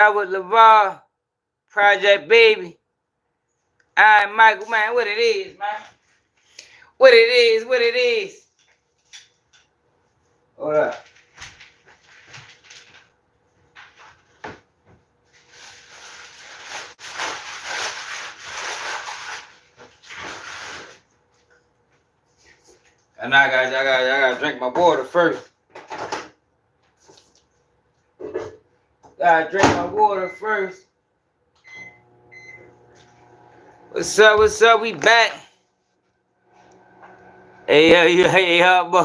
Out with LeVar, Project Baby. Alright, Michael, man, what it is, man. What it is, what it is. Hold up. And I gotta drink my water first. Gotta drink my water first. What's up? What's up? We back. Hey, up, boy.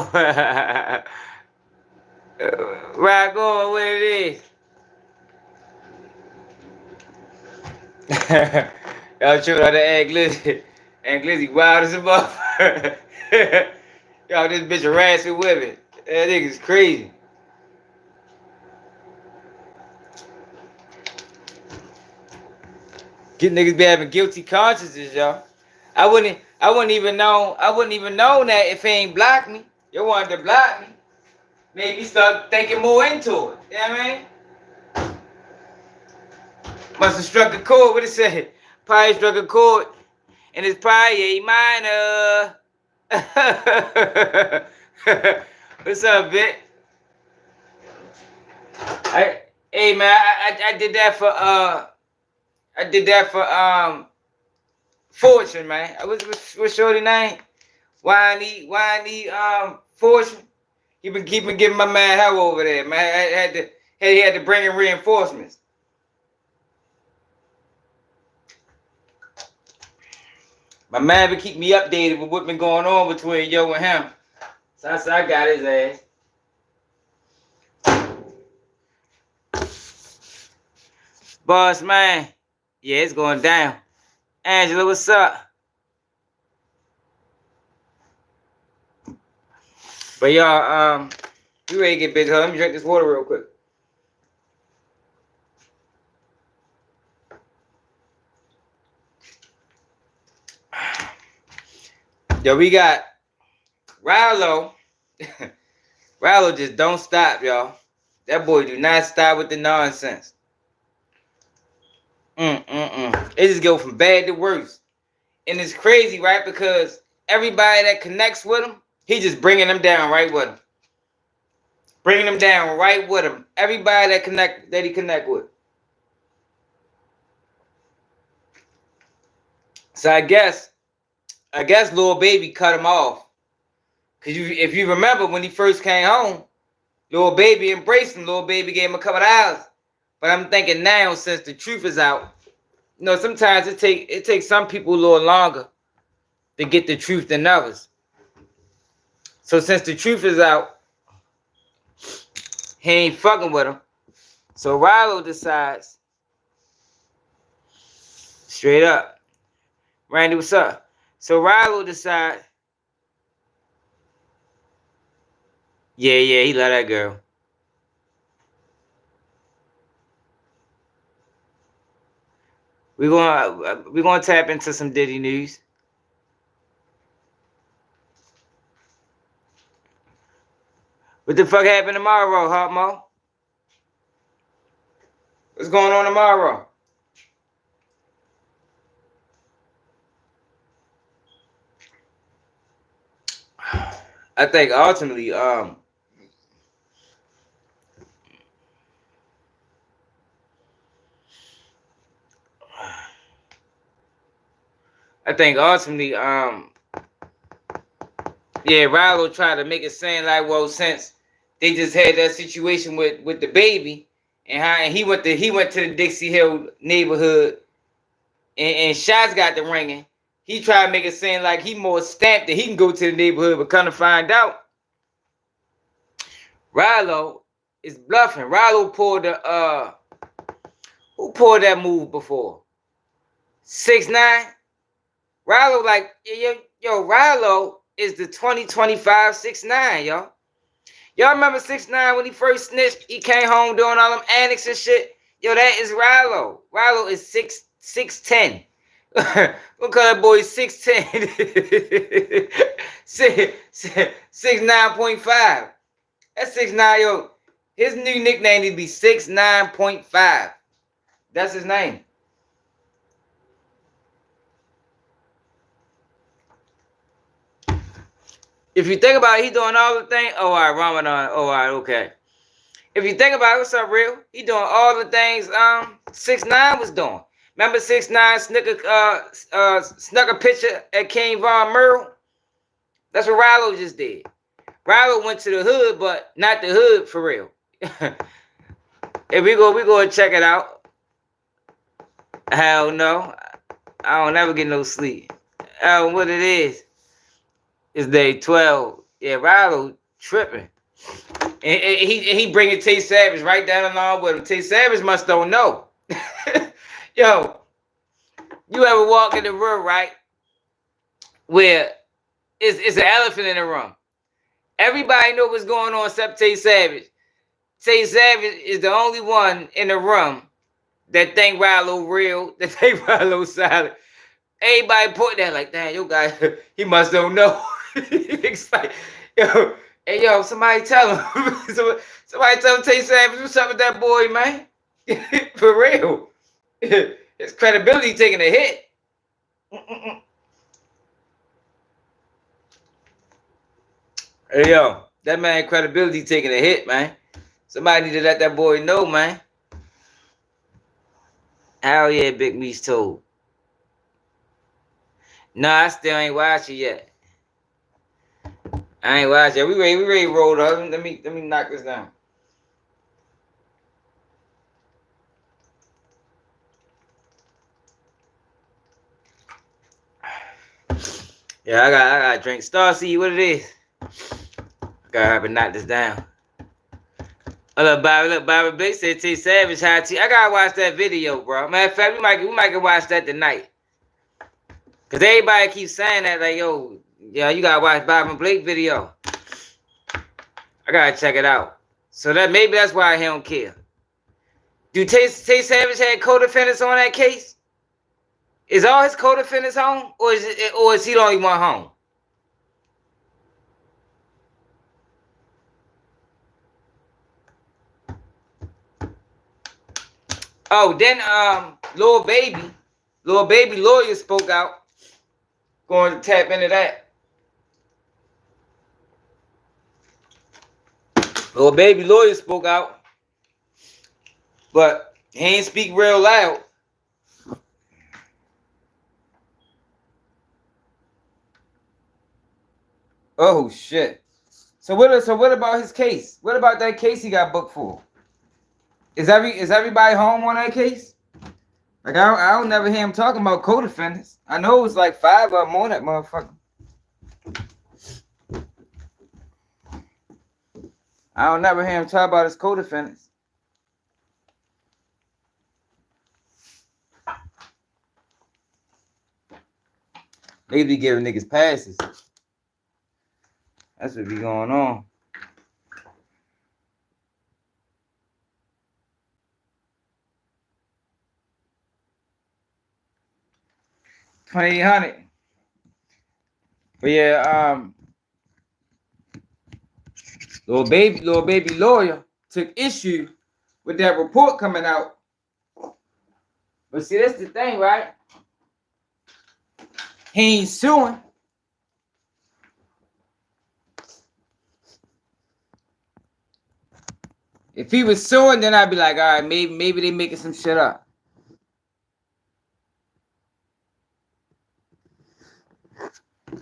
Rock on, what it is. Y'all tripping on the egg Lizzy. Egg Lizzy wild as a motherfucker. Y'all, this bitch harassing women. That nigga's crazy. Get niggas be having guilty consciences, y'all. I wouldn't even know that if he ain't blocked me. You wanted to block me. Made me start thinking more into it. You know what I mean? Must have struck a chord. What it say? Probably struck a chord. And it's probably a minor. What's up, Vic? Hey man, I did that for Fortune, man. What's shorty name? Why I need Fortune? He been keeping giving my man hell over there, man. He had to bring in reinforcements. My man been keep me updated with what been going on between yo and him. So I got his ass. Boss man. Yeah, it's going down. Angela, what's up? But y'all, you ready to get busy? Let me drink this water real quick. Yo, we got Ralo. Ralo just don't stop, y'all. That boy do not stop with the nonsense. It just go from bad to worse. And it's crazy, right? Because everybody that connects with him, he just bringing them down right with him. Bringing them down right with him. Everybody that he connect with. So I guess Lil Baby cut him off. Cause if you remember when he first came home, Lil Baby embraced him. Lil Baby gave him a couple of hours. But I'm thinking now, since the truth is out, you know, sometimes it takes some people a little longer to get the truth than others. So since the truth is out, he ain't fucking with him. So Ralo decides, straight up, Randy, what's up? So Ralo decides, yeah, he love that girl. We're gonna tap into some Diddy news. What the fuck happened tomorrow, Hot Mo? What's going on tomorrow? I think ultimately, Ralo tried to make it seem like, well, since they just had that situation with the baby, and he went to the Dixie Hill neighborhood, and shots got the ringing. He tried to make it seem like he more stamped that he can go to the neighborhood, but come to find out, Ralo is bluffing. Ralo pulled who pulled that move before? 6ix9ine. Ralo like yo, Ralo is the 2025 6ix9ine, y'all. Y'all remember 6ix9ine when he first snitched? He came home doing all them antics and shit. Yo, that is Ralo. Ralo is 6'10". We'll call that boy 6'10". 6'9.5". That's 6'9", yo. His new nickname needs to be 6'9.5". That's his name. If you think about it, he doing all the things. Oh, all right, Ramadan. Oh, all right, okay. If you think about it, what's up, real? He doing all the things 6ix9ine was doing. Remember 6ix9ine snuck a picture at King Von Merle? That's what Ralo just did. Ralo went to the hood, but not the hood for real. If we go and check it out. Hell no. I don't never get no sleep. What it is day 12. Yeah, Ralo tripping. And he bringing T-Savage right down along with him. T-Savage must don't know. Yo, you ever walk in the room, right? Where it's an elephant in the room. Everybody know what's going on except T-Savage. T-Savage is the only one in the room that think Ralo real, that think Ralo solid. Everybody put that like, damn, your guy, he must don't know. It's like, yo, hey, yo, somebody tell him. Somebody tell him T-Savage, what's up with that boy, man? For real. His credibility taking a hit. Hey, yo, that man credibility taking a hit, man. Somebody need to let that boy know, man. Hell yeah, Big Me's told. Nah, I still ain't watch it yet. I ain't watch it. We ready to roll up. Let me knock this down. Yeah, I got drink Starseed. What it is? I gotta have to knock this down. Oh, look, Bobby Big said T-Savage high T. I gotta watch that video, bro. Matter of fact, we might can watch that tonight. Cause everybody keeps saying that, like, yo, yeah, you gotta watch Bobby Blake video. I gotta check it out. So that maybe that's why he don't care. Do T-Savage had co-defendants on that case? Is all his co-defendants home, or is he the only one home? Oh, then Lil Baby lawyer spoke out. Going to tap into that. Lil Baby lawyer spoke out, but he ain't speak real loud. Oh shit! So what about his case? What about that case he got booked for? Is everybody home on that case? Like I don't never hear him talking about co-defendants. I know it was like 5 of them on that motherfucker. I don't never hear him talk about his co-defendants. They be giving niggas passes. That's what be going on. $2,800. But yeah, Lil Baby lawyer took issue with that report coming out. But see, that's the thing, right? He ain't suing. If he was suing, then I'd be like, all right, maybe they making some shit up.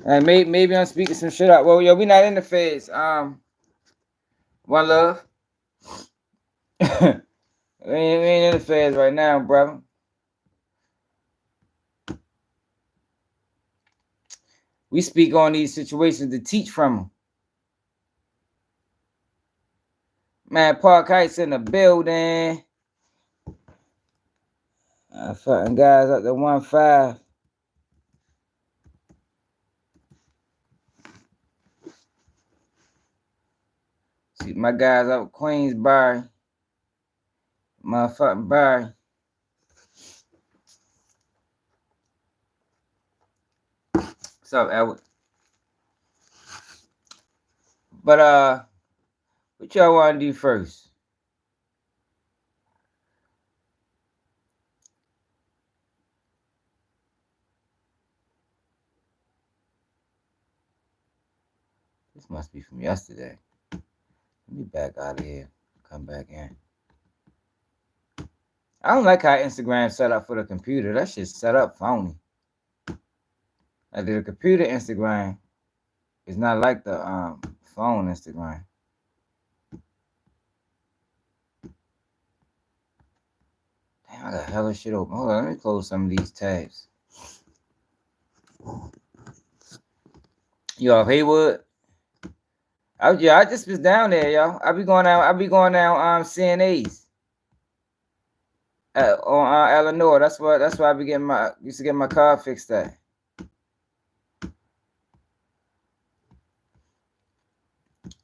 And maybe I'm speaking some shit up. Well, yo, we not in the feds. One love. we ain't in the feds right now, brother. We speak on these situations to teach from them. Man, Park Heights in the building. Fucking guys up to 1-5. See my guys up Queensbury. Motherfucking Barry. What's up, Edward? But what y'all want to do first? This must be from yesterday. Let me back out of here. Come back in. I don't like how Instagram set up for the computer. That shit's set up phony. Like the computer Instagram is not like the phone Instagram. Damn, I got hella shit open. Hold on, let me close some of these tabs. You off Haywood? I just was down there, y'all. I be going down CNA's. On Eleanor. That's why I be used to get my car fixed at.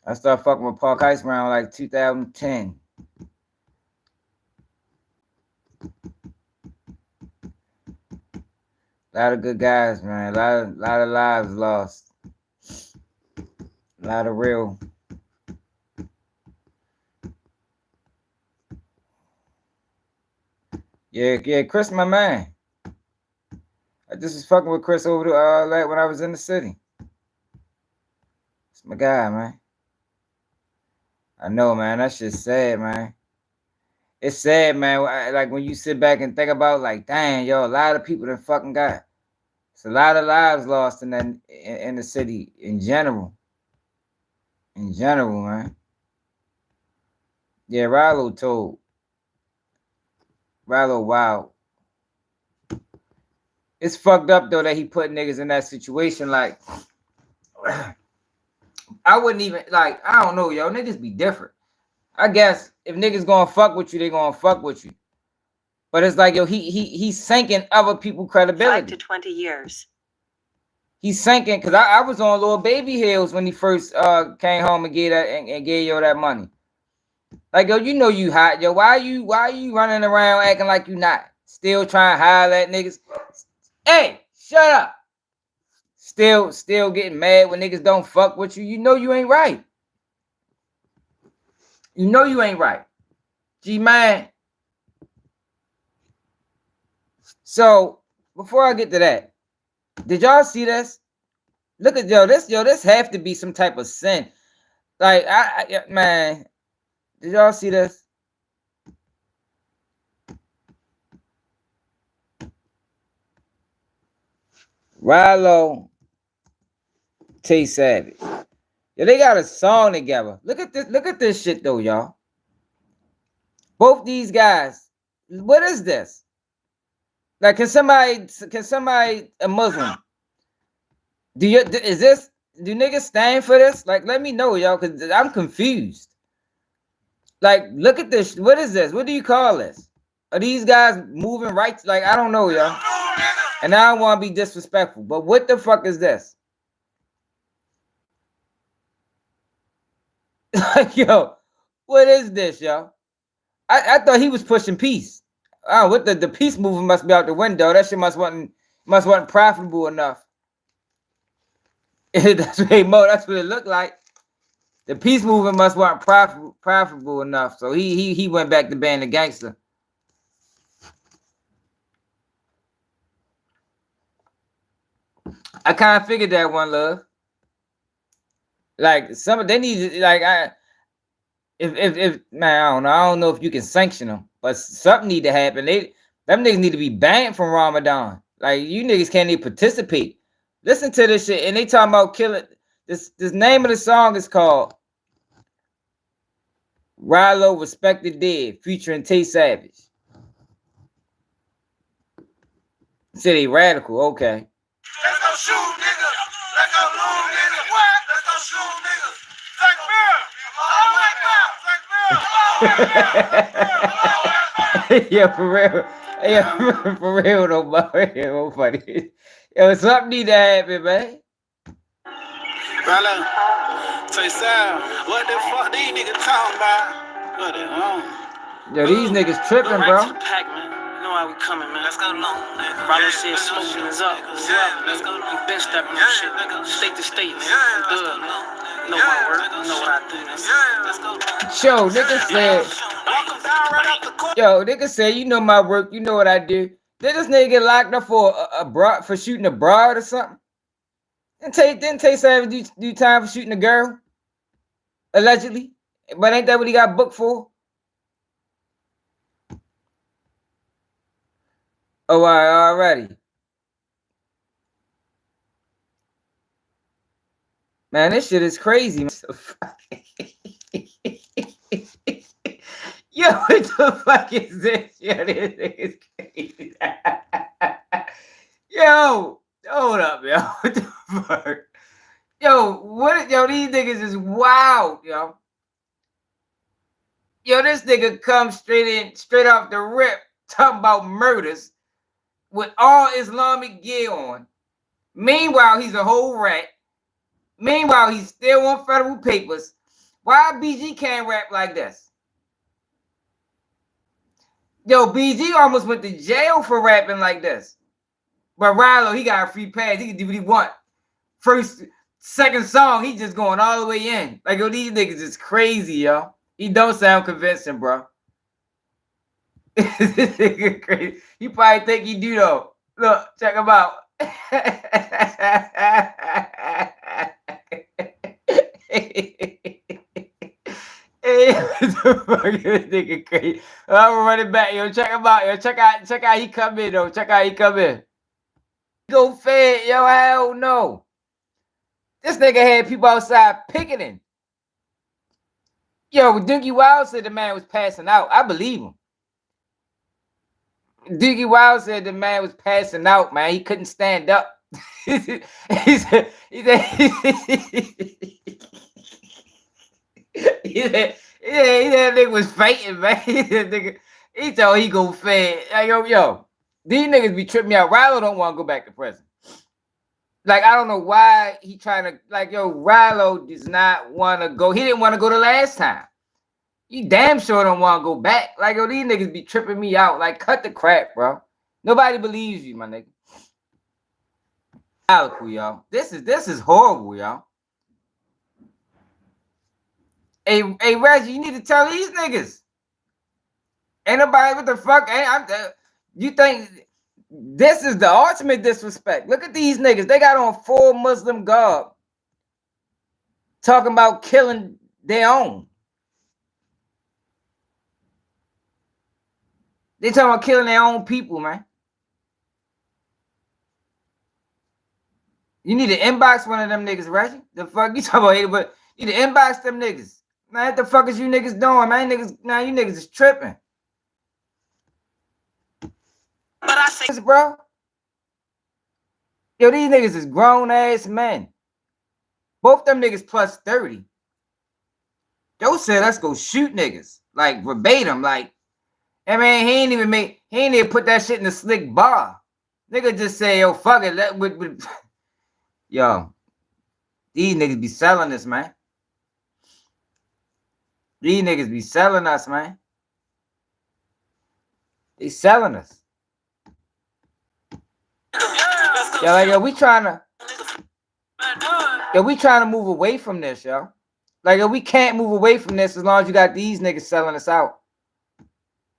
I started fucking with Park Ice around like 2010. A lot of good guys, man. A lot of lives lost. A lot of real. Yeah, Chris, my man. I just was fucking with Chris over the when I was in the city. It's my guy, man. I know, man. That shit's sad, man. It's sad, man. Like when you sit back and think about, like, dang, yo, a lot of people that fucking got. It's a lot of lives lost in the city in general. In general, man. Yeah, Ralo, wow. It's fucked up though that he put niggas in that situation. Like, I wouldn't even, like, I don't know, yo. Niggas be different. I guess if niggas gonna fuck with you, they gonna fuck with you. But it's like, yo, he's sinking other people's credibility. 5 to 20 years. He's sinking, because I was on Lil Baby Hills when he first came home and gave yo that money. Like, yo, you know you hot, yo. Why you running around acting like you not? Still trying to holler at niggas. Hey, shut up. Still getting mad when niggas don't fuck with you. You know you ain't right. You know you ain't right. G-Man. So, before I get to that, did y'all see this? Look at this have to be some type of sin. Like, man, did y'all see this? Ralo, T-Savage. Yeah, they got a song together. Look at this shit though, y'all. Both these guys. What is this? Like, can somebody a Muslim? Do niggas stand for this? Like, let me know, y'all, because I'm confused. Like, look at this. What is this? What do you call this? Are these guys moving right? Like, I don't know, y'all. And I don't want to be disrespectful, but what the fuck is this? Like, yo, what is this, y'all? I thought he was pushing peace. Oh, what the peace movement must be out the window. That shit must wasn't profitable enough. That's what it looked like. The peace movement must wasn't profitable enough. So he went back to being a gangster. I kind of figured that one, love. Like they need, like, if man, I don't know if you can sanction them, but something need to happen. Them niggas need to be banned from Ramadan. Like, you niggas can't even participate. Listen to this shit, and they talking about killing. This name of the song is called Ralo Respected Dead, featuring T-Savage. City Radical, okay. Let's go shoot niggas. Let's go move niggas. What? Let's go shoot niggas. Take mirror. Yeah, for real. Yeah, for real though, boy. Yeah, funny. Yo, something need to happen, man. Ralo, T-Savage, what the fuck these niggas talking about? What the Yo, these niggas tripping, bro. Hackman. You know how we coming, man. Let's go long, nigga. Ralo said smoking is up. Yeah, let's go long. Been stepping on shit. State to state, man. Good, man. Know my work. Know what I do. Yeah, let's go long. Yo, nigga said, you know my work, you know what I do. Did this nigga get locked up for a broad, for shooting a broad or something? Didn't T-Savage do time for shooting a girl? Allegedly. But ain't that what he got booked for? Oh, already. Man, this shit is crazy. Yo, what the fuck is this? Yo, this is crazy. Yo, hold up, yo. What the fuck? Yo, these niggas is wild, yo. Yo, this nigga comes straight off the rip, talking about murders with all Islamic gear on. Meanwhile, he's a whole rat. Meanwhile, he's still on federal papers. Why BG can't rap like this? Yo, BG almost went to jail for rapping like this. But Ralo, he got a free pass. He can do what he want. Second song, he just going all the way in. Like, yo, these niggas is crazy, yo. He don't sound convincing, bro. This nigga crazy. He probably think he do, though. Look, check him out. Hey, what the fuck is this nigga crazy? I'm gonna run it back, yo. Check him out, yo. Check out he come in, though. Check out he come in. Go fed, yo. Hell no. This nigga had people outside picketing. Yo, Doogie Wild said the man was passing out. I believe him. Doogie Wild said the man was passing out, man. He couldn't stand up. he said nigga was fighting, man. He told he go fed. Like, yo, these niggas be tripping me out. Ralo don't want to go back to prison. Like, I don't know why he trying to, like, yo, Ralo does not want to go. He didn't want to go the last time. You damn sure don't want to go back. Like, yo, these niggas be tripping me out. Like, cut the crap, bro. Nobody believes you, my nigga. Y'all. This is horrible, y'all. Hey, Reggie, you need to tell these niggas. Ain't nobody, what the fuck? You think this is the ultimate disrespect? Look at these niggas. They got on full Muslim garb. Talking about killing their own. They talking about killing their own people, man. You need to inbox one of them niggas, Reggie. The fuck you talking about? But you need to inbox them niggas. Man, what the fuck is you niggas doing, man? You niggas is tripping. But I say, bro. Yo, these niggas is grown ass men. Both them niggas plus 30. Yo said, let's go shoot niggas. Like verbatim. Like, I mean, he ain't even put that shit in the slick bar. Nigga just say, yo, fuck it. Yo, these niggas be selling this, man. These niggas be selling us, man. They selling us. Yo, like, yo, we trying to move away from this, yo. Like, yo, we can't move away from this as long as you got these niggas selling us out.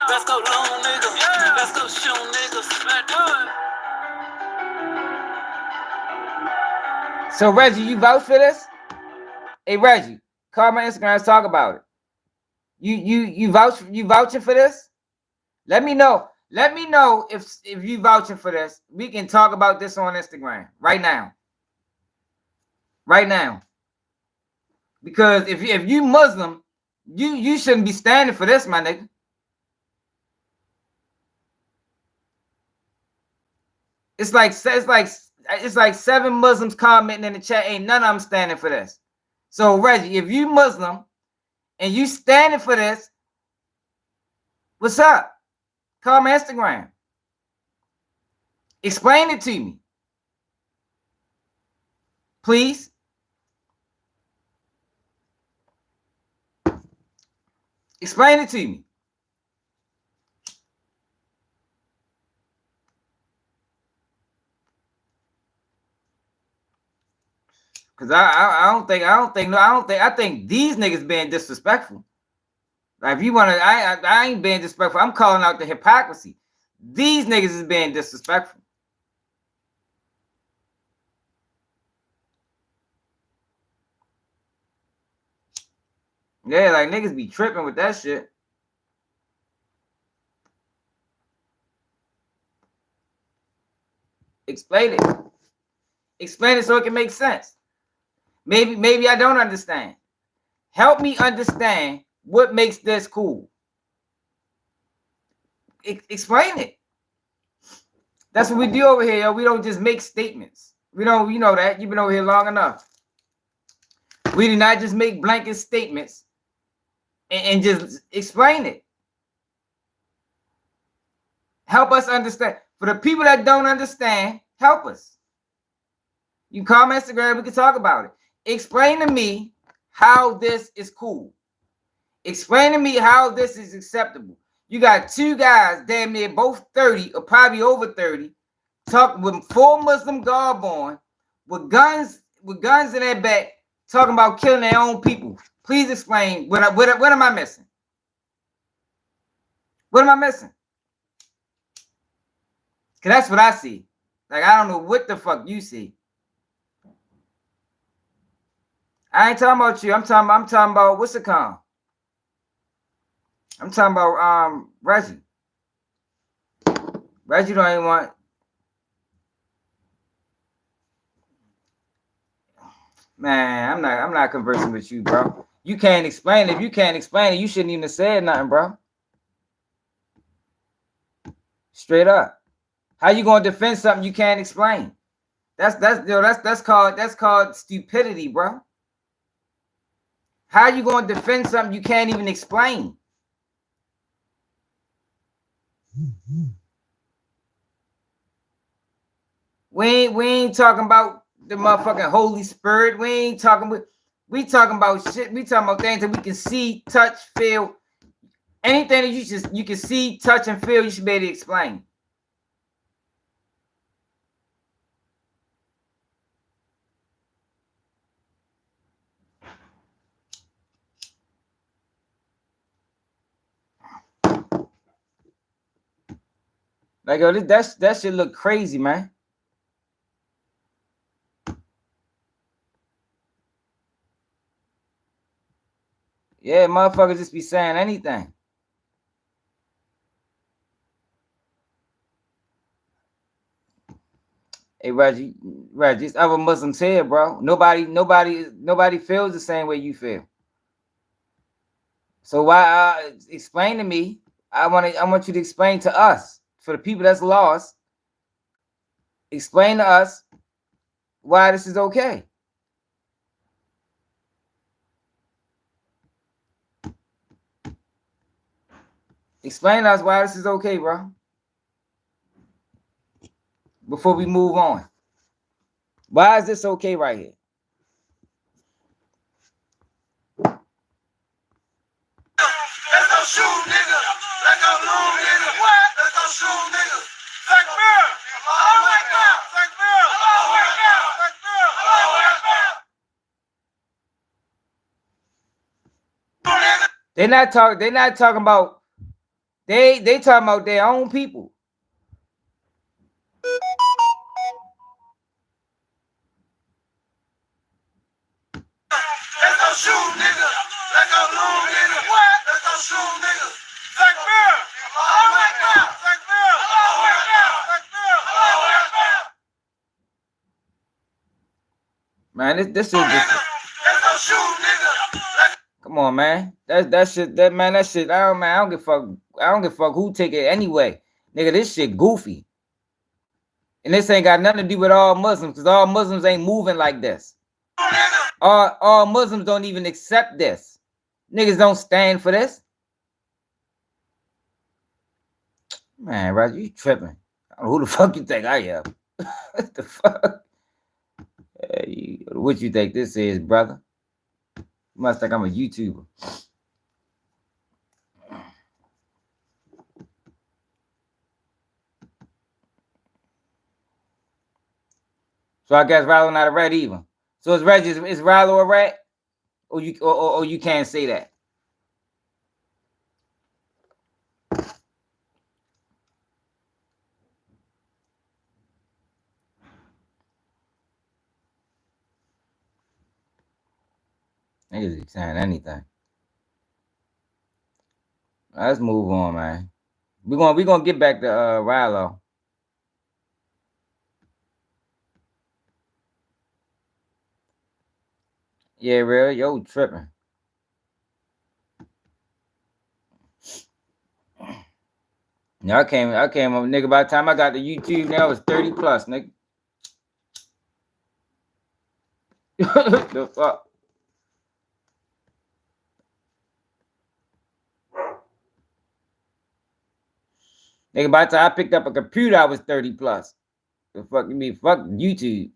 Let's go, long niggas. Let's go, shoot niggas. So, Reggie, you vouch for this? Hey, Reggie, call my Instagram. Let's talk about it. You vouching for this? Let me know. Let me know if you vouching for this. We can talk about this on Instagram right now. Right now. Because if you Muslim, you shouldn't be standing for this, my nigga. It's like 7 Muslims commenting in the chat. Ain't none of them standing for this. So Reggie, if you Muslim and you standing for this, what's up? Call my Instagram. Explain it to me. Please. Explain it to me. Cause I think these niggas being disrespectful. Like if you wanna, I ain't being disrespectful. I'm calling out the hypocrisy. These niggas is being disrespectful. Yeah, like niggas be tripping with that shit. Explain it. Explain it so it can make sense. Maybe I don't understand. Help me understand what makes this cool. Explain it. That's what we do over here, yo. We don't just make statements. We don't, you know that. You've been over here long enough. We do not just make blanket statements and just explain it. Help us understand. For the people that don't understand, help us. You call my Instagram, we can talk about it. Explain to me how this is cool. Explain to me how this is acceptable. You got two guys, damn near both 30 or probably over 30, talking with full Muslim garb on, with guns in their back, talking about killing their own people. Please explain what am I missing? What am I missing? Because that's what I see. Like, I don't know what the fuck you see. I ain't talking about you. I'm talking about what's it called? I'm talking about Reggie. Reggie don't even want. Man, I'm not conversing with you, bro. You can't explain it. If you can't explain it, you shouldn't even have said nothing, bro. Straight up. How you gonna defend something you can't explain? That's called stupidity, bro. How you gonna defend something you can't even explain? We ain't talking about the motherfucking Holy Spirit. We talking about shit. We talking about things that we can see, touch, feel. Anything that you can see, touch, and feel, you should be able to explain. Like, yo, that shit look crazy, man. Yeah, motherfuckers just be saying anything. Hey, Reggie, it's other Muslims here, bro. Nobody feels the same way you feel. So why? Explain to me. I want you to explain to us, for the people that's lost. Explain to us why this is okay. Explain to us why this is okay, bro. Before we move on. Why is this okay right here? Let's go shoot, nigga. Let's go loom, nigga. What? Let's go shoot, nigga. Take beer. All right now. Take beer. All right now. Take beer. All right now. They're not talking about. They talking about their own people. Let's go shoot, nigga. Let's go loom, nigga. What? Let's go shoot, nigga. Take beer. All right now. Take beer. All right now. Take beer. All right now. Man, this is just. Let's go shoot, nigga. Come on, man. That shit. I don't give a fuck. I don't give a fuck who take it anyway. Nigga, this shit goofy. And this ain't got nothing to do with all Muslims, because all Muslims ain't moving like this. All Muslims don't even accept this. Niggas don't stand for this. Man, Roger, you tripping. I don't know who the fuck you think I am. What the fuck? Hey, what you think this is, brother? You must think I'm a YouTuber. So I guess Ralo not a rat either. So is Ralo a rat? Or you can't say that? Niggas be saying anything. Let's move on, man. We gonna get back to Ralo. Yeah, real, yo, tripping. Yeah, I came up, nigga. By the time I got to YouTube, now it was 30 plus, nigga. The fuck, nigga. By the time I picked up a computer, I was 30 plus. The fuck you mean? Fuck YouTube.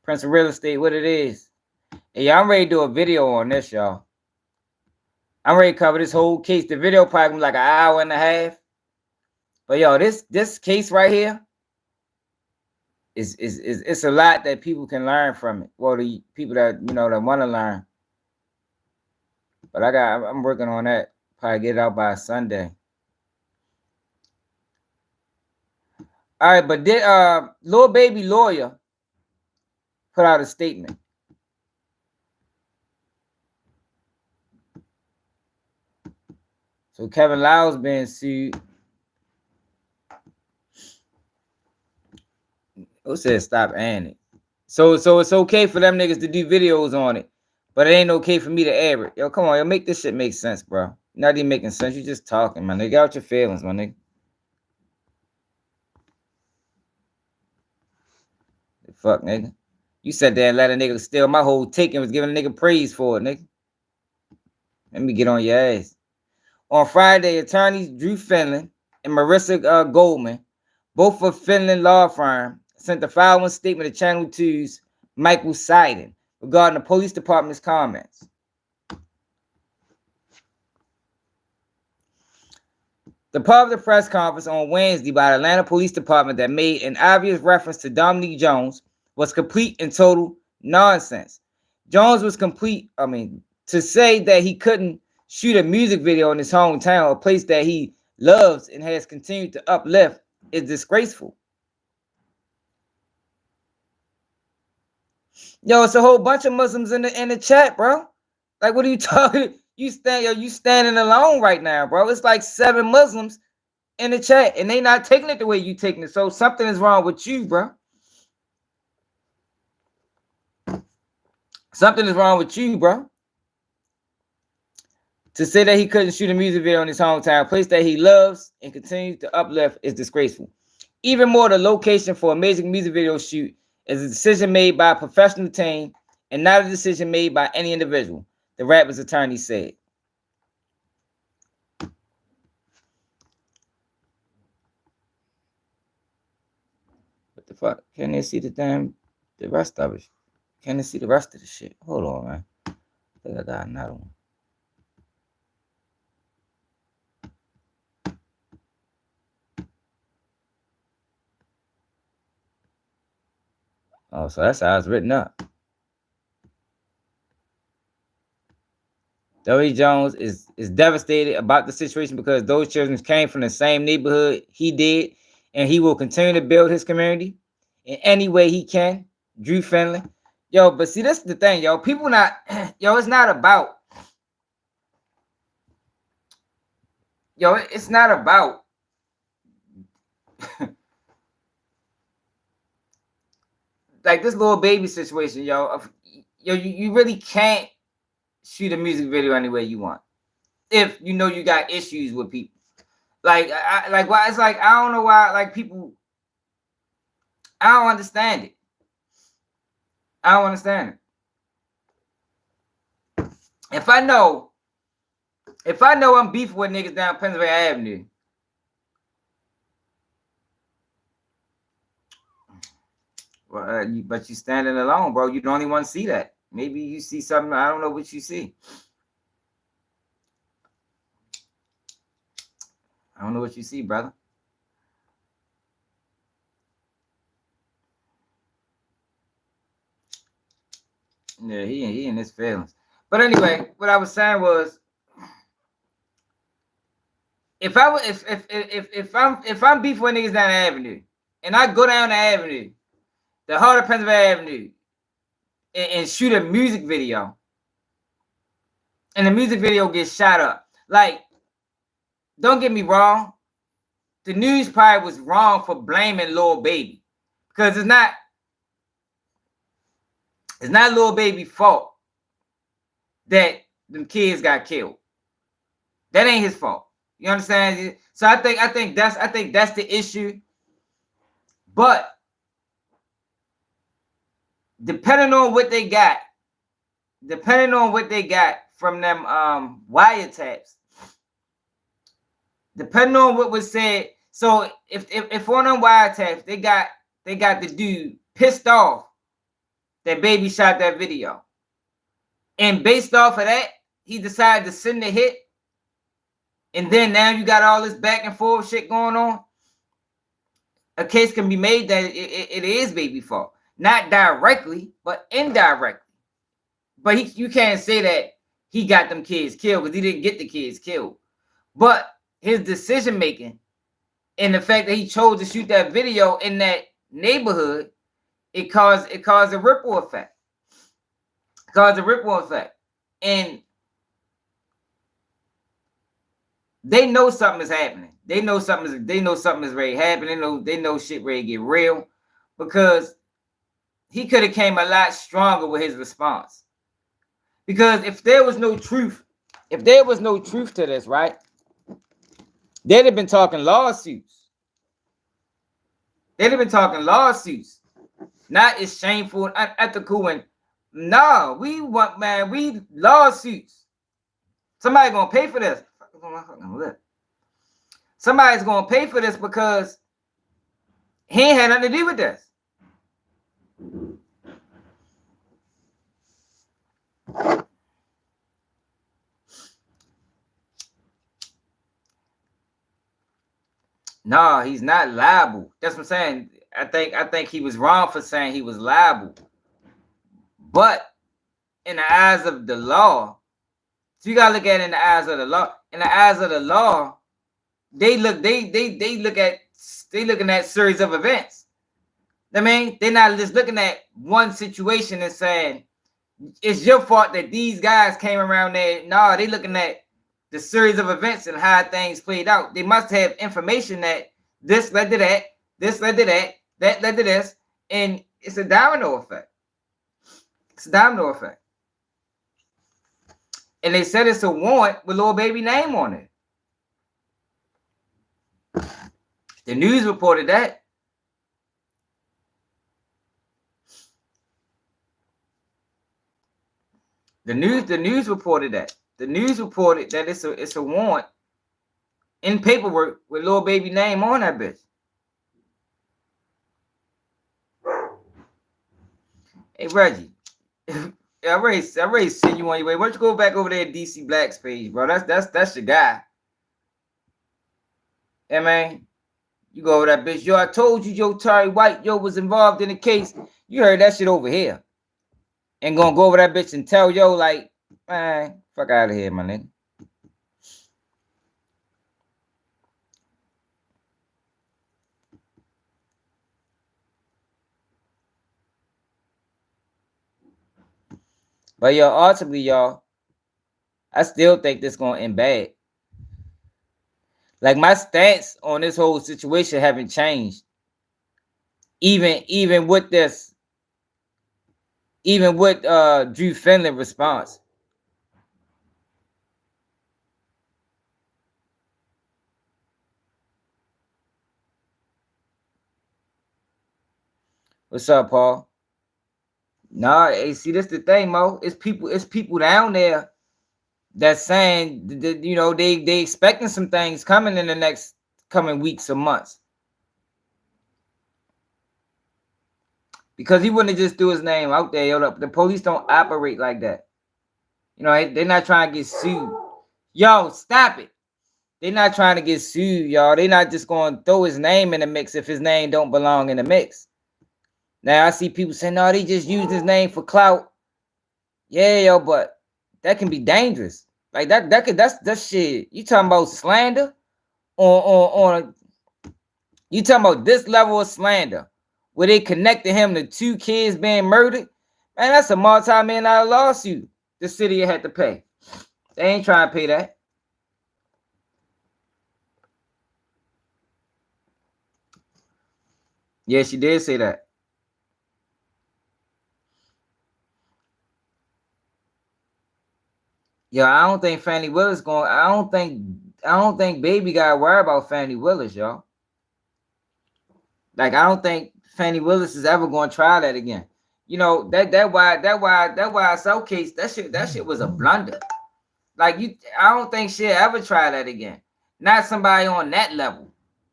Prince of Real Estate, what it is? Hey, y'all, I'm ready to do a video on this, y'all. I'm ready to cover this whole case. The video probably gonna be like an hour and a half. But yo, this case right here is it's a lot that people can learn from it. Well, the people that that want to learn. But I'm working on that. Probably get it out by Sunday. All right, but did Lil Baby lawyer put out a statement. So Kevin Lyle's being sued. Who said stop airing it? So it's okay for them niggas to do videos on it, but it ain't okay for me to air it. Yo, come on, yo, make this shit make sense, bro. You're not even making sense. You just talking, man. Nigga, get out your feelings, my nigga. The fuck, nigga. You sat there and let a nigga steal my whole take and was giving a nigga praise for it, nigga. Let me get on your ass. On Friday, attorneys Drew Finland and Marissa Goldman, both of Finland law firm, sent the following statement to Channel 2's Michael Seiden regarding the police department's comments. The part of the press conference on Wednesday by the Atlanta Police Department that made an obvious reference to Dominique Jones was complete and total nonsense. Jones was to say that he couldn't shoot a music video in his hometown, a place that he loves and has continued to uplift, is disgraceful. Yo, it's a whole bunch of Muslims in the chat, bro. Like, what are you talking? You standing alone right now, bro. It's like 7 Muslims in the chat, and they not taking it the way you taking it. So something is wrong with you, bro. Something is wrong with you, bro. To say that he couldn't shoot a music video in his hometown, place that he loves and continues to uplift, is disgraceful. Even more, the location for a major music video shoot is a decision made by a professional team and not a decision made by any individual, the rapper's attorney said. What the fuck? Can they see the rest of it? Can they see the rest of the shit? Hold on, man. I think I got another one. Oh, so that's how it's written up. W. Jones is devastated about the situation because those children came from the same neighborhood he did, and he will continue to build his community in any way he can. Drew Finley. Yo, but see, this is the thing, yo. People not, yo, it's not about, yo, it's not about, like this little baby situation, yo. Yo, you really can't shoot a music video any way you want if you know you got issues with people. Like, why? It's like, I don't know why, like, people, I don't understand it. I don't understand it. If I know I'm beefing with niggas down Pennsylvania Avenue, well, but you standing alone, bro. You the only one see that. Maybe you see something. I don't know what you see. I don't know what you see, brother. Yeah, he in his feelings. But anyway, what I was saying was, if I'm beefing with niggas down the avenue, and I go down the avenue, the heart of Pennsylvania Avenue, and shoot a music video, and the music video gets shot up. Like, don't get me wrong, the news probably was wrong for blaming Lil Baby, because it's not Lil Baby's fault that them kids got killed. That ain't his fault. You understand? So I think that's the issue. But depending on what they got from them wiretaps, depending on what was said. So if on them wiretaps they got the dude pissed off that Baby shot that video, and based off of that, he decided to send the hit, and then now you got all this back and forth shit going on. A case can be made that it is Baby's fault, not directly, but indirectly. But you can't say that he got them kids killed, because he didn't get the kids killed. But his decision making and the fact that he chose to shoot that video in that neighborhood, it caused a ripple effect. And they know something is happening. They know something is ready to happen. They know shit ready to get real, because he could have came a lot stronger with his response. Because if there was no truth to this, right, they'd have been talking lawsuits. Not it's shameful and unethical and no, we lawsuits. Somebody's gonna pay for this. Somebody's gonna pay for this because he ain't had nothing to do with this. No, he's not liable. That's what I'm saying. I think he was wrong for saying he was liable. But in the eyes of the law, so you gotta look at it in the eyes of the law. In the eyes of the law, they looking at series of events. I mean, they're not just looking at one situation and saying it's your fault that these guys came around there. No, they looking at the series of events and how things played out. They must have information that this led to that, this led to that, that led to this, and it's a domino effect. And they said it's a warrant with Lil Baby name on it. The news reported that. The news reported that. The news reported that it's a warrant in paperwork with Lil Baby name on that bitch. Hey Reggie, I already sent you on your way. Why don't you go back over there to DC Black's page, bro? That's your guy. Yeah, man. You go over that bitch. Yo, I told you, yo, Terry White, yo, was involved in the case. You heard that shit over here. And gonna go over that bitch and tell yo, like, man, fuck out of here, my nigga. But yo, ultimately, y'all, I still think this gonna end bad. Like, my stance on this whole situation haven't changed. Even with this, even with Drew Finley response. What's up, Paul? Nah, hey, see, this the thing, Mo. It's people down there that's saying that, you know, they expecting some things coming in the next coming weeks or months. Because he wouldn't just threw his name out there. Yo, the police don't operate like that. You know, they're not trying to get sued. Yo, stop it. They're not trying to get sued, y'all. They're not just going to throw his name in the mix if his name don't belong in the mix. Now, I see people saying, no, they just used his name for clout. Yeah, yo, but that can be dangerous. Like, that's shit. You talking about slander on You talking about this level of slander, where they connected him to 2 kids being murdered? Man, that's a multi-million dollar lawsuit the city had to pay. They ain't trying to pay that. Yeah, she did say that. Yo, I don't think Fannie Willis going. I don't think Baby got to worry about Fannie Willis, y'all. Like, I don't think Fannie Willis is ever going to try that again. You know, that why South case, that shit was a blunder. Like, I don't think she'll ever try that again. Not somebody on that level.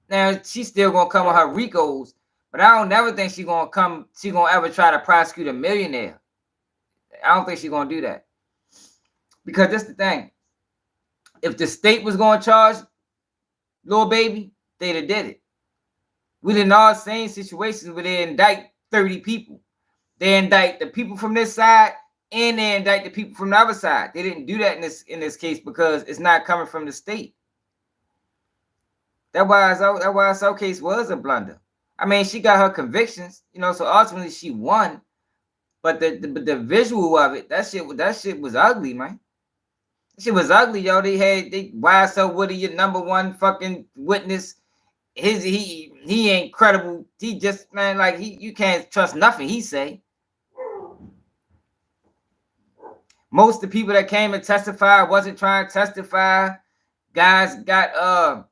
Now, she's still gonna come with her Ricos, but I don't never think she gonna ever try to prosecute a millionaire. I don't think she's gonna do that. Because that's the thing. If the state was gonna charge Lil Baby, they'd have did it. We did all same situations where they indict 30 people. They indict the people from this side and they indict the people from the other side. They didn't do that in this case because it's not coming from the state. That's why our case was a blunder. I mean, she got her convictions, you know, so ultimately she won. But the visual of it, that shit was ugly, man. That shit was ugly, yo. Why so Woody, your number one fucking witness? He ain't credible. He just, man, like you can't trust nothing he say. Most of the people that came and testified wasn't trying to testify. Guys got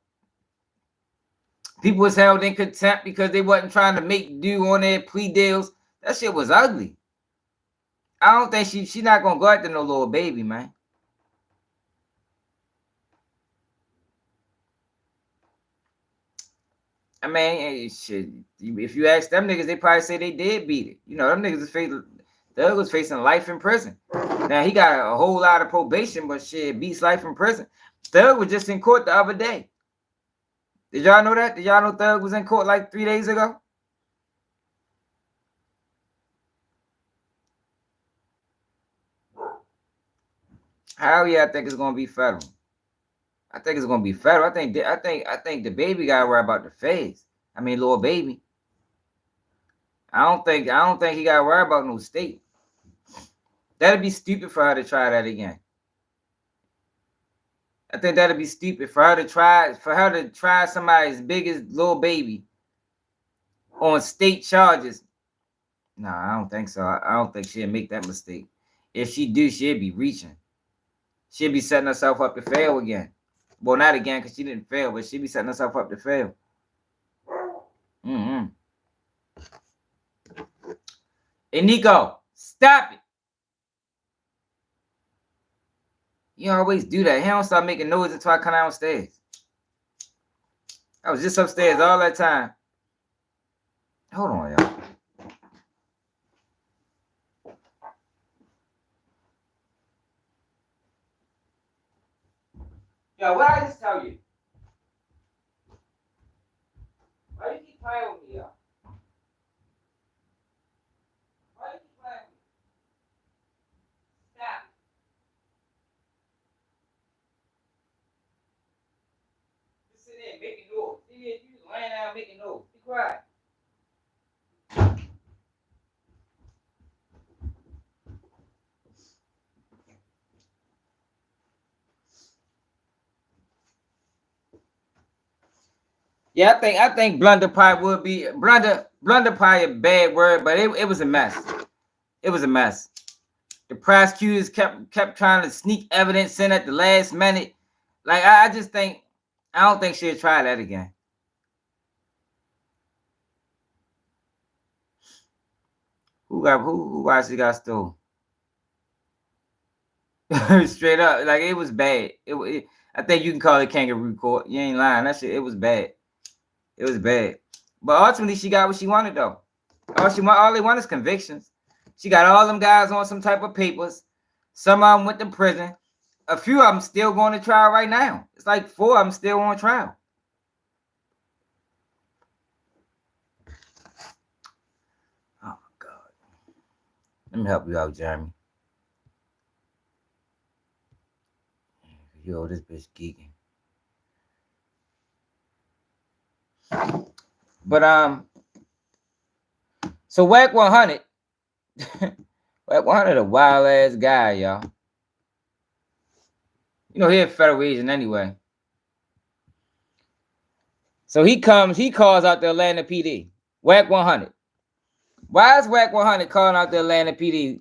people was held in contempt because they wasn't trying to make do on their plea deals. That shit was ugly. I don't think she not gonna go after no Lil Baby, man. I mean, shit. If you ask them niggas, they probably say they did beat it. You know, them niggas Doug was facing life in prison. Now he got a whole lot of probation, but shit beats life in prison. Doug was just in court the other day. Did y'all know that? Did y'all know Thug was in court like 3 days ago? Hell yeah, I think it's gonna be federal. I think it's gonna be federal. I think the Baby gotta worry about the feds. I mean, Lil Baby. I don't think he gotta worry about no state. That'd be stupid for her to try that again. I think that'd be stupid for her to try somebody as big as Lil Baby on state charges. No, I don't think so. I don't think she'll make that mistake. If she do, she'll be reaching. She'll be setting herself up to fail again. Well, not again because she didn't fail, but she'll be setting herself up to fail. Hey, Nico, stop it. You always do that. He don't start making noise until I come downstairs. I was just upstairs all that time. Hold on, y'all. Yo, what I just tell you? Why you keep playing with me, y'all? Why you keep playing with me? Stop. Just sit there making noise. See if you laying down making noise. Be quiet. Yeah, I think blunder probably would be blunder probably a bad word, but it was a mess. It was a mess. The prosecutors kept trying to sneak evidence in at the last minute. Like I don't think she'll try that again. Who actually got stole? Straight up, like it was bad. I think you can call it kangaroo court. You ain't lying. That shit, it was bad. It was bad. But ultimately, she got what she wanted though. All they want is convictions. She got all them guys on some type of papers. Some of them went to prison. A few of them still going to trial right now. It's like 4 of them still on trial. Oh my God. Let me help you out, Jeremy. Yo, this bitch geeking. But so Whack 100, Whack 100 a wild ass guy, y'all. You know, he a federal agent anyway. So he calls out the Atlanta PD. Whack 100. Why is Whack 100 calling out the Atlanta PD?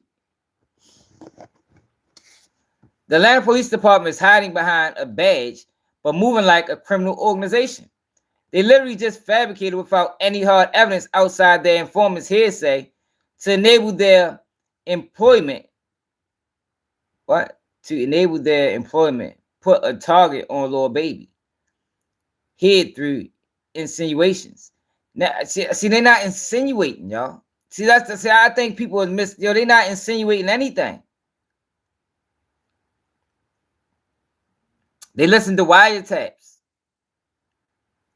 The Atlanta Police Department is hiding behind a badge, but moving like a criminal organization. They literally just fabricated without any hard evidence outside their informant's hearsay to enable their employment. What? To enable their employment. Put a target on Lil Baby. Hid through insinuations. Now, see, they're not insinuating, y'all. See, I think people they're not insinuating anything. They listen to wiretaps.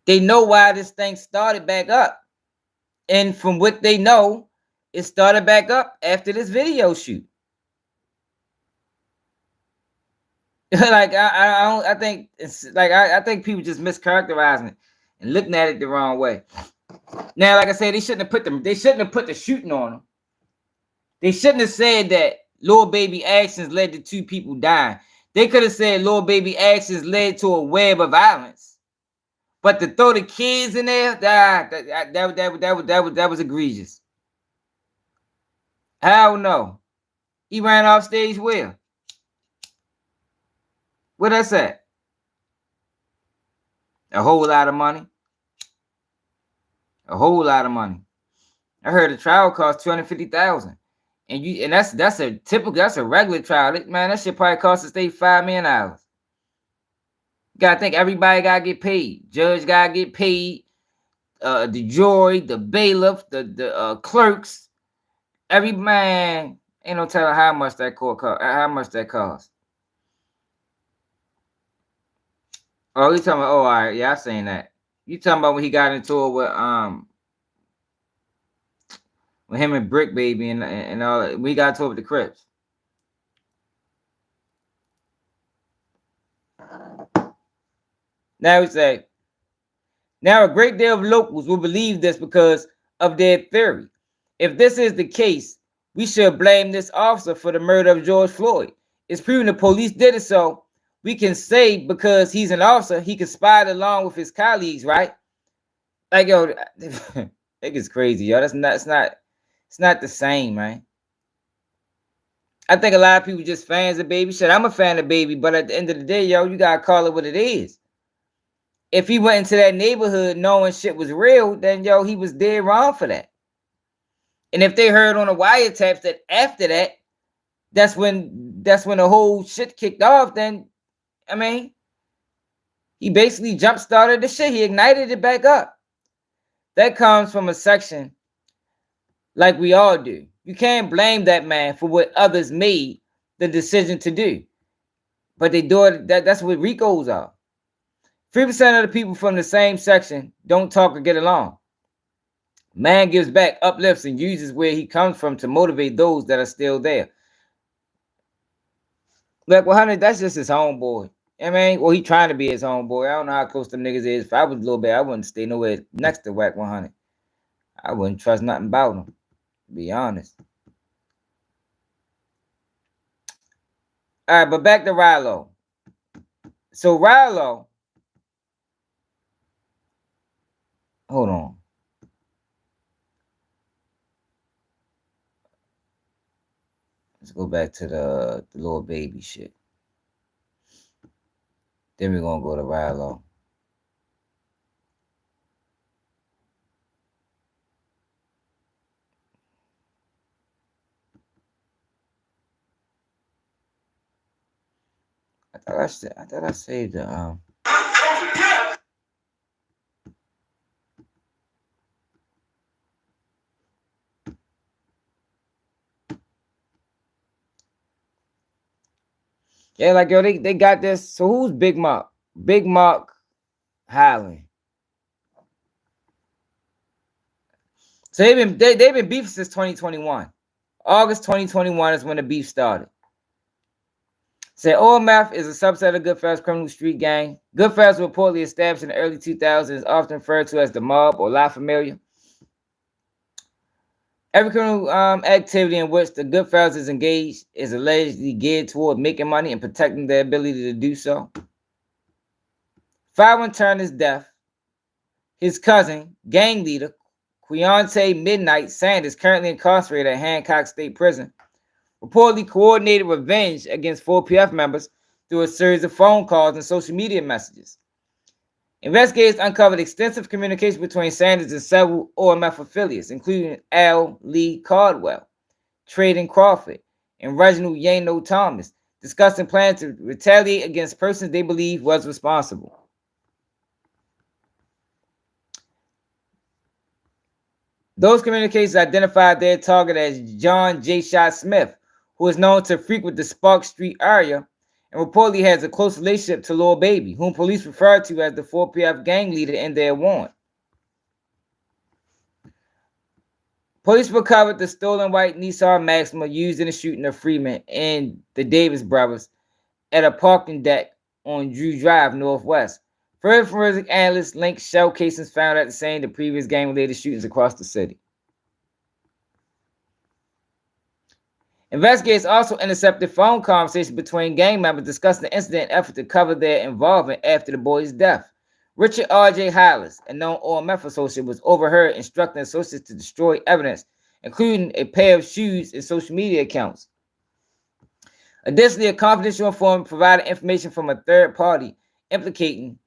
They know why this thing started back up. And from what they know, it started back up after this video shoot. Like I think it's like I think people just mischaracterizing it and looking at it the wrong way. Now, like I said, they shouldn't have put the shooting on them. They shouldn't have said that Lil Baby actions led to 2 people dying. They could have said Lil Baby actions led to a web of violence. But to throw the kids in there, that was egregious. Hell no. He ran off stage where? Where that's at? A whole lot of money. A whole lot of money. I heard the trial cost $250,000. And that's a regular trial. Man, that shit probably cost the state $5 million. You gotta think everybody gotta get paid. Judge gotta get paid. The jury, the bailiff, the clerks. Every man ain't no telling how much that court cost. How much that cost. Oh, you talking about? Oh, all right, yeah, I seen that. You talking about when he got into it with him and Brick Baby and all that. We got into it with the Crips. Now we say, now a great deal of locals will believe this because of their theory. If this is the case, we should blame this officer for the murder of George Floyd. It's proven the police did it, so we can say because he's an officer, he conspired along with his colleagues, right? Like, yo, it gets crazy, yo. It's not the same, man. I think a lot of people just fans of Baby. Shit, I'm a fan of Baby, but at the end of the day, yo, you gotta call it what it is. If he went into that neighborhood knowing shit was real, then yo, he was dead wrong for that. And if they heard on the wiretaps that after that, that's when the whole shit kicked off, then I mean, he basically jump started the shit. He ignited it back up. That comes from a section like we all do. You can't blame that man for what others made the decision to do. But they do it. That's what Ricos are. 3% of the people from the same section don't talk or get along. Man gives back, uplifts, and uses where he comes from to motivate those that are still there. Like 100, that's just his homeboy. I mean, well, he trying to be his homeboy. I don't know how close them niggas is. If I was a little bit, I wouldn't stay nowhere next to Whack 100. I wouldn't trust nothing about him, to be honest. All right, but back to Ralo. So Ralo, hold on. Let's go back to the little baby shit. Then we're gonna go to Ralo. I thought I saved the yeah, like yo, they got this. So who's Big Mark? Big Mark Highland. So they've been beefing since 2021. August 2021 is when the beef started. Said OMF is a subset of Goodfellas criminal street gang. Goodfellas were reportedly established in the early 2000s, often referred to as the mob or La Familia. Every criminal activity in which the Goodfellas is engaged is allegedly geared toward making money and protecting their ability to do so. Following Turner's death, his cousin, gang leader, Queonte Midnight Sanders, currently incarcerated at Hancock State Prison, reportedly coordinated revenge against 4PF members through a series of phone calls and social media messages. Investigators uncovered extensive communication between Sanders and several OMF affiliates, including Al Lee Caldwell, Traden Crawford, and Reginald Yano Thomas, discussing plans to retaliate against persons they believe was responsible. Those communications identified their target as John J. Shot Smith, who is known to frequent the Spark Street area and reportedly has a close relationship to Lil Baby, whom police referred to as the 4PF gang leader in their warrant. Police recovered the stolen white Nissan Maxima used in the shooting of Freeman and the Davis brothers at a parking deck on Drew Drive, Northwest. Further forensic analysts linked shell casings found at the scene to previous gang-related shootings across the city. Investigators also intercepted phone conversations between gang members discussing the incident in an effort to cover their involvement after the boy's death. Richard R.J. Hollis, a known OMF associate, was overheard instructing associates to destroy evidence, including a pair of shoes and social media accounts. Additionally, a confidential informant provided information from a third party implicating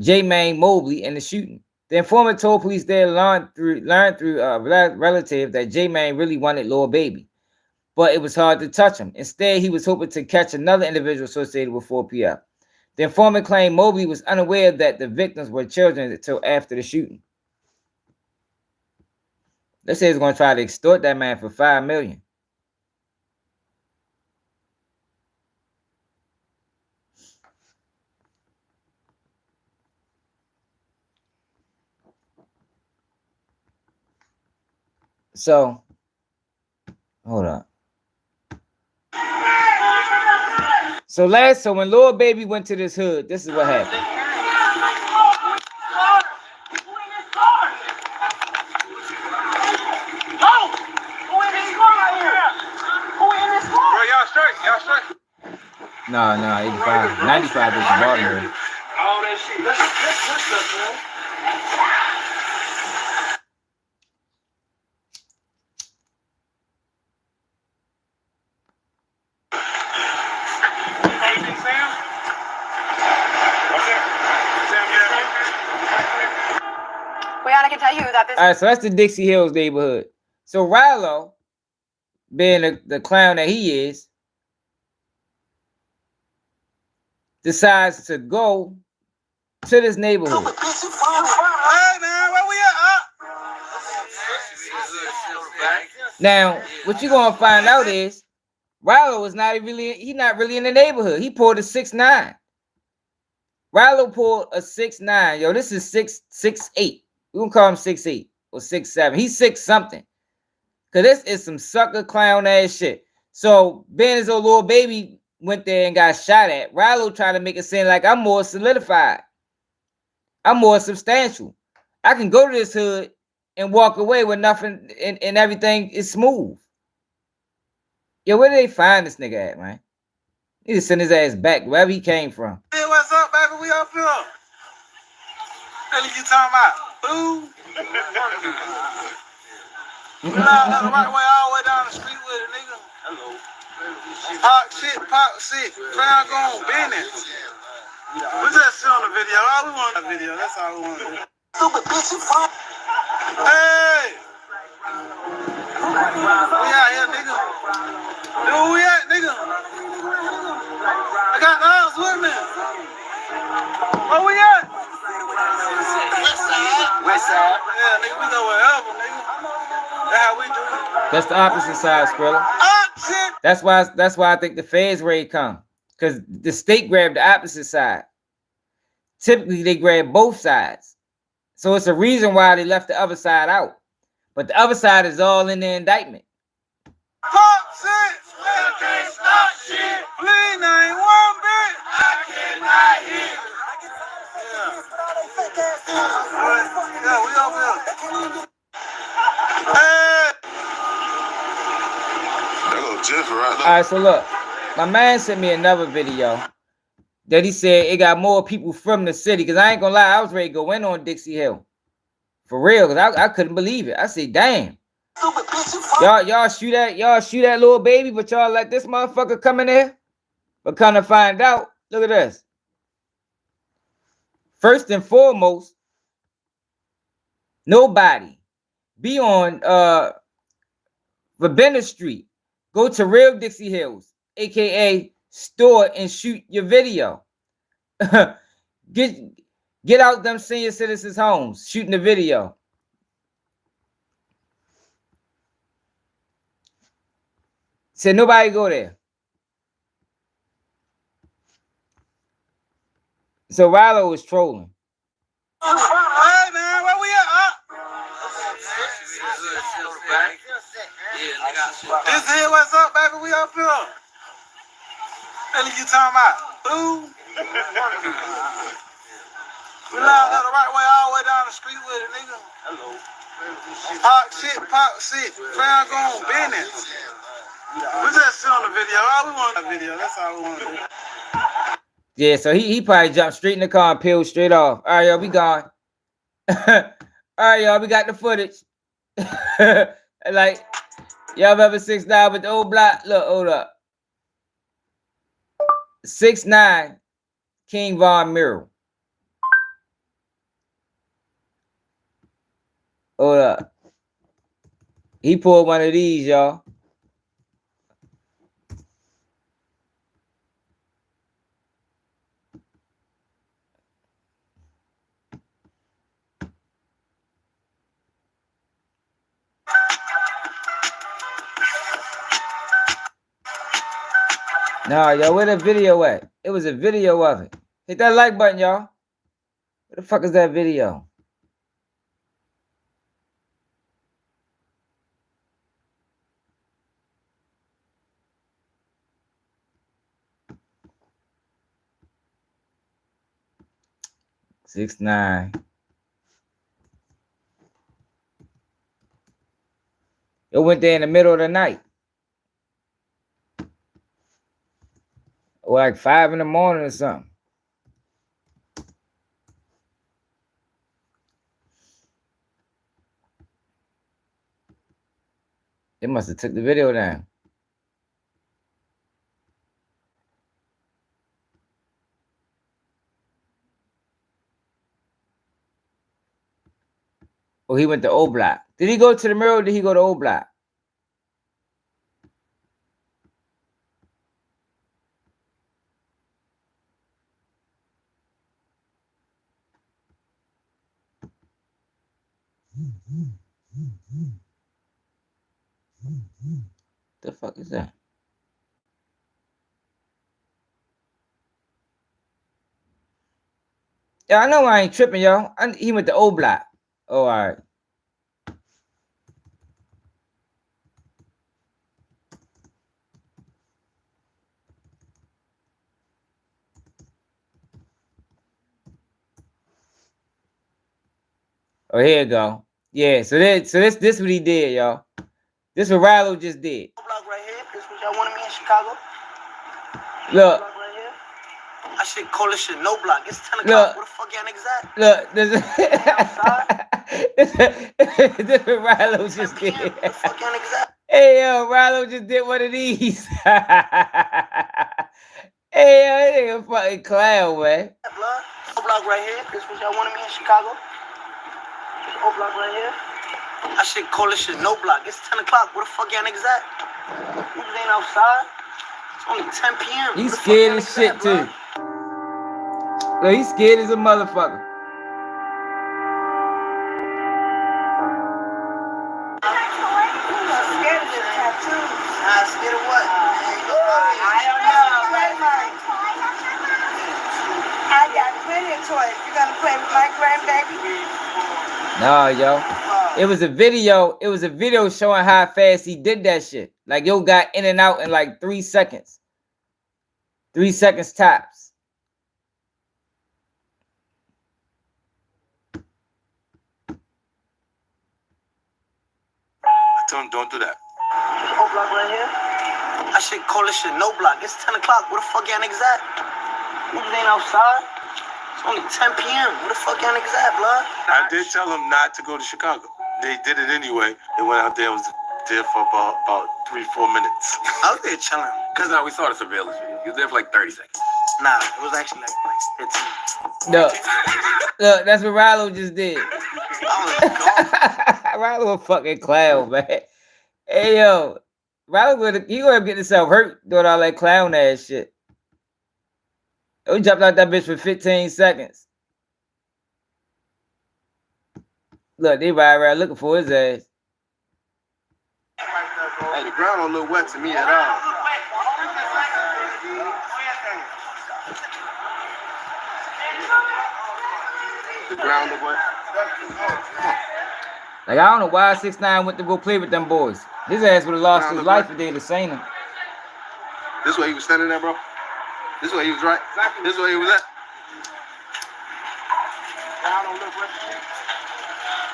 J-Main Mobley in the shooting. The informant told police they learned through a relative that J-Main really wanted Lil Baby, but it was hard to touch him. Instead, he was hoping to catch another individual associated with 4PF. The informant claimed Mobley was unaware that the victims were children until after the shooting. They say he's going to try to extort that man for $5 million. So, hold on. So when Lil Baby went to this hood, this is what happened. Y'all straight? No, 85. 95 is Baltimore. All that shit. Let's man. I can tell you that this. All right, so that's the Dixie Hills neighborhood. So Ralo, being the clown that he is, decides to go to this neighborhood. Hey man, where we at? Now, what you're gonna find out is Ralo is not really in the neighborhood. He pulled a 6'9". Ralo pulled a 6'9". Yo, this is 6'8". We gonna call him 6'8" or 6'7". He's 6 something. Cause this is some sucker clown ass shit. So being as though Lil Baby went there and got shot at, Ralo tried to make it seem like I'm more solidified. I'm more substantial. I can go to this hood and walk away with nothing and everything is smooth. Yo, where did they find this nigga at, man? Need to send his ass back wherever he came from. Hey, what's up, baby? We up here. What you talking about? Boo. That's the right way all the way down the street with it, nigga. Hello. Pop shit. Crown gone, business. We just see on the video. All we want is a video. That's all we want to do. Stupid bitch, you fine. Hey! We out here, nigga. Dude, where we at, nigga? I got the house with me. Where we at? West side. Yeah, nigga, we go wherever, nigga. That's how we do it. That's the opposite side, Skrilla. That's why I think the feds raid come. Because the state grabbed the opposite side. Typically, they grab both sides. So it's a reason why they left the other side out. But the other side is all in the indictment. Pop shit! Can't stop shit! Jennifer, right? All right, so look, my man sent me another video that he said it got more people from the city. Cause I ain't gonna lie, I was ready to go in on Dixie Hill. For real, cause I couldn't believe it. I said, damn. Y'all shoot that little baby, but y'all let this motherfucker come in there. But kind of find out, look at this. First and foremost, nobody be on Ravenna Street. Go to Real Dixie Hills, aka store and shoot your video. Get out them senior citizens' homes, shooting the video. Said nobody go there. So Ralo was trolling. Hey man, where we at? This here, what's up, baby? We up here. What are you talking about? Ooh. We live the right way all the way down the street with it, nigga. Hello. Pop shit. Found going business. We just sit on the video. All we want is a video. That's all we want to do. Yeah, so he probably jumped straight in the car and peeled straight off. All right, y'all, we gone. All right, y'all, we got the footage. Like, y'all remember 6IX9INE with the old block? Look, hold up. 6IX9INE, King Von Murrell. Hold up. He pulled one of these, y'all. Nah, y'all, where the video at? It was a video of it. Hit that like button, y'all. Where the fuck is that video? Six-9. It went there in the middle of the night. Or like 5 in the morning or something. They must have took the video down. Oh, he went to O Block. Did he go to the mirror or did he go to O Block? The fuck is that? Yeah, I know I ain't tripping, y'all. He went to O Block. Oh, all right. Oh, here you go. Yeah, so this what he did, y'all. This what Ralo just did. Block right here. This what y'all wanted me in Chicago. Look. Block right here. I shit call this shit no block. It's 10 o'clock. Where the fuck y'all niggas at? Look, this what Ralo just did. Where the fuck y'all niggas at? Hey, yo, Ralo just did one of these. Hey, yo, that nigga fucking clown, man. O block right here. This what y'all wanted me in Chicago. This O block right here. I shit call this shit no block. It's 10 o'clock. Where the fuck y'all niggas at? Niggas ain't outside. It's only 10 p.m. He's scared as shit, too. Look, he's scared as a motherfucker. Scared of what? I don't know. I got plenty of toys. You gonna play with my grandbaby? Nah, yo. It was a video. It was a video showing how fast he did that shit. Like, yo got in and out in like 3 seconds. 3 seconds tops. Don't do that. O block right here. I should call this shit no block. It's 10 o'clock. Where the fuck y'all niggas at? Niggas ain't outside. It's only 10 p.m. Where the fuck y'all niggas at, blood? I did tell them not to go to Chicago. They did it anyway. They went out there and was there for about 3-4 minutes. I was there chilling. Because now we saw the surveillance video. You was there for like 30 seconds. Nah, it was actually like 15. Look, that's what Ralo just did. I was gone. Ralo a fucking clown, man. Hey, yo. Ralo, he gonna get himself hurt doing all that clown ass shit. He jumped out that bitch for 15 seconds. Look, they ride around looking for his ass. Hey, the ground don't look wet to me at all. The ground look wet. Like, I don't know why 6ix9ine went to go play with them boys. His ass would have lost his life if they'd have seen him. This way he was standing there, bro. This way he was right. This way he was at. Ground don't look wet to me.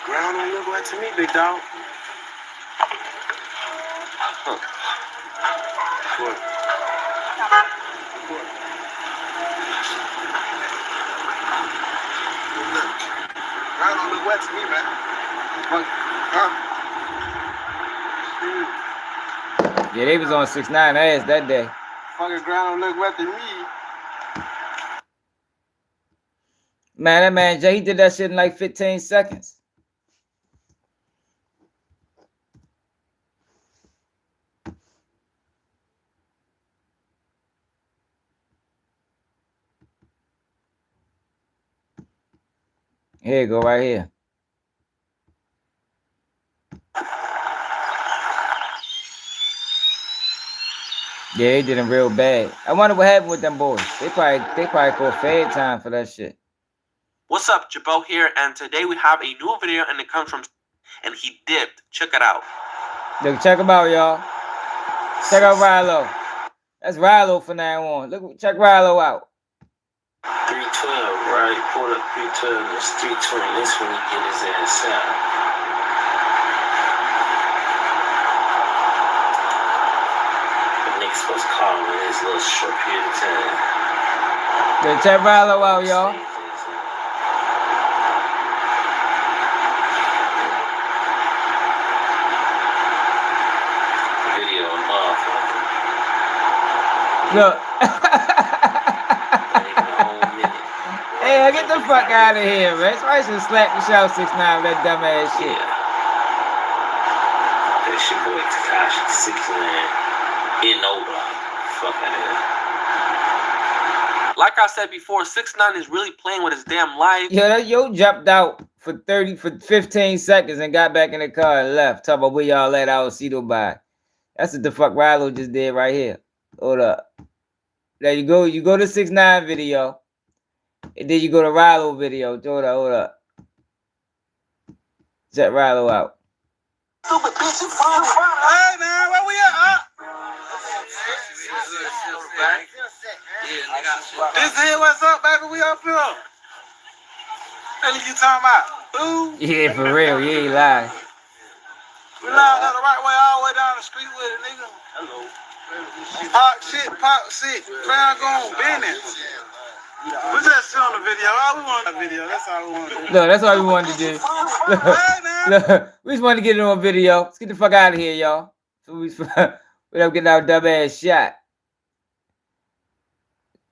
Ground don't look wet to me, big dog. Huh. What? Ground don't look wet to me, man. Huh? Yeah, they was on 6ix9ine ass that day. Fucking ground don't look wet to me. Man, that man Jay, he did that shit in like 15 seconds. Here you go, right here. Yeah, they did him real bad. I wonder what happened with them boys. They probably go fed time for that shit. What's up, Jabo here, and today we have a new video, and it comes from, and he dipped. Check it out. Look, check him out, y'all. Check out Ralo. That's Ralo from now on. Look, check Ralo out. 312, right? Pulled up 312. It's 320. This when he get his ass out. Supposed to call him in this little short period of time. Then check Ralo out, y'all. Video of motherfucker. Look. Hey, get the fuck out of here, man. Somebody should slap the shit out 6ix9ine with that dumb ass shit. Yeah. That's your boy Tekashi 6ix9ine. Fuck out of here. Like I said before, 6ix9ine is really playing with his damn life. Yo jumped out for 15 seconds and got back in the car and left. Talk about where y'all at, I don't see nobody. That's what the fuck Ralo just did right here. Hold up. There you go. You go to 6ix9ine video. And then you go to Ralo video. Hold up. Check Ralo out. Stupid bitch, you fine. Hey, man, where we at, This here, what's up, baby? We up here. What you talking about? Ooh. Yeah, for real. You ain't lying. We lying the right way all the way down the street with it, nigga. Hello. Pop shit. Crown gone, business. We just see on the video. All we want a video. That's all we want to do. Look, that's all we wanted to do. Look, we just wanted to get it on video. Let's get the fuck out of here, y'all. So without getting our dumb ass shot.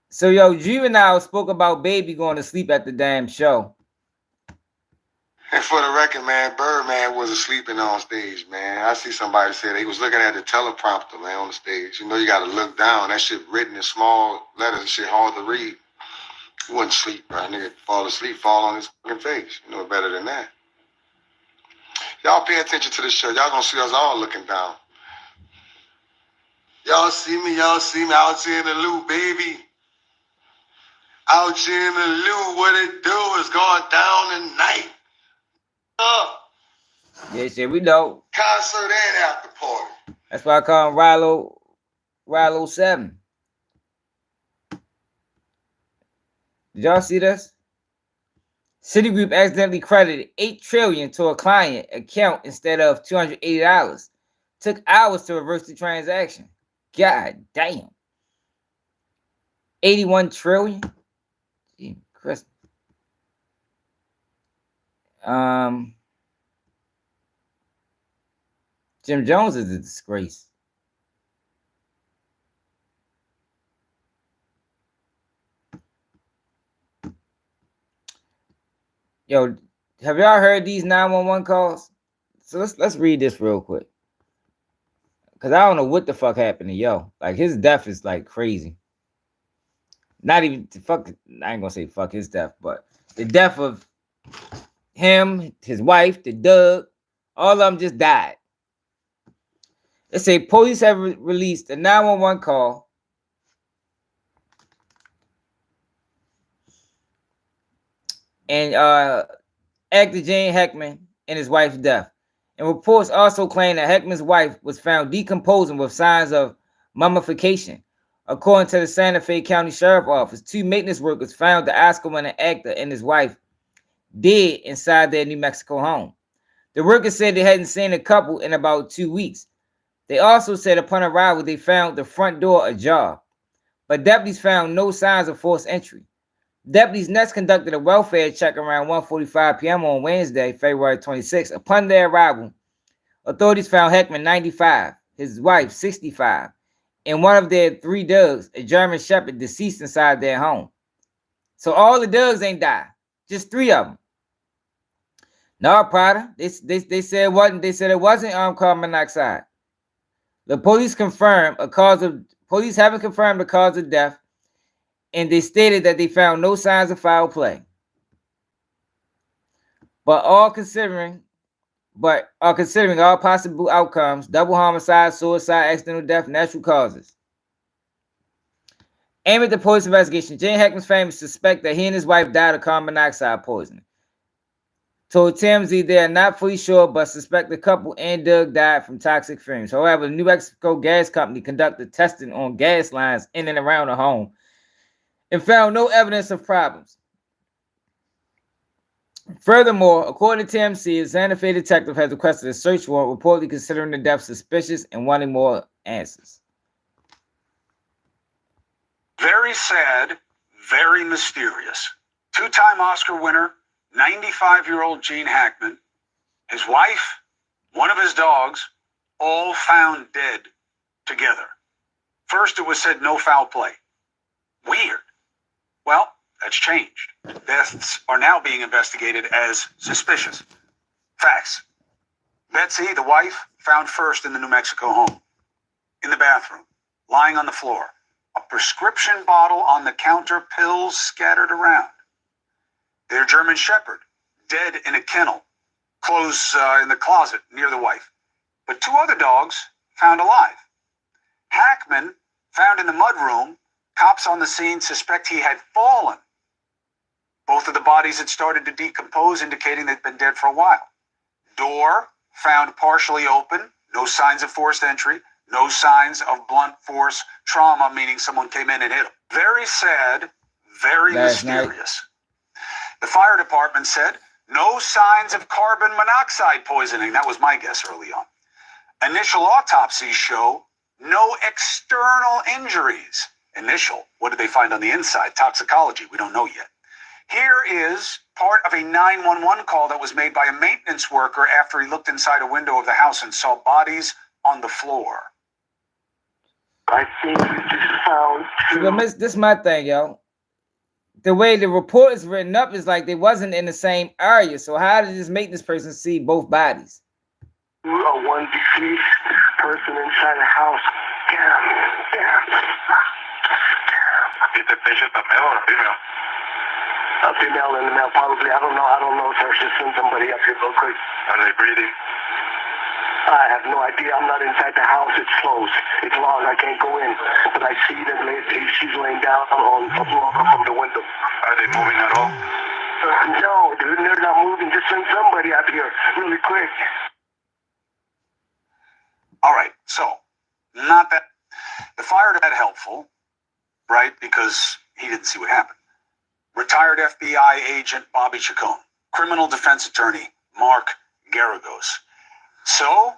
So, yo, Juvenile spoke about Baby going to sleep at the damn show. And for the record, man, Birdman wasn't sleeping on stage, man. I see somebody say they was looking at the teleprompter, man, on the stage. You know, you got to look down. That shit written in small letters and shit hard to read. He wouldn't sleep, bro. Nigga fall asleep, fall on his fucking face. You know better than that. Y'all pay attention to the show. Y'all gonna see us all looking down. Y'all see me out here in the loop, baby. Out here in the loop, what it do is going down tonight. Yeah, shit, we know. Concert and after party. That's why I call him Ralo 7. Did y'all see this? Citigroup accidentally credited $8 trillion to a client account instead of $280. Took hours to reverse the transaction. God damn. 81 trillion. Gee, Chris. Jim Jones is a disgrace. Yo, have y'all heard these 911 calls? So let's read this real quick. Cause I don't know what the fuck happened to yo. Like his death is like crazy. Not even fuck. I ain't gonna say fuck his death, but the death of him, his wife, the Doug, all of them just died. They say police have released a 911 call and actor Gene Hackman and his wife's death. And reports also claim that Hackman's wife was found decomposing with signs of mummification. According to the Santa Fe County Sheriff's Office, 2 maintenance workers found the Oscar-winning actor and his wife dead inside their New Mexico home. The workers said they hadn't seen the couple in about 2 weeks. They also said upon arrival they found the front door ajar, but deputies found no signs of forced entry. Deputies next conducted a welfare check around 1:45 p.m. on Wednesday, February 26. Upon their arrival, authorities found Hackman 95, his wife 65, and one of their 3 dogs, a German Shepherd, deceased inside their home. So all the dogs ain't died, just 3 of them. No, Prada. They said it wasn't. They said it wasn't carbon monoxide. The police confirmed police haven't confirmed the cause of death, and they stated that they found no signs of foul play. But are considering all possible outcomes: double homicide, suicide, accidental death, natural causes. Aimed at the police investigation, Jane Hackman's family suspect that he and his wife died of carbon monoxide poisoning. Told TMZ they are not fully sure, but suspect the couple and Doug died from toxic fumes. However, the New Mexico Gas Company conducted testing on gas lines in and around the home and found no evidence of problems. Furthermore, according to TMZ, a Santa Fe detective has requested a search warrant, reportedly considering the death suspicious and wanting more answers. Very sad, very mysterious. 2-time Oscar winner, 95-year-old Gene Hackman, his wife, one of his dogs, all found dead together. First, it was said no foul play. Weird. Well, that's changed. Deaths are now being investigated as suspicious. Facts. Betsy, the wife, found first in the New Mexico home. In the bathroom, lying on the floor. A prescription bottle on the counter, pills scattered around. Their German Shepherd, dead in a kennel, clothes in the closet near the wife. But 2 other dogs found alive. Hackman, found in the mudroom. Cops on the scene suspect he had fallen. Both of the bodies had started to decompose, indicating they'd been dead for a while. Door, found partially open. No signs of forced entry. No signs of blunt force trauma, meaning someone came in and hit him. Very sad, very mysterious. The fire department said no signs of carbon monoxide poisoning. That was my guess early on. Initial autopsies show no external injuries. Initial, what did they find on the inside? Toxicology, we don't know yet. Here is part of a 911 call that was made by a maintenance worker after he looked inside a window of the house and saw bodies on the floor. I think we just found 2. This is my thing, yo. The way the report is written up is like they wasn't in the same area. So how did this maintenance person see both bodies? One deceased person inside the house. Is the patient a male or a female? A female and a male, probably. I don't know if there's just somebody up here real quick. Are they breathing? I have no idea. I'm not inside the house. It's closed. It's locked. I can't go in. But I see them. She's laying down on a block from the window. Are they moving at all? No, dude. They're not moving. Just send somebody out here really quick. All right. So, not that the fire that helpful, right? Because he didn't see what happened. Retired FBI agent Bobby Chacon, criminal defense attorney Mark Garagos. So,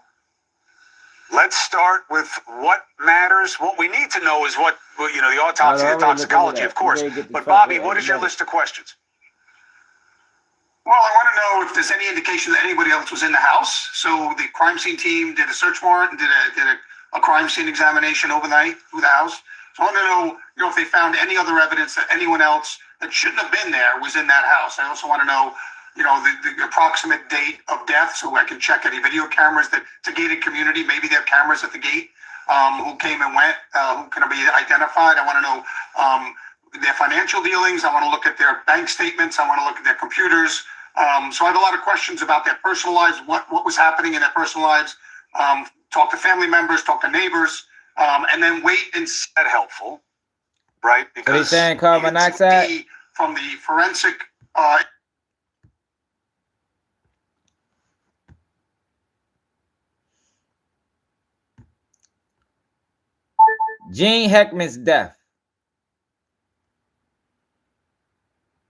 Let's start with what matters. What we need to know is what, you know, the autopsy, the toxicology, of course. But Bobby, what is your list of questions? Well, I want to know if there's any indication that anybody else was in the house. So the crime scene team did a search warrant and did a crime scene examination overnight through the house. So I want to know, if they found any other evidence that anyone else that shouldn't have been there was in that house. I also want to know, the approximate date of death, so I can check any video cameras. That it's a gated community. Maybe they have cameras at the gate. Who came and went? Who can be identified? I want to know their financial dealings. I want to look at their bank statements. I want to look at their computers. So I have a lot of questions about their personal lives. What was happening in their personal lives? Talk to family members. Talk to neighbors. And then wait and see. That helpful, right? Because what are you saying, carbon monoxide? From the forensic. Gene Hackman's death.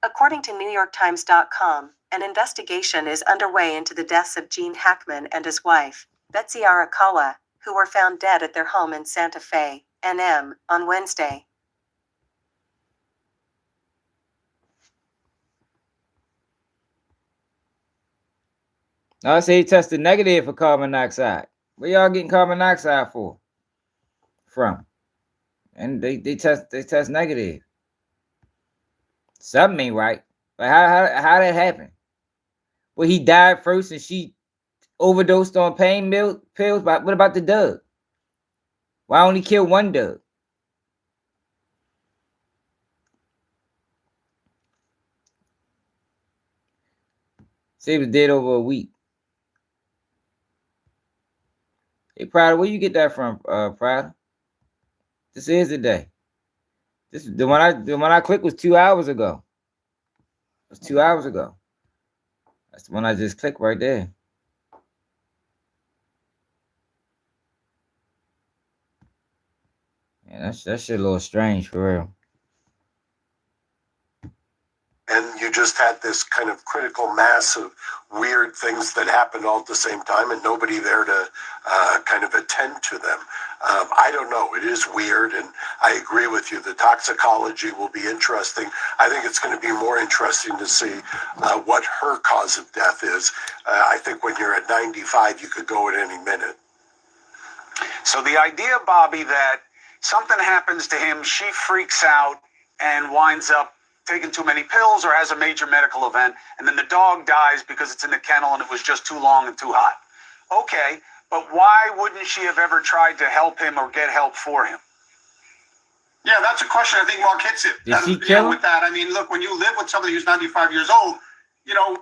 According to NewYorkTimes.com, an investigation is underway into the deaths of Gene Hackman and his wife, Betsy Aracala, who were found dead at their home in Santa Fe, NM, on Wednesday. I say he tested negative for carbon monoxide. Where y'all getting carbon monoxide from? And they test negative. Something ain't right. But how that happen? Well, he died first and she overdosed on pain pills. But what about the dog? Why only kill one dog? Say he was dead over a week. Hey, Prada, where you get that from, Prada? This is the day. This the one I clicked was 2 hours ago. It was 2 hours ago. That's the one I just clicked right there. Yeah, that shit a little strange for real. And you just had this kind of critical mass of weird things that happened all at the same time and nobody there to kind of attend to them. I don't know. It is weird, and I agree with you. The toxicology will be interesting. I think it's going to be more interesting to see what her cause of death is. I think when you're at 95, you could go at any minute. So the idea, Bobby, that something happens to him, she freaks out and winds up taking too many pills or has a major medical event, and then the dog dies because it's in the kennel and it was just too long and too hot. Okay, but why wouldn't she have ever tried to help him or get help for him? Yeah, that's a question. I think Mark hits it. Did she kill him? With that, I mean, look, when you live with somebody who's 95 years old,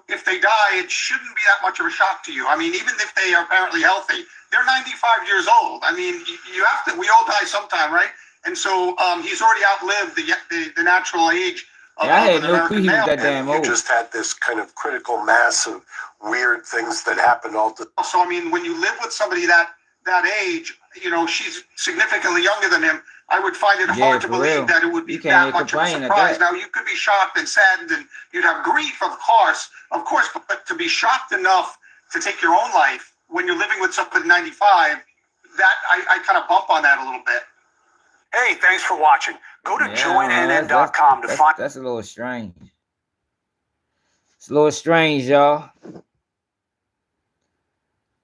if they die, it shouldn't be that much of a shock to you. I mean, even if they are apparently healthy, they're 95 years old. I mean, you have to. We all die sometime, right? And so he's already outlived the natural age. Yeah, I had no clue he was that damn old. You just had this kind of critical mass of weird things that happened all the time. So, I mean, when you live with somebody that age, she's significantly younger than him, I would find it hard to believe that it would be that much of a surprise. Now, you could be shocked and saddened, and you'd have grief, of course, but to be shocked enough to take your own life when you're living with somebody 95, that I kind of bump on that a little bit. Hey, thanks for watching. Go to joinnn.com to find... That's a little strange. It's a little strange, y'all.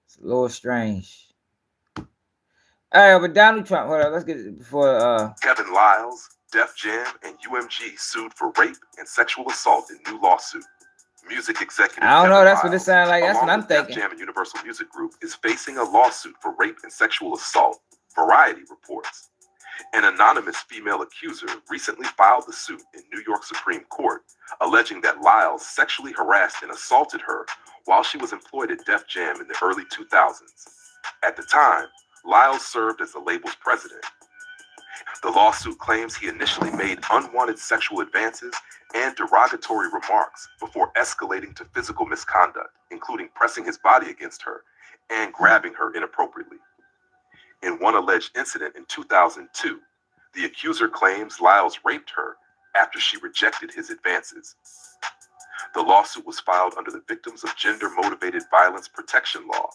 It's a little strange. All right, but Donald Trump, hold on, let's get it before... Kevin Lyles, Def Jam, and UMG sued for rape and sexual assault in new lawsuit. Music executive I don't know, Kevin that's Lyles, what it sounds like. That's what I'm thinking. Def Jam and Universal Music Group is facing a lawsuit for rape and sexual assault, Variety reports. An anonymous female accuser recently filed the suit in New York Supreme Court, alleging that Lyles sexually harassed and assaulted her while she was employed at Def Jam in the early 2000s. At the time, Lyles served as the label's president. The lawsuit claims he initially made unwanted sexual advances and derogatory remarks before escalating to physical misconduct, including pressing his body against her and grabbing her inappropriately. In one alleged incident in 2002, the accuser claims Lyles raped her after she rejected his advances. The lawsuit was filed under the Victims of Gender-Motivated Violence Protection Law,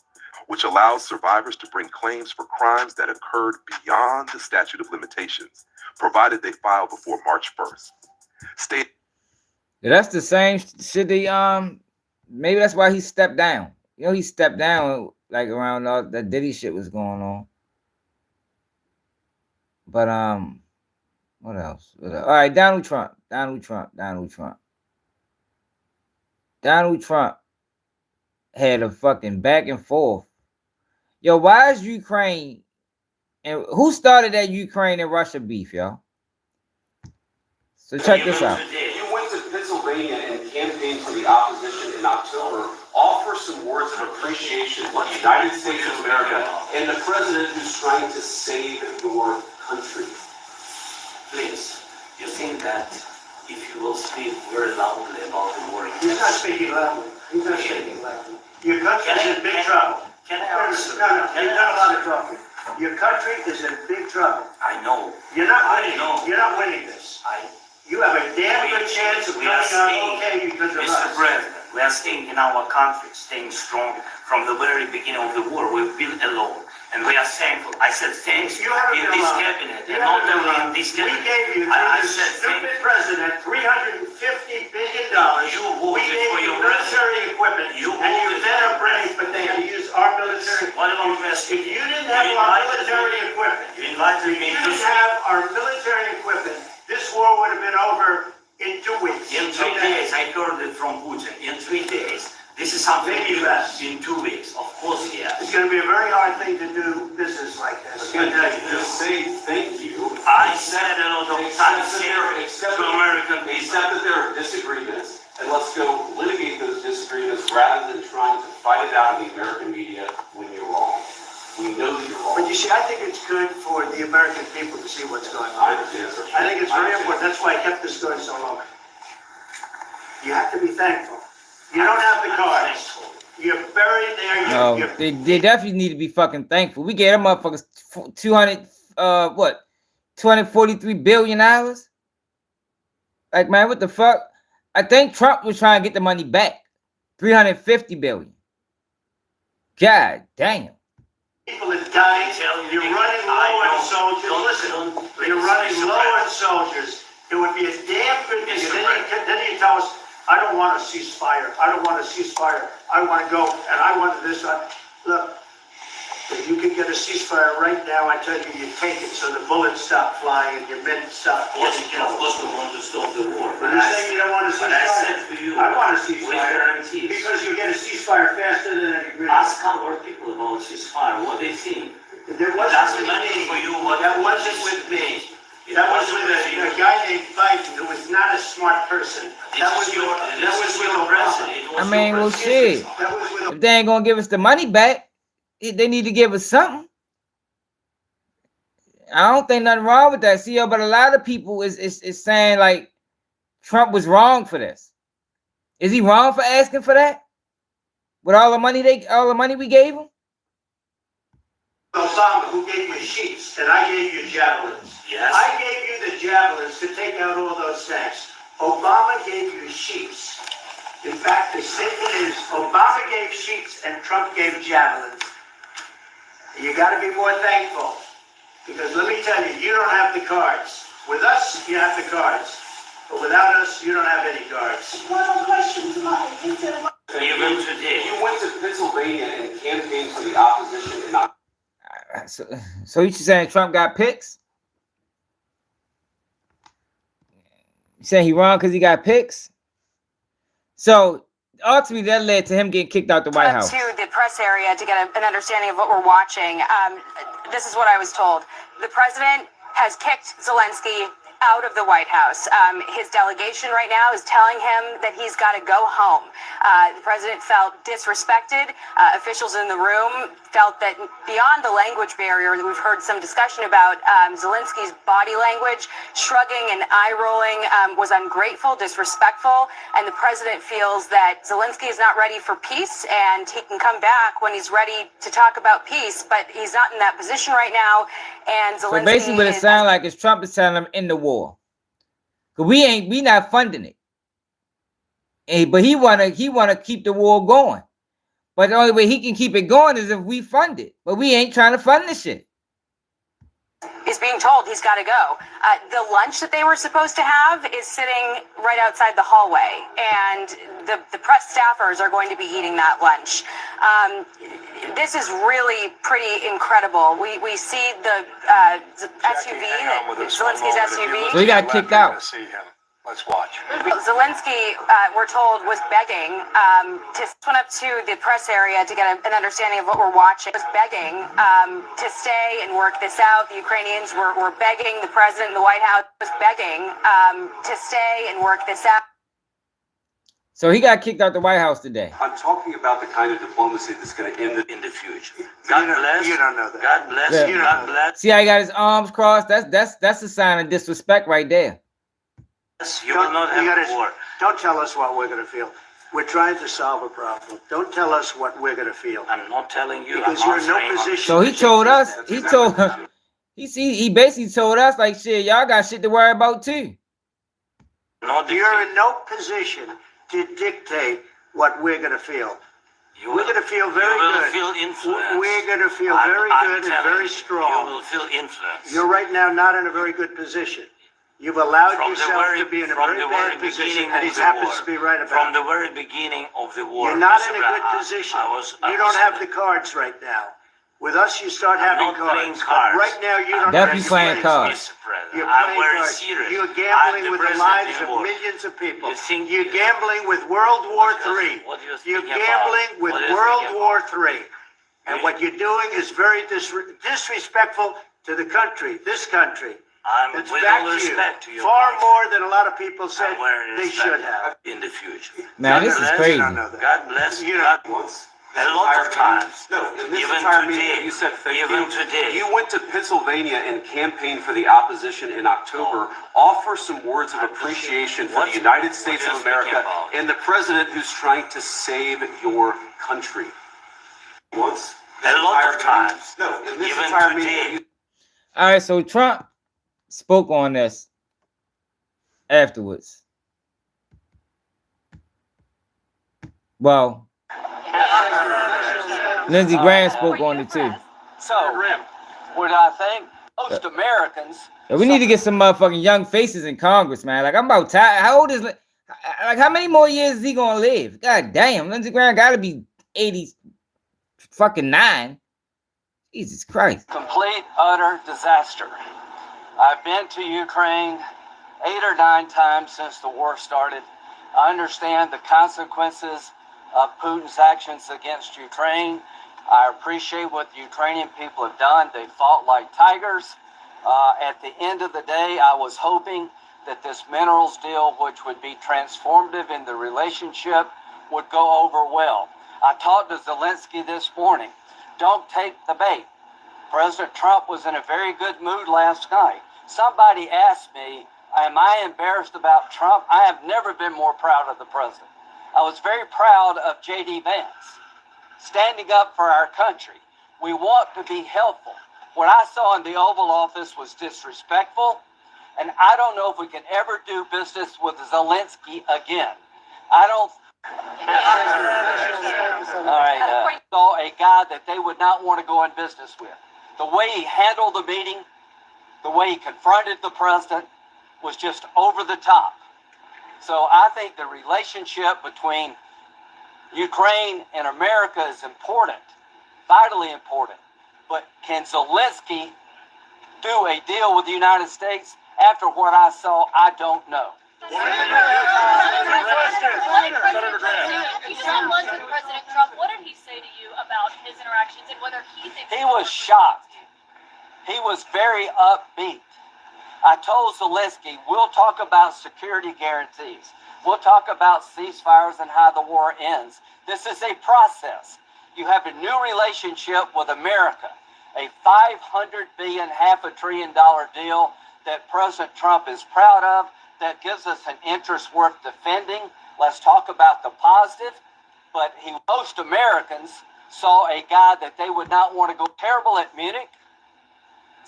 which allows survivors to bring claims for crimes that occurred beyond the statute of limitations, provided they file before March 1st. Yeah, that's the same shit they maybe that's why he stepped down. You know, he stepped down like around all that Diddy shit was going on. But what else? All right, Donald Trump. Donald Trump had a fucking back and forth. Yo, why is Ukraine and who started that Ukraine and Russia beef, yo? So check this out. You went to Pennsylvania and campaigned for the opposition in October. Offer some words of appreciation to the United States of America and the president who's trying to save your country. Please, you think that if you will speak very loudly about the war, he's not speaking loudly. He's not speaking loudly. Your country's in big trouble. Can I answer? No, you've done a lot of talking. Your country is in big trouble. I know. You're not winning. You're not winning this. You have a damn good chance of coming out okay because of us. Mr. President, we are staying in our country, staying strong from the very beginning of the war. We've been alone, and we are thankful. I said thanks in this cabinet, and not only in this cabinet. We gave you, I said stupid president, $350 billion. You voted we gave for you your military equipment, and you then are brave, but they have used our military. What about If you didn't have our military equipment, you invited me to have our military equipment, this war would have been over in 2 weeks. In 3 days, I heard it from Putin. In 3 days. This is something Maybe less. In 2 weeks. Of course, yeah. It's going to be a very hard thing to do business like this. Just say thank you. I said a lot of times here Accept to American people. Accept that there are disagreements, and let's go litigate those disagreements rather than trying to fight it out in the American media when you're wrong. We know that you're wrong. But you see, I think it's good for the American people to see what's going on. I think it's very important. That's why I kept this story so long. You have to be thankful. You don't have the cards. You're buried there. No, they definitely need to be fucking thankful. We gave them motherfuckers 243 billion dollars. Like, man, what the fuck? I think Trump was trying to get the money back. 350 billion. God damn. People are dying. You're running low on soldiers. Listen, you're running low on soldiers. It would be a damn good thing. Then you tell us, I don't want a ceasefire. I don't want a ceasefire. I want to go, and I want this. Look, if you can get a ceasefire right now, I tell you, you take it so the bullets stop flying and your men stop getting killed. Of course, we want to stop the war. But you say you don't want a ceasefire. I said to you, I want a ceasefire because you get a ceasefire faster than any agreement. Ask our people about ceasefire, what they think. There wasn't for you. What that wasn't with me. That was with a guy named Biden who was not a smart person. That was with the president. I mean, well, shit. If they ain't gonna give us the money back, they need to give us something. I don't think nothing wrong with that, CEO. But a lot of people is saying like Trump was wrong for this. Is he wrong for asking for that? With all the money we gave him? Obama, who gave you sheets, and I gave you javelins. Yes. I gave you the javelins to take out all those tanks. Obama gave you sheets. In fact, the statement is Obama gave sheets and Trump gave javelins. You got to be more thankful, because let me tell you, you don't have the cards. With us, you have the cards, but without us, you don't have any cards. One more question. Even today, You went to Pennsylvania and campaigned for the opposition in October. So you saying Trump got picks? You saying he wrong because he got picks? So ultimately that led to him getting kicked out the White House. To the press area to get an understanding of what we're watching. This is what I was told. The president has kicked Zelensky out of the White House. His delegation right now is telling him that he's got to go home. The president felt disrespected. Officials in the room felt that beyond the language barrier that we've heard some discussion about, Zelensky's body language, shrugging and eye rolling, was ungrateful, disrespectful, and the president feels that Zelensky is not ready for peace, and he can come back when he's ready to talk about peace, but he's not in that position right now. And Zelensky, so basically what it sounds like is Trump is telling him in the war. Because we not funding it. But he wanna keep the war going. But the only way he can keep it going is if we fund it. But we ain't trying to fund this shit. Is being told he's got to go. The lunch that they were supposed to have is sitting right outside the hallway, and the press staffers are going to be eating that lunch. This is really pretty incredible. We see the SUV, Zelensky's SUV. So he got kicked out. Let's watch. Zelensky, we're told, was begging went up to the press area to get an understanding of what we're watching. Was begging to stay and work this out. The Ukrainians were begging the president and the White House was begging to stay and work this out. So he got kicked out the White House today. I'm talking about the kind of diplomacy that's going to end in the future. God bless. You don't know that. God bless. Yeah. You God bless. See how he got his arms crossed? That's a sign of disrespect right there. You will not have a war. Don't tell us what we're going to feel. We're trying to solve a problem. Don't tell us what we're going to feel. I'm not telling you. Because you're in no position. So he told us. He basically told us like, shit, y'all got shit to worry about too. You're in no position to dictate what we're going to feel. We're going to feel very good. Feel influence. We're going to feel very good and very strong. You will feel influence. You're right now not in a very good position. You've allowed yourself to be in a very bad position, and he happens to be right about it. From the very beginning of the war. You're not in a good position. You don't have the cards right now. With us, you start having cards. Right now, you don't have Definitely playing cards. You're playing cards. You're gambling with the lives of millions of people. You're gambling with World War III. You're gambling with World War III. And what you're doing is very disrespectful to the country, this country. With all respect to you. Far more than a lot of people said they should have. In the future. Man, this is crazy. God bless you. A lot of times, even today, you went to Pennsylvania and campaigned for the opposition in October. Offer some words of appreciation for the United States of America and the president who's trying to save your country. a lot of times, even today. All right, so Trump spoke on this afterwards. Well, Lindsey Graham spoke on it too. So, what I think most Americans. We need to get some motherfucking young faces in Congress, man. Like, I'm about tired. How old is, like, how many more years is he gonna live? God damn, Lindsey Graham gotta be 89. Jesus Christ. Complete, utter disaster. I've been to Ukraine 8 or 9 times since the war started. I understand the consequences of Putin's actions against Ukraine. I appreciate what the Ukrainian people have done. They fought like tigers. At the end of the day, I was hoping that this minerals deal, which would be transformative in the relationship, would go over well. I talked to Zelensky this morning. Don't take the bait. President Trump was in a very good mood last night. Somebody asked me, am I embarrassed about Trump? I have never been more proud of the president. I was very proud of J.D. Vance, standing up for our country. We want to be helpful. What I saw in the Oval Office was disrespectful, and I don't know if we can ever do business with Zelensky again. I don't. All right, saw a guy that they would not want to go in business with. The way he handled the meeting, the way he confronted the president was just over the top. So I think the relationship between Ukraine and America is important, vitally important. But can Zelensky do a deal with the United States? After what I saw, I don't know. You saw lunch with President Trump. What did he say to you about his interactions and whether he thinks he was shocked? He was very upbeat. I told Zelensky, we'll talk about security guarantees. We'll talk about ceasefires and how the war ends. This is a process. You have a new relationship with America, a $500 billion, $500 billion deal that President Trump is proud of, that gives us an interest worth defending. Let's talk about the positive. But most Americans saw a guy that they would not want to go terrible at Munich,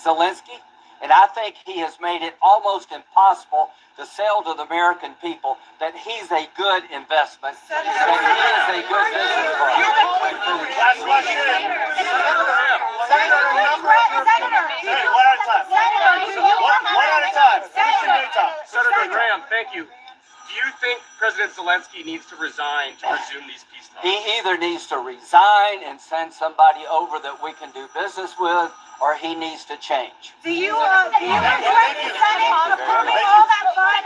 Zelensky. And I think he has made it almost impossible to sell to the American people that he's a good investment, that he is a good business partner. Last question. Hey, one at a time. One at a time. Senator Graham, thank you. Do you think President Zelensky needs to resign to resume these peace talks? He either needs to resign and send somebody over that we can do business with, or he needs to change. Do you regret the Senate forming all that fun?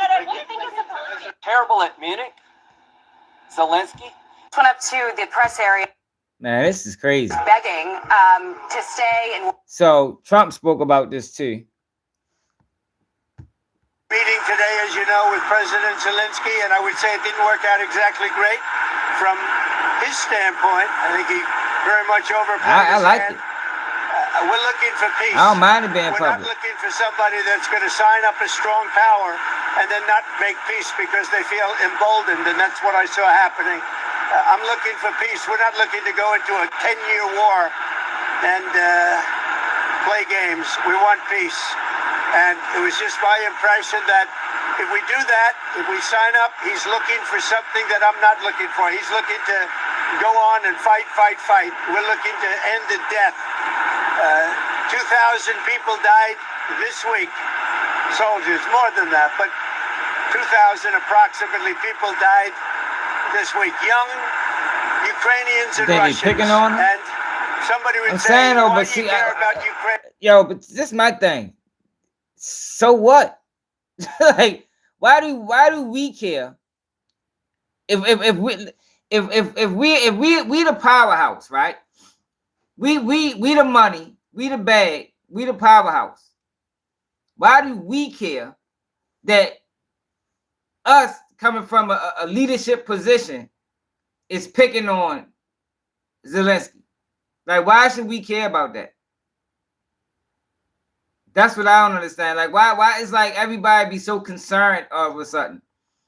Terrible at Munich. Zelensky went up to the press area. Man, this is crazy. Begging to stay and. So Trump spoke about this too. Meeting today, as you know, with President Zelensky, and I would say it didn't work out exactly great from his standpoint. I think he very much overplayed his like hand. it. We're looking for peace. I don't mind it being We're public. not looking for somebody that's going to sign up a strong power and then not make peace because they feel emboldened, and that's what I saw happening. I'm looking for peace. We're not looking to go into a 10-year war and play games. We want peace. And it was just my impression that if we do that, if we sign up, he's looking for something that I'm not looking for. He's looking to go on and fight. We're looking to end the death. 2,000 people died this week. Soldiers, more than that, but 2,000 approximately people died this week. Young Ukrainians and Russians. Picking on him? And somebody would say, saying, why but do you care about Ukraine? Yo, but this is my thing. So what? Like, why do we care? If we the powerhouse, right? We the money, we the bag, we the powerhouse. Why do we care that us coming from a leadership position is picking on Zelensky? Like, why should we care about that? That's what I don't understand. Like, why is like everybody be so concerned all of a sudden?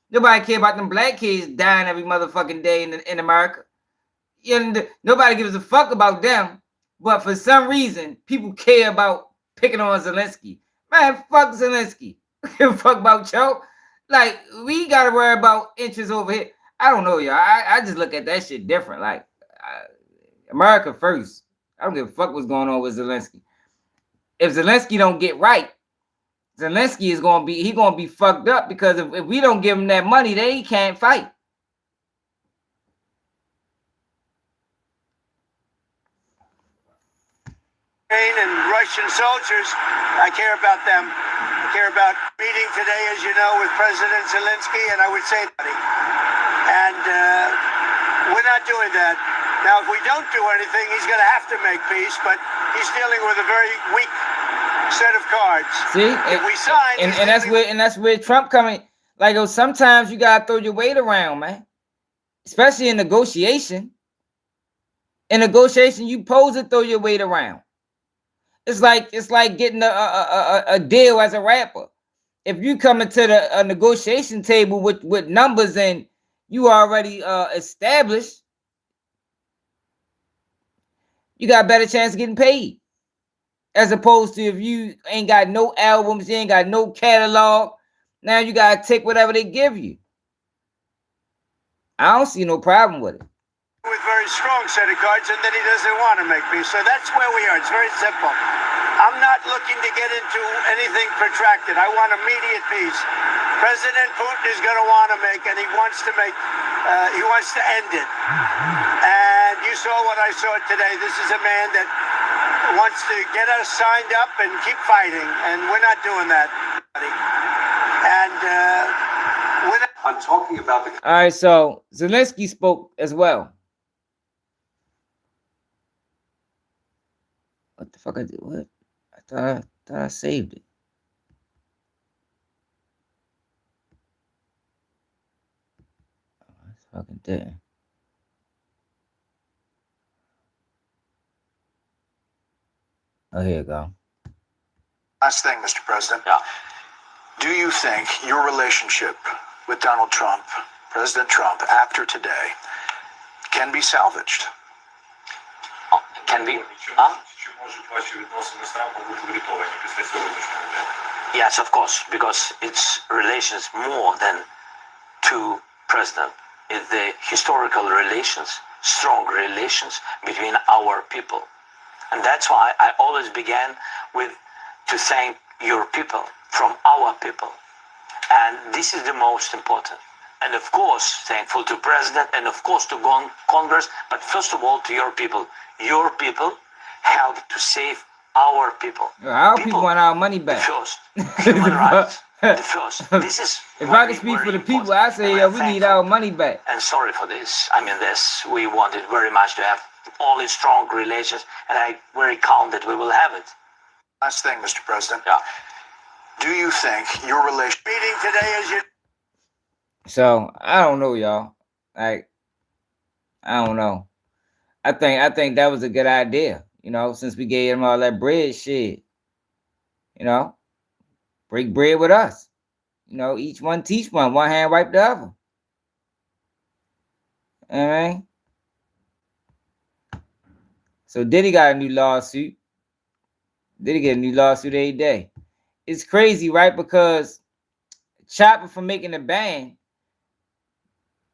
Nobody care about them black kids dying every motherfucking day in America. And nobody gives a fuck about them. But for some reason, people care about picking on Zelensky. Man, fuck Zelensky. Give a fuck about Joe. Like, we gotta worry about inches over here. I don't know, y'all. I just look at that shit different. Like, America first. I don't give a fuck what's going on with Zelensky. If Zelensky don't get right, Zelensky is gonna be fucked up, because if we don't give him that money, they can't fight. And Russian soldiers, I care about them. I care about meeting today, as you know, with President Zelensky, and I would say, and we're not doing that. Now, if we don't do anything, he's going to have to make peace, but he's dealing with a very weak set of cards. See, if we sign, and that's where Trump coming. Like, sometimes you gotta throw your weight around, man. Especially in negotiation. In negotiation, you pose to throw your weight around. It's like getting a deal as a rapper. If you come into the negotiation table with numbers and you already established, you got a better chance of getting paid. As opposed to if you ain't got no albums, you ain't got no catalog, now you gotta take whatever they give you. I don't see no problem with it. With very strong set of cards, and then he doesn't want to make peace. So that's where we are. It's very simple. I'm not looking to get into anything protracted. I want immediate peace. President Putin is going to want to make, and he wants to end it. And you saw what I saw today. This is a man that wants to get us signed up and keep fighting, and we're not doing that. And I'm talking about the. All right, so Zelensky spoke as well. What the fuck I did? What? I thought I saved it. Oh, I fucking didn't. Oh, here you go. Last thing, Mr. President. Yeah. Do you think your relationship with Donald Trump, President Trump, after today, can be salvaged? can be. Huh? Yes, of course, because it's relations more than two presidents. It's the historical relations, strong relations between our people. And that's why I always began with to thank your people from our people. And this is the most important. And of course, thankful to President and of course to Congress, but first of all to your people. Your people helped to save our people. Our people want our money back. The first. Human rights. The first. This is if I can speak for the people, I say we need our money back. And sorry for this. I mean, we wanted very much to have only strong relations, and I'm very calm that we will have it. Last thing, Mr. President. Yeah. Do you think your relation meeting today is your... So I don't know, y'all. Like, I don't know. I think that was a good idea. You know, since we gave them all that bread, shit. You know, break bread with us. You know, each one teach one. One hand wipe the other. All right. So Diddy got a new lawsuit. Diddy get a new lawsuit every day. It's crazy, right? Because Chopper from Making the Band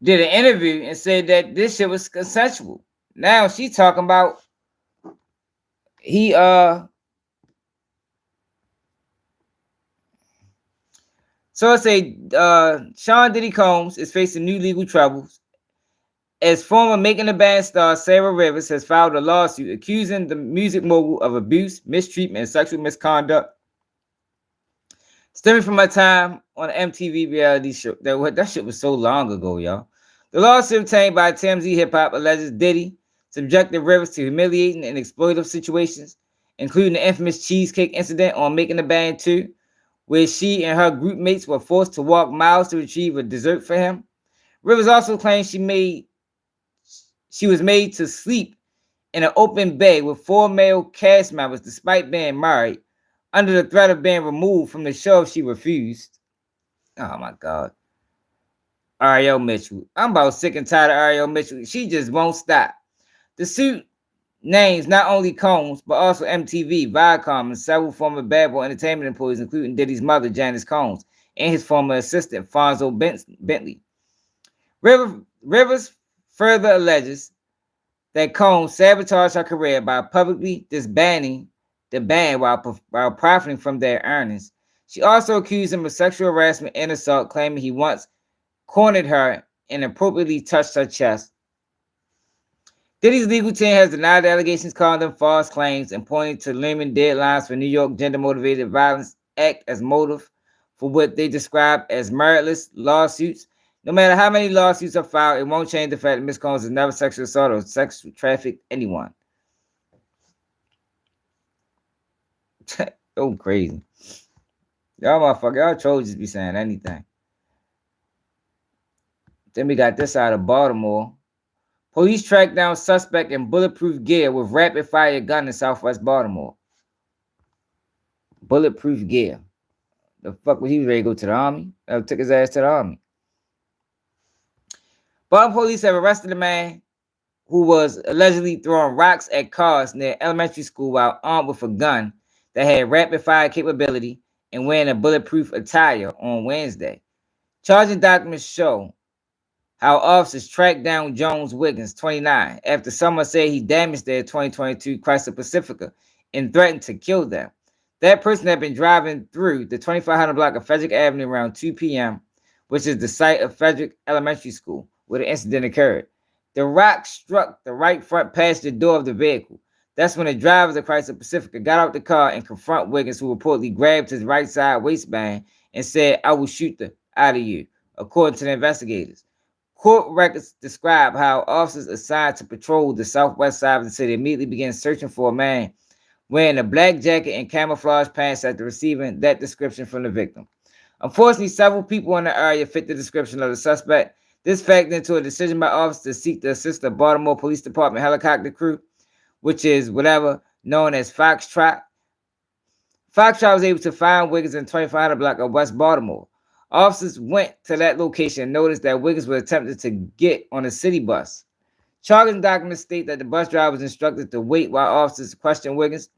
did an interview and said that this shit was consensual. Now she's talking about so I say Sean Diddy Combs is facing new legal troubles as former Making the Band star Sarah Rivers has filed a lawsuit accusing the music mogul of abuse, mistreatment, and sexual misconduct stemming from my time on the MTV reality show. That shit was so long ago, y'all. The lawsuit obtained by TMZ Hip Hop alleges Diddy subjected Rivers to humiliating and exploitative situations, including the infamous cheesecake incident on Making the Band 2, where she and her group mates were forced to walk miles to retrieve a dessert for him. Rivers also claims she was made to sleep in an open bed with 4 male cast members despite being married, under the threat of being removed from the show if she refused. Oh my God. Ariel Mitchell. I'm about sick and tired of Ariel Mitchell. She just won't stop. The suit names not only Combs, but also MTV, Viacom, and several former Bad Boy Entertainment employees, including Diddy's mother, Janice Combs, and his former assistant, Fonzo Bentley. Rivers further alleges that Combs sabotaged her career by publicly disbanding the band while profiting from their earnings. She also accused him of sexual harassment and assault, claiming he once cornered her and inappropriately touched her chest. Diddy's legal team has denied the allegations, calling them false claims and pointing to looming deadlines for New York Gender-Motivated Violence Act as motive for what they describe as meritless lawsuits. No matter how many lawsuits are filed, it won't change the fact that Ms. Combs has never sexually assaulted or sexually trafficked anyone. So crazy. Y'all motherfucker, y'all trolls just be saying anything. Then we got this out of Baltimore. Police tracked down suspect in bulletproof gear with rapid fire gun in Southwest Baltimore. Bulletproof gear. The fuck was he ready to go to the army? Took his ass to the army. Baltimore police have arrested a man who was allegedly throwing rocks at cars near elementary school while armed with a gun that had rapid fire capability and wearing a bulletproof attire on Wednesday. Charging documents show how officers tracked down Jones Wiggins, 29, after someone said he damaged their 2022 Chrysler Pacifica and threatened to kill them. That person had been driving through the 2500 block of Frederick Avenue around 2 p.m., which is the site of Frederick Elementary School, where the incident occurred. The rock struck the right front passenger door of the vehicle. That's when the driver of the Chrysler Pacifica got out the car and confronted Wiggins, who reportedly grabbed his right side waistband and said, "I will shoot the out of you," according to the investigators. Court records describe how officers assigned to patrol the southwest side of the city immediately began searching for a man wearing a black jacket and camouflage pants after receiving that description from the victim. Unfortunately, several people in the area fit the description of the suspect. This factored into a decision by officers to seek the assist of Baltimore Police Department helicopter crew, which is whatever known as Foxtrot. Foxtrot was able to find Wiggins in 2500 block of West Baltimore. Officers went to that location and noticed that Wiggins was attempting to get on a city bus. Charging documents state that the bus driver was instructed to wait while officers questioned Wiggins.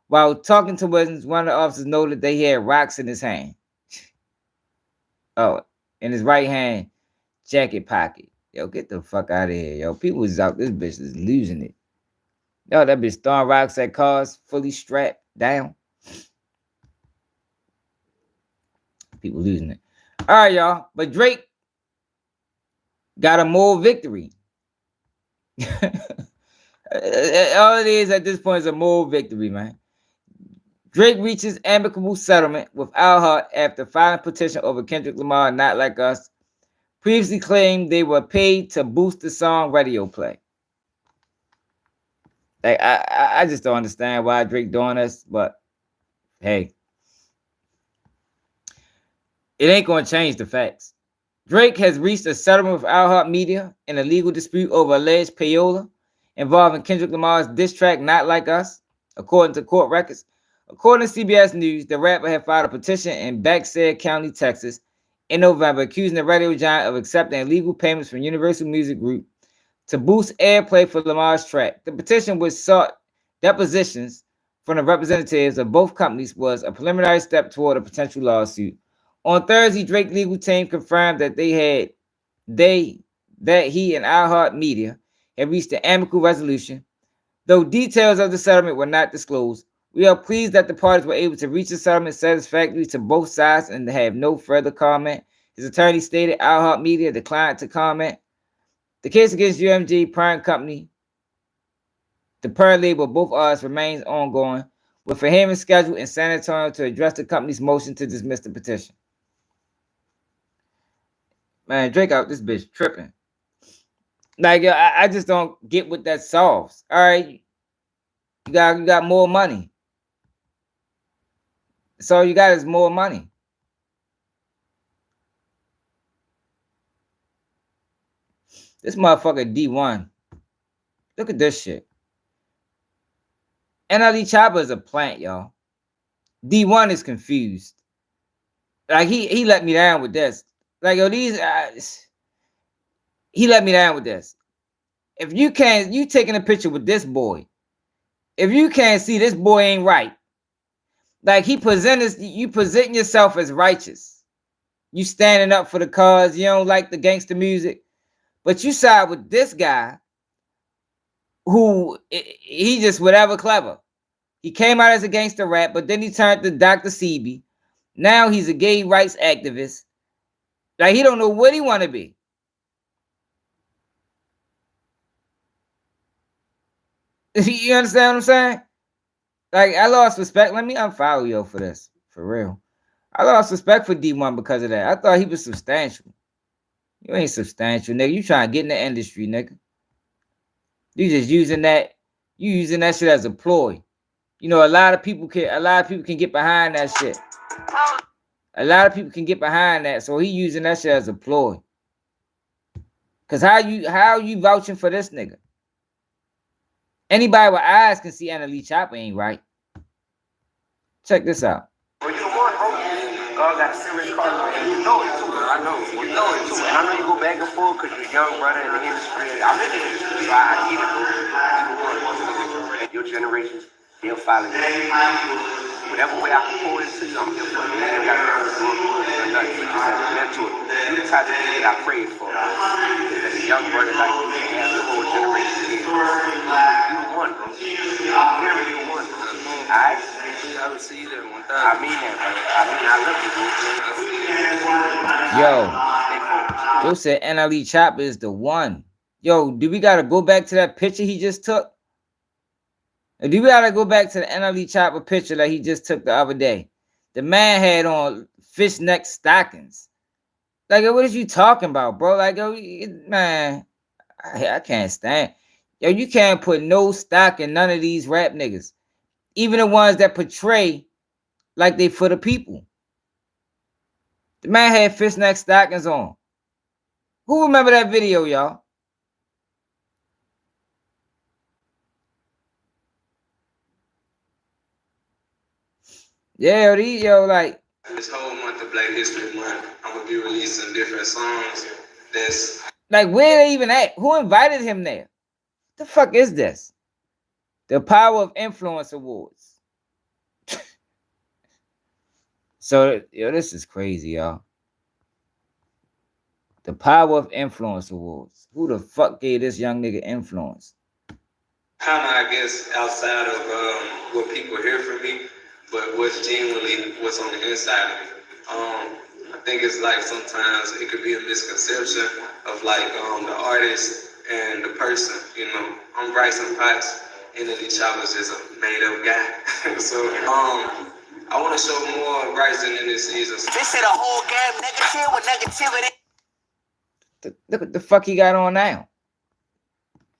While talking to Wiggins, one of the officers noted that he had rocks in his hand. Oh, in his right hand jacket pocket. Yo, get the fuck out of here, yo. People is out. This bitch is losing it. Yo, that bitch throwing rocks at cars, fully strapped down. People losing it. All right, y'all. But Drake got a moral victory. All it is at this point is a moral victory, man. Drake reaches amicable settlement with Al Hart after filing petition over Kendrick Lamar, Not Like Us. Previously claimed they were paid to boost the song radio play. Like, I just don't understand why Drake doing this, but hey, it ain't gonna change the facts. Drake has reached a settlement with Al Hart Media in a legal dispute over alleged payola involving Kendrick Lamar's diss track Not Like Us, according to court records. According to CBS News, the rapper had filed a petition in Bexar County, Texas, in November, accusing the radio giant of accepting illegal payments from Universal Music Group to boost airplay for Lamar's track. The petition, which sought depositions from the representatives of both companies, was a preliminary step toward a potential lawsuit. On Thursday, Drake legal team confirmed that he and Al Hart Media had reached an amicable resolution. Though details of the settlement were not disclosed, we are pleased that the parties were able to reach a settlement satisfactory to both sides and have no further comment. His attorney stated Al Hart Media declined to comment. The case against UMG Prime Company, the parent label of both artists, remains ongoing, with a hearing scheduled in San Antonio to address the company's motion to dismiss the petition. Man, Drake out this bitch tripping. Like, yo, I just don't get what that solves. All right, you got more money. So all you got is more money. This motherfucker D1. Look at this shit. NLE Chopper is a plant, y'all. D1 is confused. Like, he let me down with this. Like, yo, he let me down with this. If you can't, you taking a picture with this boy. If you can't see this boy ain't right. Like, you present yourself as righteous. You standing up for the cause. You don't like the gangster music. But you side with this guy who, he just whatever clever. He came out as a gangster rap, but then he turned to Dr. CB. Now he's a gay rights activist. Like, he don't know what he want to be. You understand what I'm saying? Like, I lost respect. Let me unfollow you for this. For real. I lost respect for D1 because of that. I thought he was substantial. You ain't substantial, nigga. You trying to get in the industry, nigga. You just using that. You using that shit as a ploy. You know, a lot of people can get behind that shit. A lot of people can get behind that. So he using that shit as a ploy. Cause how you vouching for this nigga? Anybody with eyes can see NLE Chopper ain't right. Check this out. Well, you the one, bro. God got a serious car. And you know it too. I know. You know it too. And I know you go back and forth because you're a young brother in the industry. I'm in the industry, so I get it, bro. You the one. And your generation, they'll follow you. Whatever way I can pour into you, I'm here for you. You got you just as a mentor. You the type of thing that I prayed for. As a young brother like you, you have the whole generation here. You the one, bro. You the one. Alright? I will see you there one time. I mean that, brother. I love you, bro. Yo said NLE Chopper is the one. Yo, do we gotta go back to that picture he just took? Or do we gotta go back to the NLE Chopper picture that he just took the other day? The man had on fishneck stockings. Like, what is you talking about, bro? Like, yo, man, I can't stand. Yo, you can't put no stock in none of these rap niggas. Even the ones that portray like they for the people. The man had fishneck stockings on. Who remember that video, y'all? Yeah, like this whole month of Black History Month, I'm gonna be releasing different songs. That's like, where they even at? Who invited him there? The fuck is this? The Power of Influence Awards. So, yo, this is crazy, y'all. The Power of Influence Awards. Who the fuck gave this young nigga influence? Kind of, I guess, outside of what people hear from me, but what's genuinely what's on the inside of me. I think it's like sometimes it could be a misconception of like the artist and the person. You know, I'm Bryson Potts, and then T'Challa's just a made up guy. So I want to show more Bryson in this season. This is a whole game negative with negativity. Look what the fuck he got on now.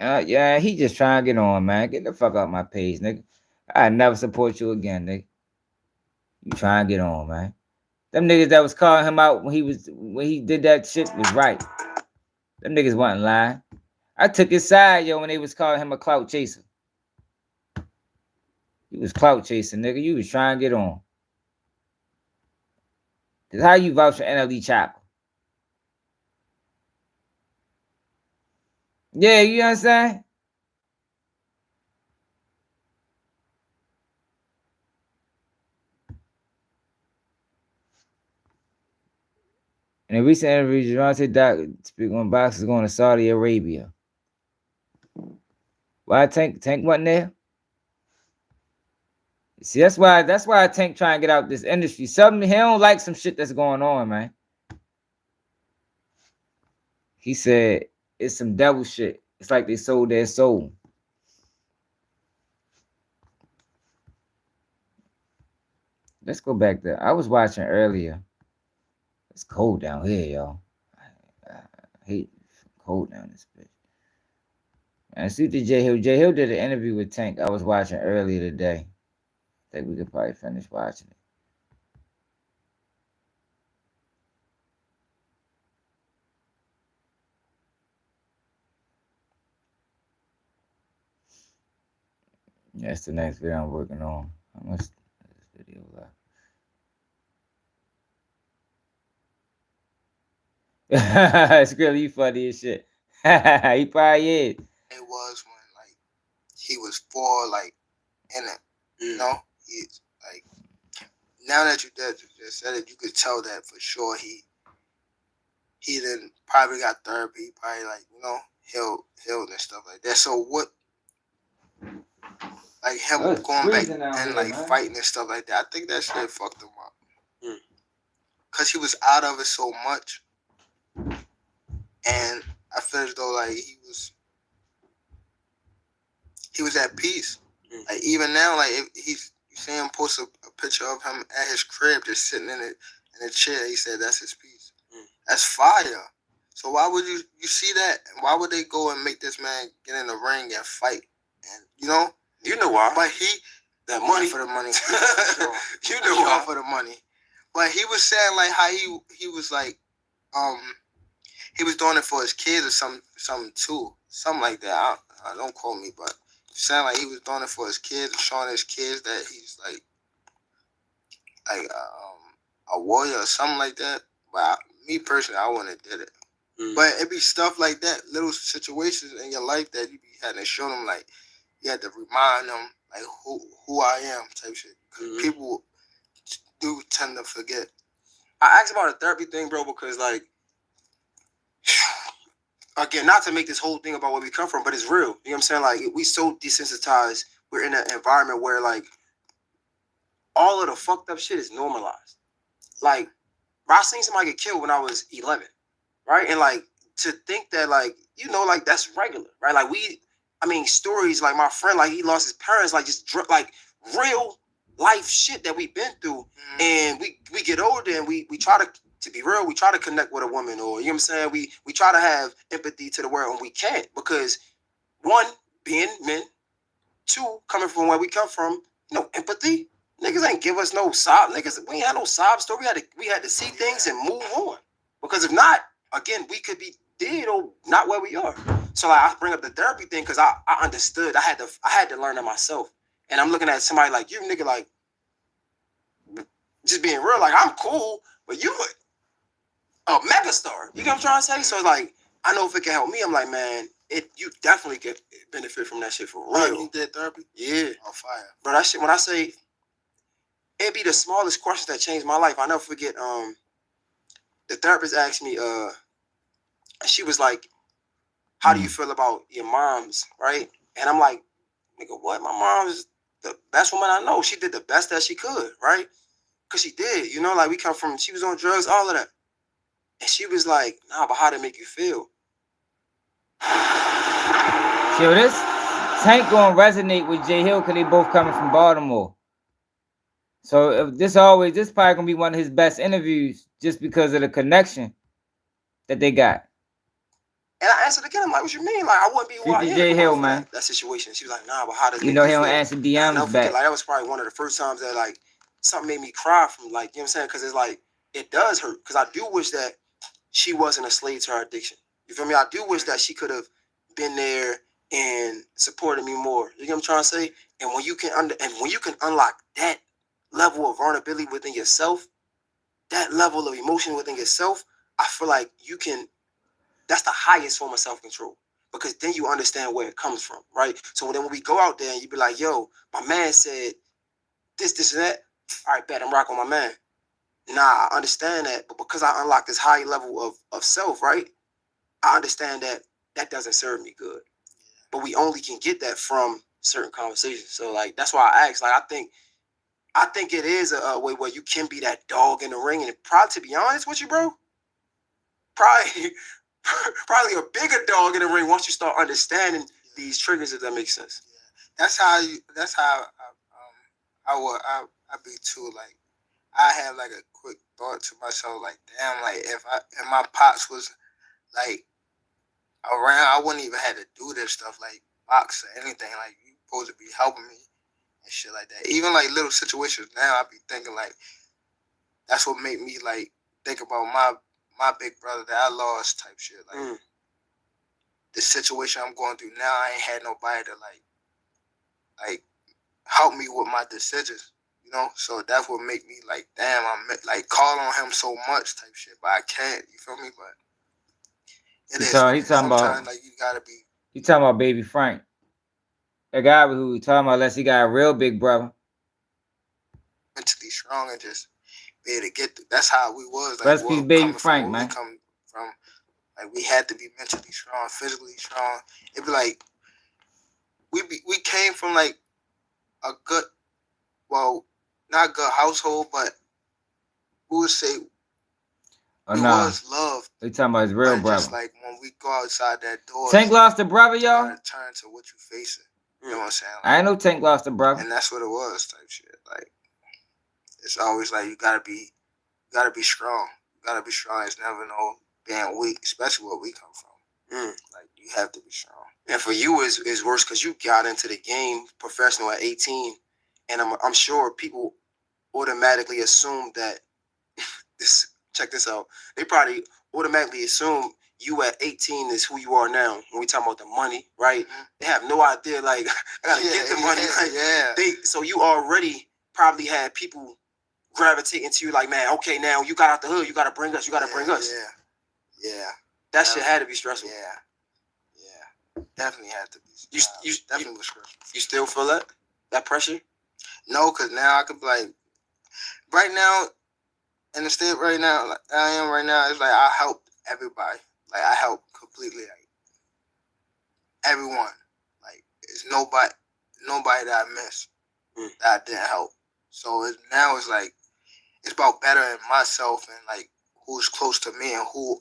Yeah, he just trying to get on, man. Get the fuck off my page, nigga. I never support you again, nigga. You trying to get on, man. Them niggas that was calling him out when he did that shit was right. Them niggas wasn't lying. I took his side, yo, when they was calling him a clout chaser. He was clout chasing, nigga. You was trying to get on. Cause how you vouch for NLE Chopper? Yeah, you understand? In a recent interview, Gervonta Doc speaking on boxers going to Saudi Arabia. Why Tank wasn't there? See, that's why Tank trying to get out this industry. Something he don't like some shit that's going on, man. He said it's some devil shit. It's like they sold their soul. Let's go back there. I was watching earlier. It's cold down here, y'all. I hate cold down this bitch. And see the J Hill. J Hill did an interview with Tank I was watching earlier today. I think we could probably finish watching it. That's the next video I'm working on. How much is this video left? It's really funny as shit. He probably is. It was when like he was for like in it, you know. He's like now that you just said it, you could tell that for sure. He then probably got therapy. He probably like healed and stuff like that. So what? Like him going back and like fighting and stuff like that. I think that shit fucked him up. Cause he was out of it so much, and I feel as though like he was at peace. Like even now, like if you see him post a picture of him at his crib, just sitting in a chair. He said that's his peace. That's fire. So why would you see that? Why would they go and make this man get in the ring and fight? And you know why? But that money for the money. You know why for the money. But he was saying like how he was like he was doing it for his kids or something too, something like that. I don't quote me, but saying like he was doing it for his kids, showing his kids that he's like a warrior or something like that. But me personally, I wouldn't have did it. But it be stuff like that, little situations in your life that you be having to show them, like you had to remind them like who I am type shit. Because people do tend to forget. I asked about a therapy thing, bro, because like again, not to make this whole thing about where we come from, but it's real. You know what I'm saying? Like we so desensitized. We're in an environment where like all of the fucked up shit is normalized. Like I seen somebody get killed when I was 11, right? And like to think that like like that's regular, right? Like stories like my friend, like he lost his parents, like just like real life shit that we've been through, and we get older and we try to be real, we try to connect with a woman, or you know what I'm saying, we try to have empathy to the world, and we can't because one, being men, two, coming from where we come from, empathy. Niggas ain't give us no sob. Niggas, we ain't had no sob story. We had to see things and move on. Because if not, again, we could be dead or not where we are. So like I bring up the therapy thing because I understood. I had to learn that myself. And I'm looking at somebody like you, nigga, like just being real, like I'm cool, but you a megastar. You get what I'm trying to say? So it's like, I know if it can help me, I'm like, man, you definitely get benefit from that shit for real. You did therapy? Yeah. On fire. Bro, that shit, when I say it be the smallest questions that changed my life. I never forget, the therapist asked me, she was like, how do you feel about your moms, right? And I'm like, nigga, what? My mom is the best woman I know. She did the best that she could, right? Because she did, you know, like we come from, she was on drugs, all of that. And she was like, nah, but how did it make you feel? So this Tank gonna resonate with Jay Hill because they both coming from Baltimore. So if this probably gonna be one of his best interviews just because of the connection that they got. And I answered again, I'm like, what you mean? Like, I wouldn't be who I am. Jay Hill, man. That situation. She was like, nah, but how does it You make know you he don't feel? answer DMs back. Like, that was probably one of the first times that, like, something made me cry from, like, you know what I'm saying? Because it's like, it does hurt. Because I do wish that she wasn't a slave to her addiction. You feel me? I do wish that she could have been there and supported me more. You know what I'm trying to say? And when you can unlock that level of vulnerability within yourself, that level of emotion within yourself, I feel like that's the highest form of self-control. Because then you understand where it comes from, right? So then when we go out there and you be like, yo, my man said this, and that. All right, bet I'm rocking with my man. Nah, I understand that. But because I unlocked this high level of self, right? I understand that that doesn't serve me good. But we only can get that from certain conversations. So, like, that's why I asked. Like, I think it is a way where you can be that dog in the ring. And probably, to be honest with you, bro, probably a bigger dog in the ring once you start understanding these triggers, if that makes sense. That's how I be too. Like, I have like a quick thought to myself, like, damn, like if my pops was like around, I wouldn't even have to do this stuff, like box or anything. Like, you supposed to be helping me and shit like that. Even like little situations now, I be thinking like that's what made me like think about my big brother that I lost type shit. Like the situation I'm going through now, I ain't had nobody to like help me with my decisions. You know, so that's what make me like, damn, I'm like call on him so much type shit, but I can't. You feel me? But it is. He's talking about, like, you gotta be. He talking about Baby Frank, a guy who we talking about, unless he got a real big brother. Mentally strong and just be able to get through. That's how we was. Like, Rest peace, Baby Frank, man. We come from, like, we had to be mentally strong, physically strong. It'd be like we came from like a good, well, not good household, but we would say we was loved. They talking about his real brother. Just like when we go outside that door, Tank lost a brother, y'all. You gotta turn to what you facing. You know what I'm saying? Like, I know Tank lost a brother. And that's what it was, type shit. Like, it's always like you gotta be strong. You gotta be strong. It's never no being weak, especially where we come from. Like, you have to be strong. And for you, it's worse because you got into the game professional at 18, and I'm sure people automatically assume that check this out. They probably automatically assume you at 18 is who you are now. When we talk about the money, right? They have no idea. Like, I gotta get the money. Like, so you already probably had people gravitating to you. Like, man, okay, now you got out the hood. You gotta bring us. You gotta bring us. Yeah. That shit had to be stressful. Yeah. Definitely had to be. You definitely was stressful. You still feel that pressure? No, because now I could be like, right now, in the state right now, like I am right now, it's like I help everybody. Like, I help completely, like, everyone. Like, it's nobody that I miss that I didn't help. So now it's like, it's about bettering myself and like who's close to me and who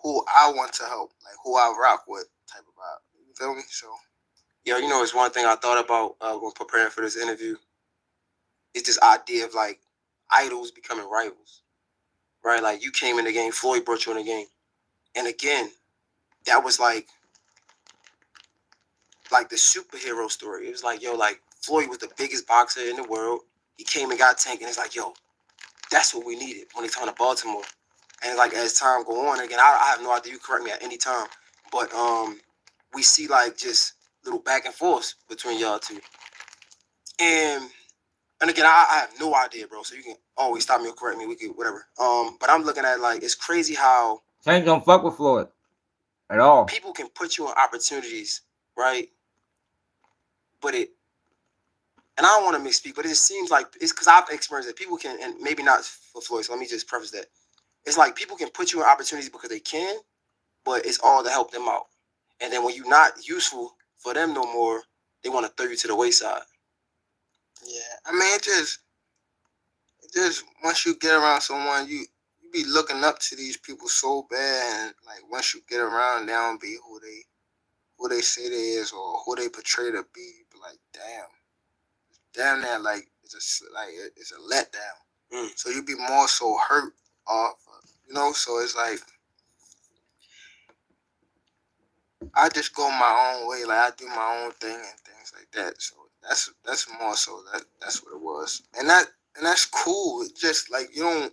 I want to help, like who I rock with type of vibe. You feel me? So, yo, you know, it's one thing I thought about when preparing for this interview. It's this idea of like idols becoming rivals, right? Like, you came in the game, Floyd brought you in the game, and again, that was like the superhero story. It was like, yo, like Floyd was the biggest boxer in the world. He came and got Tank, and it's like, yo, that's what we needed when they come to Baltimore. And like, as time go on, again, I have no idea. You correct me at any time, but we see like just little back and forth between y'all two. And again, I have no idea, bro. So you can always stop me or correct me. We can whatever. But I'm looking at like, it's crazy how Tank don't fuck with Floyd. at all. People can put you in opportunities, right? But and I don't want to misspeak, but it just seems like it's because I've experienced that people can, and maybe not for Floyd. So let me just preface that. It's like people can put you in opportunities because they can, but it's all to help them out. And then when you're not useful for them no more, they want to throw you to the wayside. Yeah, I mean, it just once you get around someone, you be looking up to these people so bad, and like once you get around, they don't be who they say they is or who they portray to be. You be like, damn that, like it's a letdown. So you be more so hurt off, So it's like I just go my own way, like I do my own thing and things like that. So that's more so that's what it was, and that's cool. It's just like you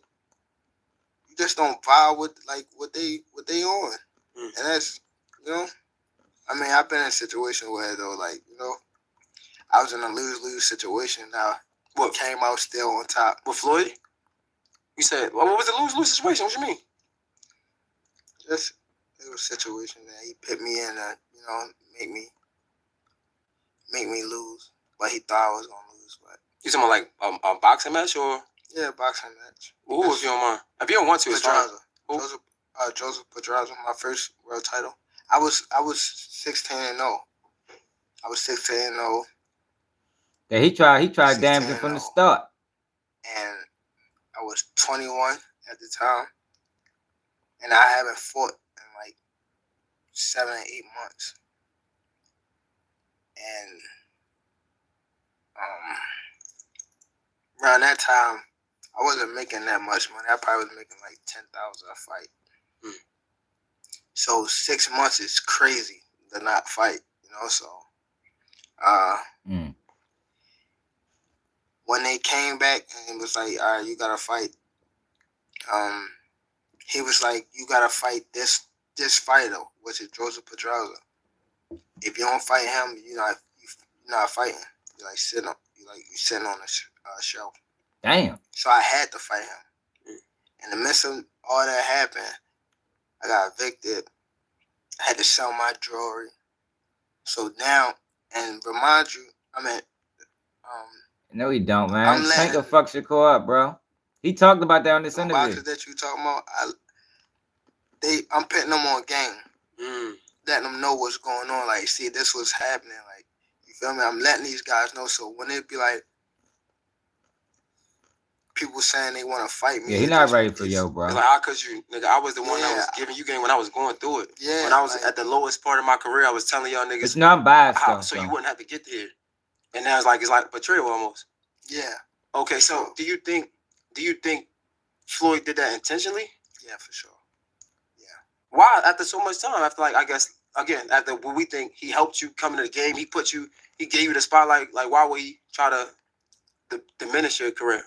just don't vibe with like what they on, and that's I mean I've been in a situation where though like I was in a lose situation. Now what came out still on top with Floyd? You said what was the lose situation? What you mean? Just it was a situation that he put me in make me lose, but he thought I was gonna lose. But you talking about like a boxing match or? Yeah, boxing match. Ooh, if you don't mind. If you don't want to, it's fine. Joseph Pedraza, my first world title. I was 16-0. I was 16-0. Yeah, he tried damaging from the start. And I was 21 at the time. And I haven't fought in like 7 or 8 months. And around that time, I wasn't making that much money. I probably was making like $10,000 a fight. So 6 months is crazy to not fight, So, when they came back and it was like, all right, you gotta fight. He was like, you gotta fight this fighter, which is Joseph Pedraza. If you don't fight him, you're not fighting. You're like sitting on a shelf. Damn. So I had to fight him. In the midst of all that happened, I got evicted. I had to sell my jewelry. So now, and remind you, no, he don't, man. Tank a fuck Shakur up, bro. He talked about that on this interview. Boxers that you talking about, I'm putting them on game. Letting them know what's going on. Like, see, this was happening. Like, you feel me? I'm letting these guys know. So when it be like people saying they want to fight me, yeah, he not ready for yo, bro. It's like, how could you, nigga? I was the one that was giving you game when I was going through it. Yeah. When I was at the lowest part of my career, I was telling y'all niggas. It's not biased though. So you wouldn't have to get there. And now it's like betrayal almost. Yeah. Okay, so do you think Floyd did that intentionally? Yeah, for sure. Yeah. Why? After so much time, after like I guess again, after what we think he helped you come into the game, he gave you the spotlight. Like, why would he try to diminish your career?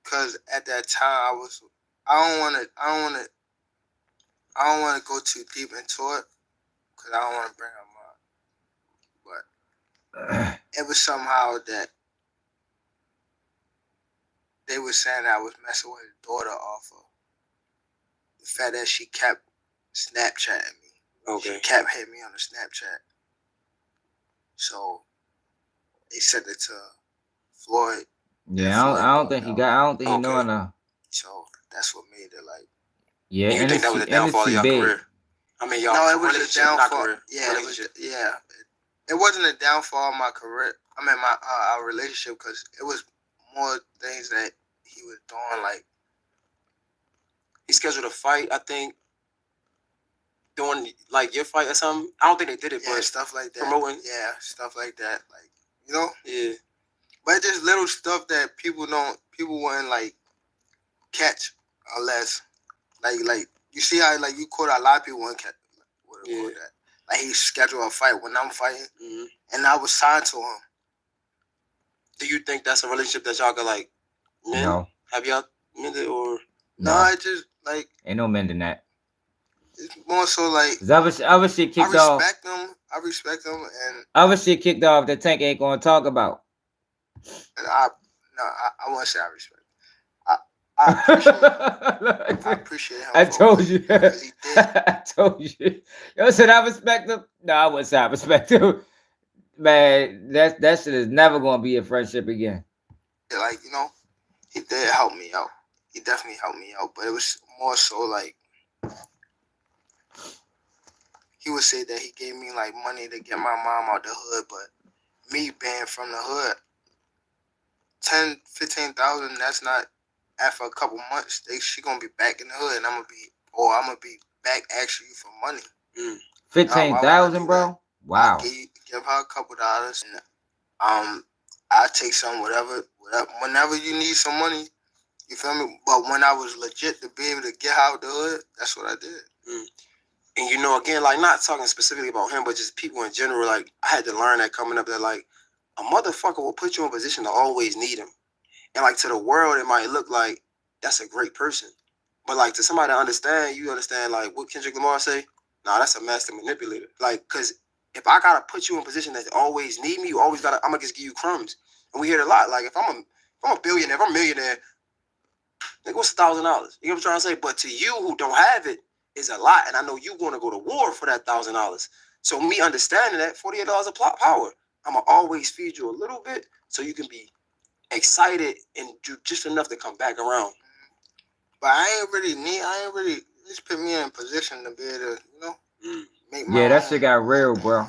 Because at that time I don't want to go too deep into it because I don't want to bring him up. But it was somehow that they were saying I was messing with his daughter off of the fact that she kept Snapchatting me. Okay. She kept hitting me on the Snapchat. So they sent it to Floyd. Yeah, I don't think he know enough. So that's what made it like. Yeah, and you think that was a downfall of your career? I mean, y'all. No, it was a downfall. Yeah, it wasn't a downfall of my career. I mean, our relationship, because it was more things that he was doing. Like he scheduled a fight, I think, doing like your fight or something. I don't think they did it, but stuff like that. Promoting, stuff like that. Like yeah. But just little stuff that people wouldn't like catch unless like you see how like you caught a lot of people wouldn't catch that. Like he scheduled a fight when I'm fighting, and I was signed to him. Do you think that's a relationship that y'all could like mend? No. Have y'all mended or no? I just like ain't no mending that. It's more so like other shit kicked off. I respect them, and other shit kicked off that Tank ain't gonna talk about. And I won't say I respect. I appreciate him. I told you. Because he did. I told you. Yo said I respect him. No, I wouldn't say I respect him. Man, that shit is never gonna be a friendship again. Like, you know, he did help me out. He definitely helped me out. But it was more so like he would say that he gave me like money to get my mom out the hood, but me being from the hood, 10, 15,000, that's not after a couple months, she gonna be back in the hood and I'm gonna be back asking you for money. 15,000, bro? Wow. Give her a couple dollars and I take some whatever whenever you need some money, you feel me? But when I was legit to be able to get out the hood, that's what I did. And you know, again, like not talking specifically about him, but just people in general, like I had to learn that coming up that like a motherfucker will put you in a position to always need him. And like to the world, it might look like that's a great person. But like to somebody to understand, you understand like what Kendrick Lamar say? Nah, that's a master manipulator. Like, cause if I gotta put you in a position that always need me, you always gotta, I'm gonna just give you crumbs. And we hear it a lot. Like if I'm a billionaire, if I'm a millionaire, like what's $1,000? You know what I'm trying to say? But to you who don't have it is a lot. And I know you want to go to war for that $1,000. So me understanding that $48 of plot power, I'm gonna always feed you a little bit so you can be excited and do just enough to come back around. But I ain't really just put me in a position to be able to, you know, make my that shit got real, bro.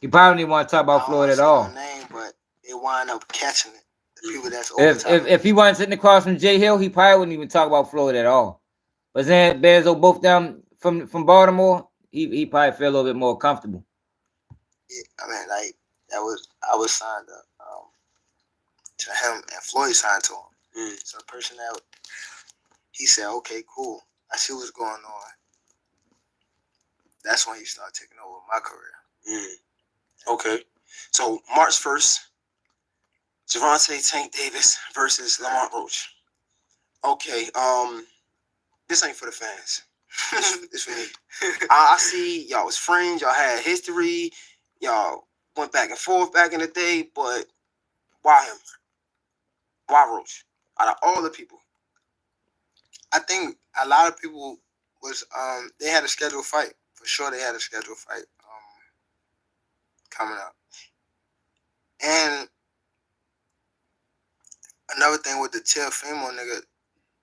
You probably didn't want to talk about Floyd at all. Name, but they wind up catching it. The people that's if he wasn't sitting across from Jay Hill, he probably wouldn't even talk about Floyd at all. But then Benzo both them from Baltimore, he probably feel a little bit more comfortable. Yeah, I mean, like I was signed up to him, and Floyd signed to him. So the person that he said, okay, cool, I see what's going on. That's when he started taking over my career. Okay, so March 1st, Gervonta Tank Davis versus Lamont Roach. Okay, this ain't for the fans. It's for me. I see y'all was friends, y'all had history, y'all went back and forth back in the day, but why him? Why Roach? Out of all the people. I think a lot of people was they had a scheduled fight. For sure they had a scheduled fight coming up. And another thing with the Teofimo nigga,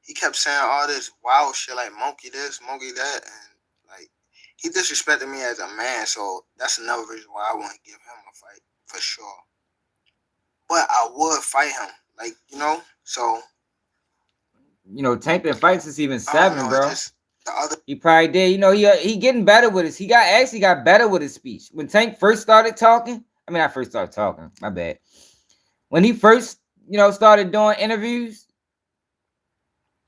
he kept saying all this wild shit like monkey this, monkey that, and like he disrespected me as a man, so that's another reason why I wouldn't give him a fight, for sure. But I would fight him, like, you know, so. You know, Tank been fighting since he was 7, bro. The He probably did. You know, he getting better with his. He got better with his speech. When Tank first started talking, my bad. When he first, you know, started doing interviews,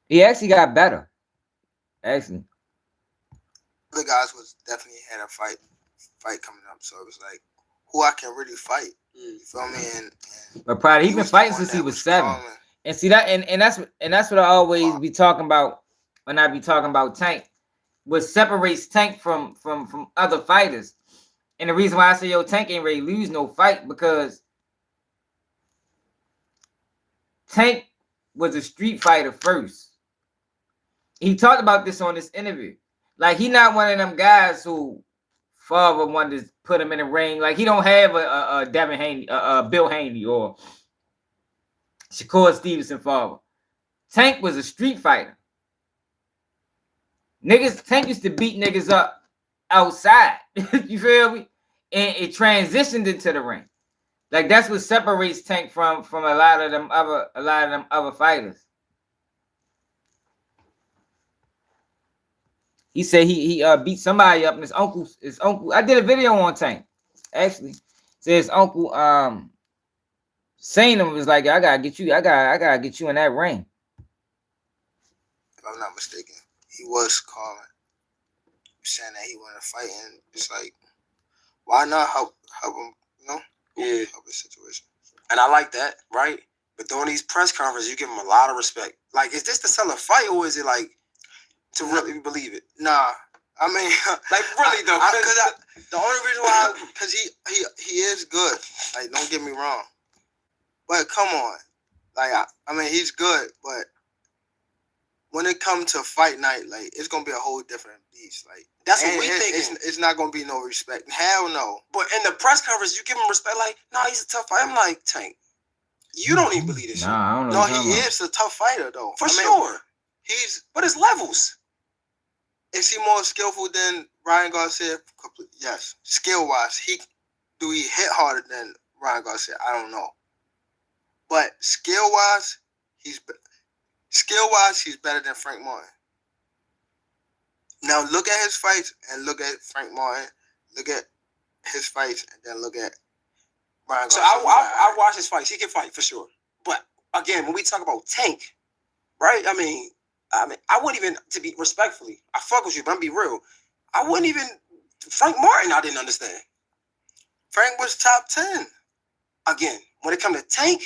he actually got better. Actually. The guys was definitely had a fight coming up, so it was like who I can really fight. You feel me? And but probably he been fighting since he was 7. And see that, and that's what I always be talking about when I be talking about Tank. What separates Tank from other fighters. And the reason why I say, yo, Tank ain't ready to lose no fight, because Tank was a street fighter first. He talked about this on this interview. Like, he not one of them guys who father wanted to put him in the ring. Like, he don't have a Devin Haney, Bill Haney or Shakur Stevenson father. Tank was a street fighter. Tank used to beat niggas up outside. You feel me? And it transitioned into the ring. Like, that's what separates Tank from a lot of them other fighters. He said he beat somebody up, and his uncle. I did a video on Tank, actually. Said his uncle saying him was like, I gotta get you in that ring. If I'm not mistaken, he was calling, saying that he wanted to fight, and it's like, why not help him, you know? Yeah. Help his situation. And I like that, right? But during these press conferences, you give him a lot of respect. Like, is this to sell a fight, or is it like to really believe it? Nah, I mean, like really though. The only reason why, because he is good. Like, don't get me wrong. But come on, Like I mean, he's good, but when it comes to fight night, like it's gonna be a whole different beast. Like that's what we thinking. It's not gonna be no respect. Hell no. But in the press conference, you give him respect. Like, no, he's a tough fighter. I'm like, Tank, you don't even believe this shit. I don't know. No, he is a tough fighter though. For sure. But it's levels. Is he more skillful than Ryan Garcia? Yes. Skill wise, do he hit harder than Ryan Garcia? I don't know. But skill wise, he's better than Frank Martin. Now look at his fights and look at Frank Martin. Look at his fights and then look at Ryan Garcia. So I watch his fights. He can fight for sure. But again, when we talk about Tank, right? I mean, I wouldn't even, to be respectfully, I fuck with you, but I'm be real. I wouldn't even, Frank Martin, I didn't understand. Frank was top 10. Again, when it comes to Tank,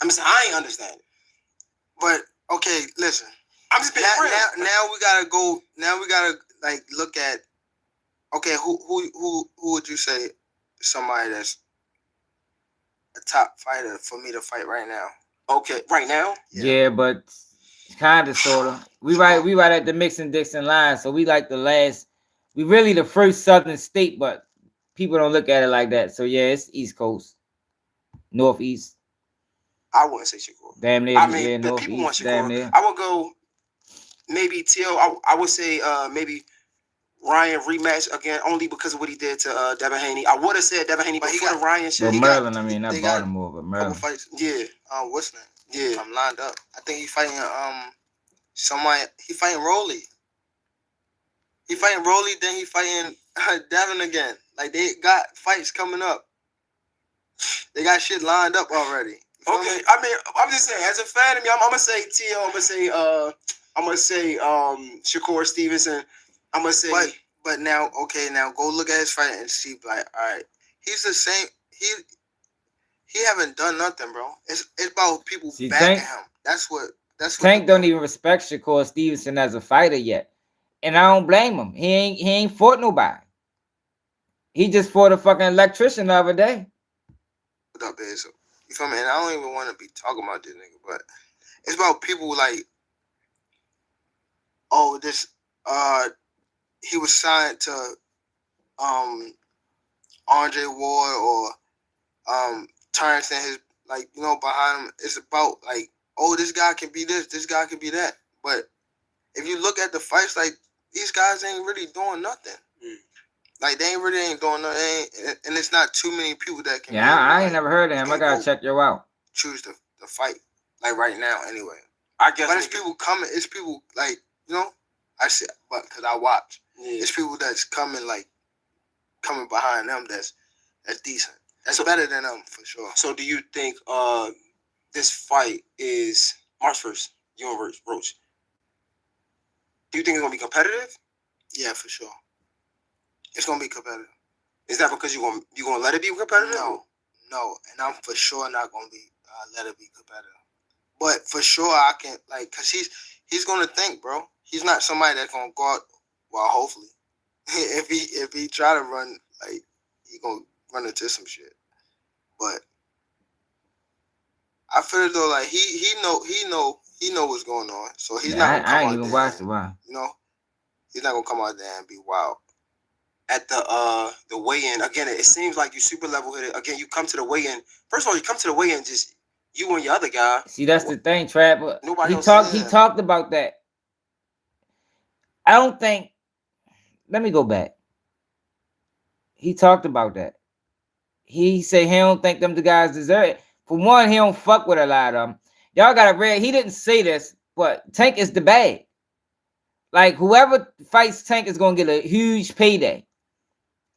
I'm saying I ain't understand it. But okay, listen. I'm just being real. Now we gotta go. Now we gotta like look at. Okay, who would you say somebody that's a top fighter for me to fight right now? Okay, right now. Yeah, but kind of, sort of. We right at the Mixon Dixon line, so we like the last. We really the first Southern state, but people don't look at it like that. So yeah, it's East Coast, Northeast. I wouldn't say Shakur. Damn near. I mean, yeah, the people want Northeast. Damn Shakur. near. I would go maybe T.O. I would say maybe Ryan rematch again only because of what he did to Devin Haney. I would have said Devin Haney before the Ryan shit. But Maryland, I mean, not Baltimore, but Maryland. Fights. Yeah. What's name? Yeah. I'm lined up. I think he fighting somebody. He fighting Rolly. He fighting Rolly, then he fighting Devin again. Like they got fights coming up. They got shit lined up already. Okay, I mean, I'm just saying, as a fan of me, I'm gonna say T.O. I'm gonna say Shakur Stevenson. I'm gonna say. But now, okay, now go look at his fight and see, like, all right, he's the same. He haven't done nothing, bro. It's about people backing him. That's what Tank don't even respect Shakur Stevenson as a fighter yet, and I don't blame him. He ain't fought nobody. He just fought a fucking electrician the other day. What up, Biz? You feel me? And I don't even want to be talking about this nigga, but it's about people like, oh, this, he was signed to, Andre Ward or, Terrence and his, like, you know, behind him. It's about like, oh, this guy can be this guy can be that. But if you look at the fights, like, these guys ain't really doing nothing. Like, they ain't doing nothing. And it's not too many people that can. Yeah, I ain't never heard of him. I gotta check you out. Choose the fight, like right now, anyway. I guess. But it's people coming. It's people like, you know, I see, but because I watch, it's people that's coming behind them. That's decent. That's better than them for sure. So, do you think this fight is March 1st? You and Roach. Do you think it's gonna be competitive? Yeah, for sure. It's gonna be competitive. Is that because you gonna let it be competitive? No, and I'm for sure not gonna be let it be competitive. But for sure, I can, like, cause he's gonna think, bro. He's not somebody that's gonna go out. Well, hopefully, if he try to run, like, he gonna run into some shit. But I feel though, like he know what's going on. So he's not gonna come I ain't out even there. watched the one. You know, he's not gonna come out there and be wild. At the weigh-in, again, it seems like you super level-headed. Again, you come to the weigh-in. First of all, you come to the weigh-in just you and your other guy. See, that's the thing, Trap. Nobody He talked about that. I don't think. Let me go back. He talked about that. He said he don't think them the guys deserve it. For one, he don't fuck with a lot of them. Y'all got to read. He didn't say this, but Tank is the bag. Like, whoever fights Tank is gonna get a huge payday.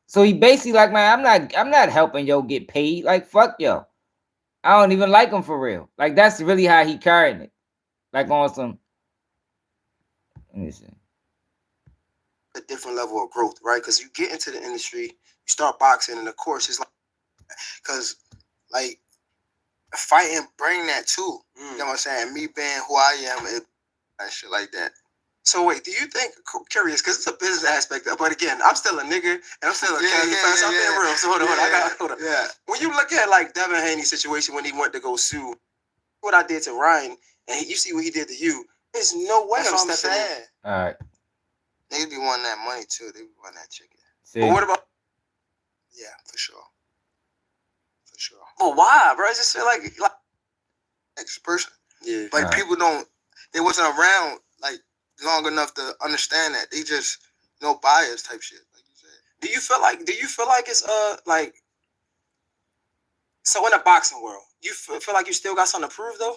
So he basically like, man, I'm not helping yo get paid. Like, fuck yo. I don't even like him for real. Like, that's really how he carrying it. Like, on some. Let me see. A different level of growth, right? Because you get into the industry, you start boxing, and of course it's like, because like fighting bring that too. You know what I'm saying? Me being who I am and shit like that. So wait, do you think, curious, because it's a business aspect, but again, I'm still a nigga, and I'm still a casual fan, so I'm being real. So hold on. Yeah. When you look at like Devin Haney's situation when he went to go sue what I did to Ryan, and you see what he did to you. There's no way That's I'm what I'm stepping in. saying. All right. Niggas be wanting that money too. They be wanting that chicken. See. But what about? Yeah, for sure. For sure. But why, bro? I just feel like next person. Yeah. Like people don't. They wasn't around like long enough to understand that. They just no bias type shit. Like you said. Do you feel like it's like so in the boxing world, you feel like you still got something to prove though?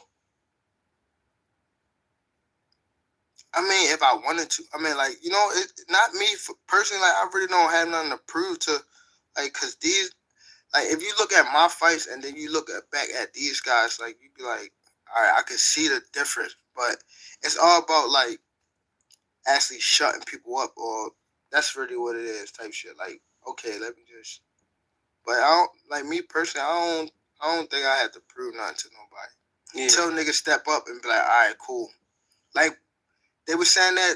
I mean, if I wanted to, I mean, like, you know, it not me personally. Like, I really don't have nothing to prove to, like, cause these, like, if you look at my fights and then you look back at these guys, like, you be like, all right, I can see the difference, but it's all about like actually shutting people up, or that's really what it is, type shit. Like, okay, let me just, but I don't like me personally. I don't think I have to prove nothing to nobody. Until niggas step up and be like, all right, cool, like. They were saying that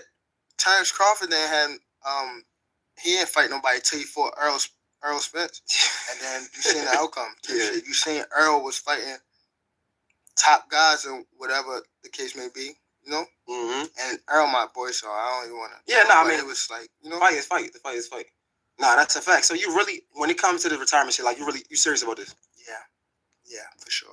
Terrence Crawford then had he didn't fight nobody till he fought Earl Spence, and then you seen the outcome. Yeah. You seen Earl was fighting top guys and whatever the case may be, you know. Mm-hmm. And Earl my boy, so I don't even want to. Yeah, no, I mean it was like, you know, fight is fight. The fight is fight. Nah, that's a fact. So you really, when it comes to the retirement shit, like you serious about this? Yeah, for sure.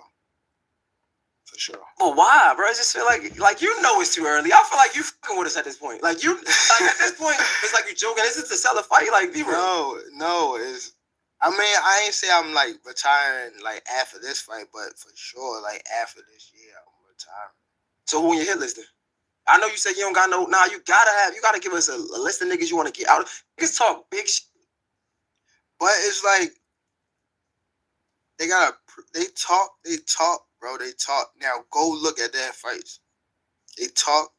For sure. But why, bro? I just feel like you know it's too early. I feel like you fucking with us at this point. Like you, like at this point, it's like you joking. Is it to sell a fight? Like, be real. No, it's. I mean, I ain't say I'm like retiring like after this fight, but for sure, like after this year, I'm retiring. So who on your hit list then? I know you said you don't got no. Nah, you gotta give us a list of niggas you want to get out. Niggas talk big shit, but it's like they talk, bro. They talk. Now go look at their fights. They talk.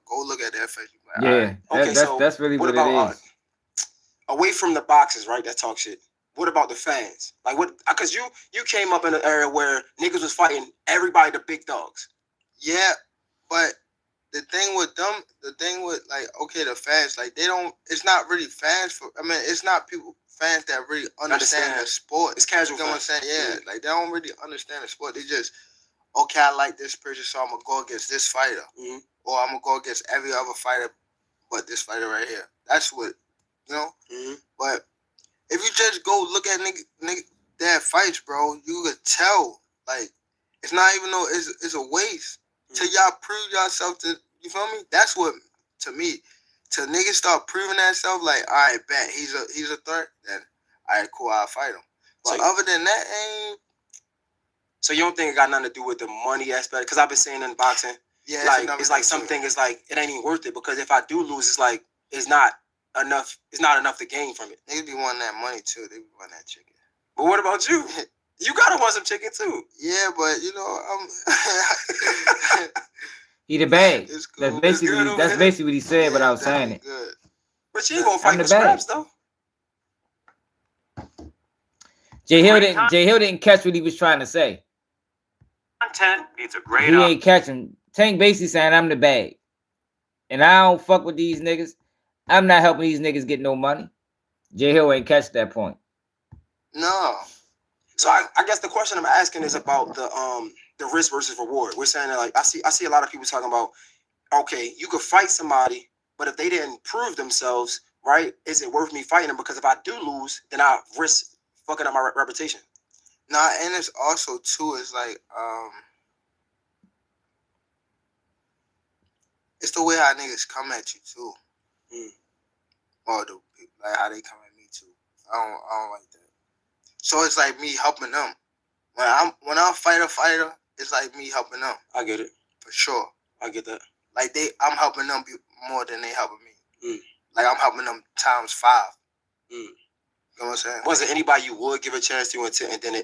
Go look at their fights. Like, yeah, right. Okay, that's really what about, it is. Away from the boxers, right? That talk shit. What about the fans? Like what? Because you came up in an era where niggas was fighting everybody, the big dogs. Yeah, but the thing with like, okay, the fans, like they don't. It's not really fans for. I mean, it's not fans that really understand the sport. It's casual. You know what I'm saying? Yeah, like they don't really understand the sport. They just, okay, I like this person, so I'm gonna go against this fighter, or I'm gonna go against every other fighter, but this fighter right here. That's what, you know. But if you just go look at nigga their fights, bro, you could tell like it's not even though it's a waste till y'all prove yourself to. You feel me? That's what to me. Till niggas start proving themselves, like, all right, bet he's a threat, then all right, cool, I'll fight him. But so, other than that, ain't. So you don't think it got nothing to do with the money aspect? Because I've been saying in boxing, yeah, like it's like something is like it ain't even worth it because if I do lose, it's like it's not enough. It's not enough to gain from it. Niggas be wanting that money too. They be wanting that chicken. But what about you? You gotta want some chicken too. Yeah, but you know I'm. He the bag. Cool. That's basically what he said without saying it. Good. But you ain't gonna fight for scraps though. Jay Hill didn't catch what he was trying to say. Content needs a great. He ain't catching. Tank basically saying I'm the bag, and I don't fuck with these niggas. I'm not helping these niggas get no money. Jay Hill ain't catch that point. No. So I guess the question I'm asking is about the risk versus reward. We're saying that like I see a lot of people talking about, okay, you could fight somebody, but if they didn't prove themselves, right, is it worth me fighting them? Because if I do lose, then I risk fucking up my reputation. Nah, and it's also too is like it's the way how niggas come at you too, or like how they come at me too. I don't like that. So it's like me helping them. When I fight a fighter, it's like me helping them. I get it. For sure. I get that. Like I'm helping them more than they helping me. Like I'm helping them times 5. You know what I'm saying? Was there anybody you would give a chance to and then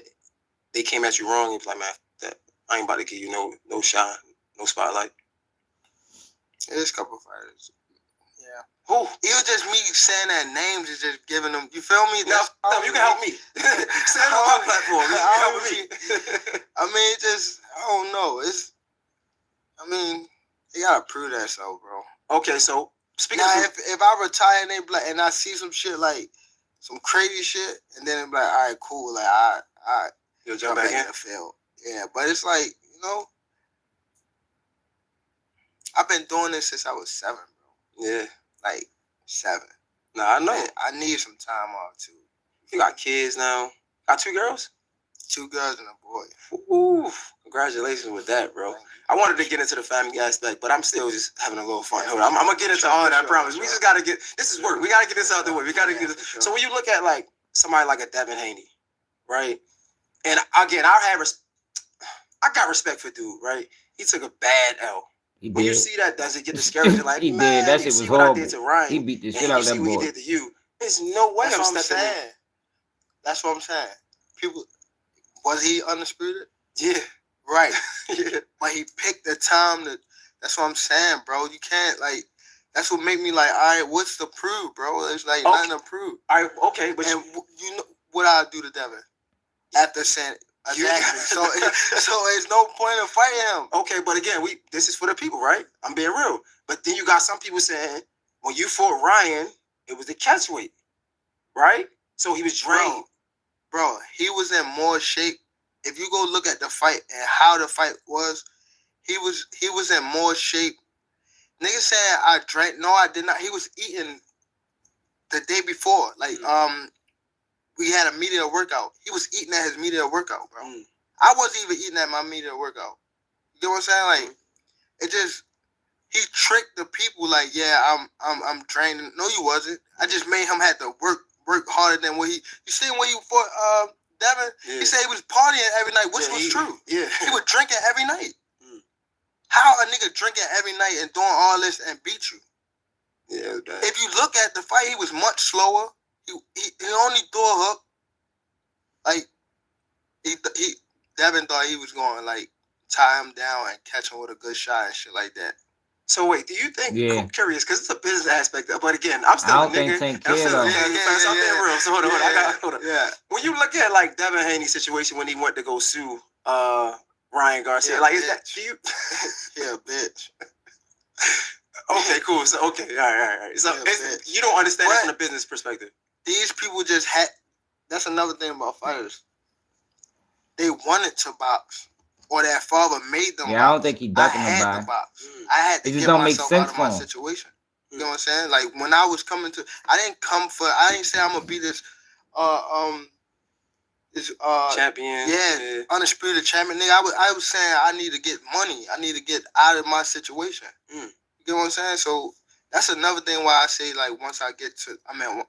they came at you wrong? It's like, man, that I ain't about to give you no shine, no spotlight. There's a couple of fighters. Yeah. Who? It was just me saying that names and just giving them. You feel me? No, you can help me. Say it on my platform. You can help me. I mean, I don't know. They gotta prove that so, bro. Okay, so speaking now, if I retire and I see some shit like some crazy shit, and then it's like, all right, cool, like I you'll jump back in the field. Yeah, but it's like, you You know, I've been doing this since I was 7, bro. Yeah. Like 7. Nah, I know. And I need some time off too. You got kids now. Got 2 girls? 2 girls and a boy. Ooh, congratulations with that, bro. I wanted to get into the family aspect, but I'm still just having a little fun. I'm gonna get into all that, I promise. We just gotta get, this is work. We gotta get this out the way. We gotta get this. So when you look at like somebody like a Devin Haney, right? And again, I got respect for dude, right? He took a bad L. When you see that, does it get discouraged? Like, He man, did. That you shit see was what horrible. I did to Ryan. He beat the shit and out you of see that what he boy. did to you. There's no way That's I'm what I'm stepping in. saying. That's what I'm saying. People, was he undisputed? Yeah. Right. Yeah. But he picked the time to, that's what I'm saying, bro. You can't, like, that's what made me like, all right, what's the prove, bro? It's like nothing to prove. All right, okay. But and you know what I do to Devin? After saying, exactly. so it's no point in fighting him. Okay, but again, this is for the people, right? I'm being real. But then you got some people saying, when you fought Ryan, it was the catchweight, right? So he was drained. Bro, he was in more shape. If you go look at the fight and how the fight was, he was in more shape. Nigga said I drank. No, I did not. He was eating the day before. Like, we had a media workout. He was eating at his media workout, bro. I wasn't even eating at my media workout. You know what I'm saying? Like, it just, he tricked the people. Like, yeah, I'm training. No, you wasn't. I just made him have to work harder than what he. You see when you fought Devin? Yeah. He said he was partying every night, which was true. Yeah, he was drinking every night. How a nigga drinking every night and doing all this and beat you? Yeah, if you look at the fight, he was much slower. He only threw a hook. Like Devin thought he was going like tie him down and catch him with a good shot and shit like that. So wait, do you think? Yeah. I'm curious because it's a business aspect. But again, I'm still I a don't think nigga. Tank I'm cared still a though. family fans out there real. So hold on, hold on. Yeah. When you look at like Devin Haney's situation when he went to go sue Ryan Garcia, Yeah, like bitch. is that do you? Yeah, bitch. Okay, cool. So okay, all right. So Yeah, you don't understand it from a business perspective. These people just had. That's another thing about fighters. They wanted to box, or their father made them. Yeah, I don't think he ducking I had nobody. to box. I had to It just get don't make myself sense out of my for him. situation. You know what I'm saying? Like when I was coming to, I didn't say I'm gonna be this, champion. Yeah, undisputed champion. Nigga, I was saying I need to get money. I need to get out of my situation. You get what I'm saying? So that's another thing why I say like once I get to,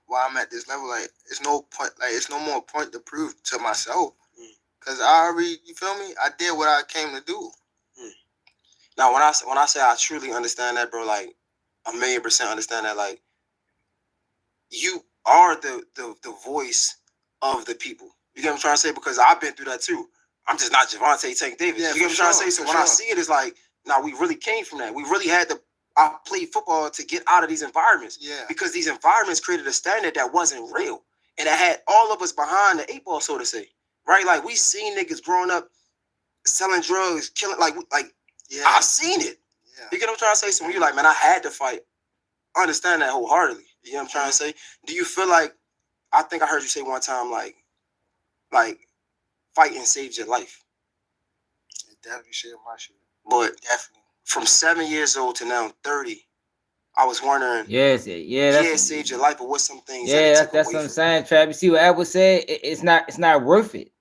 while I'm at this level, like it's no point, like it's no more point to prove to myself. Cause I already, you feel me? I did what I came to do. Now, when I say I truly understand that, bro, like 1,000,000% understand that, like you are the voice of the people. You get what I'm trying to say? Because I've been through that too. I'm just not Javante Tank Davis. Yeah, you get what I'm trying to say? So when I see it, it's like, now we really came from that. We really had to. I played football to get out of these environments. Yeah. Because these environments created a standard that wasn't real, and that had all of us behind the 8 ball, so to say. Right? Like we seen niggas growing up selling drugs, killing, like yeah. I've seen it. Yeah. You get what I'm trying to say? So when you're like, man, I had to fight. I understand that wholeheartedly. You know what I'm trying to say? Do you feel like, I think I heard you say one time, like fighting saves your life. It definitely saved my shit. But definitely. From 7 years old to now 30, I was wondering. Yes, it saved your life, but what's some things? Yeah, that's what I'm saying, Trav. You see what Edward said? It's not worth it.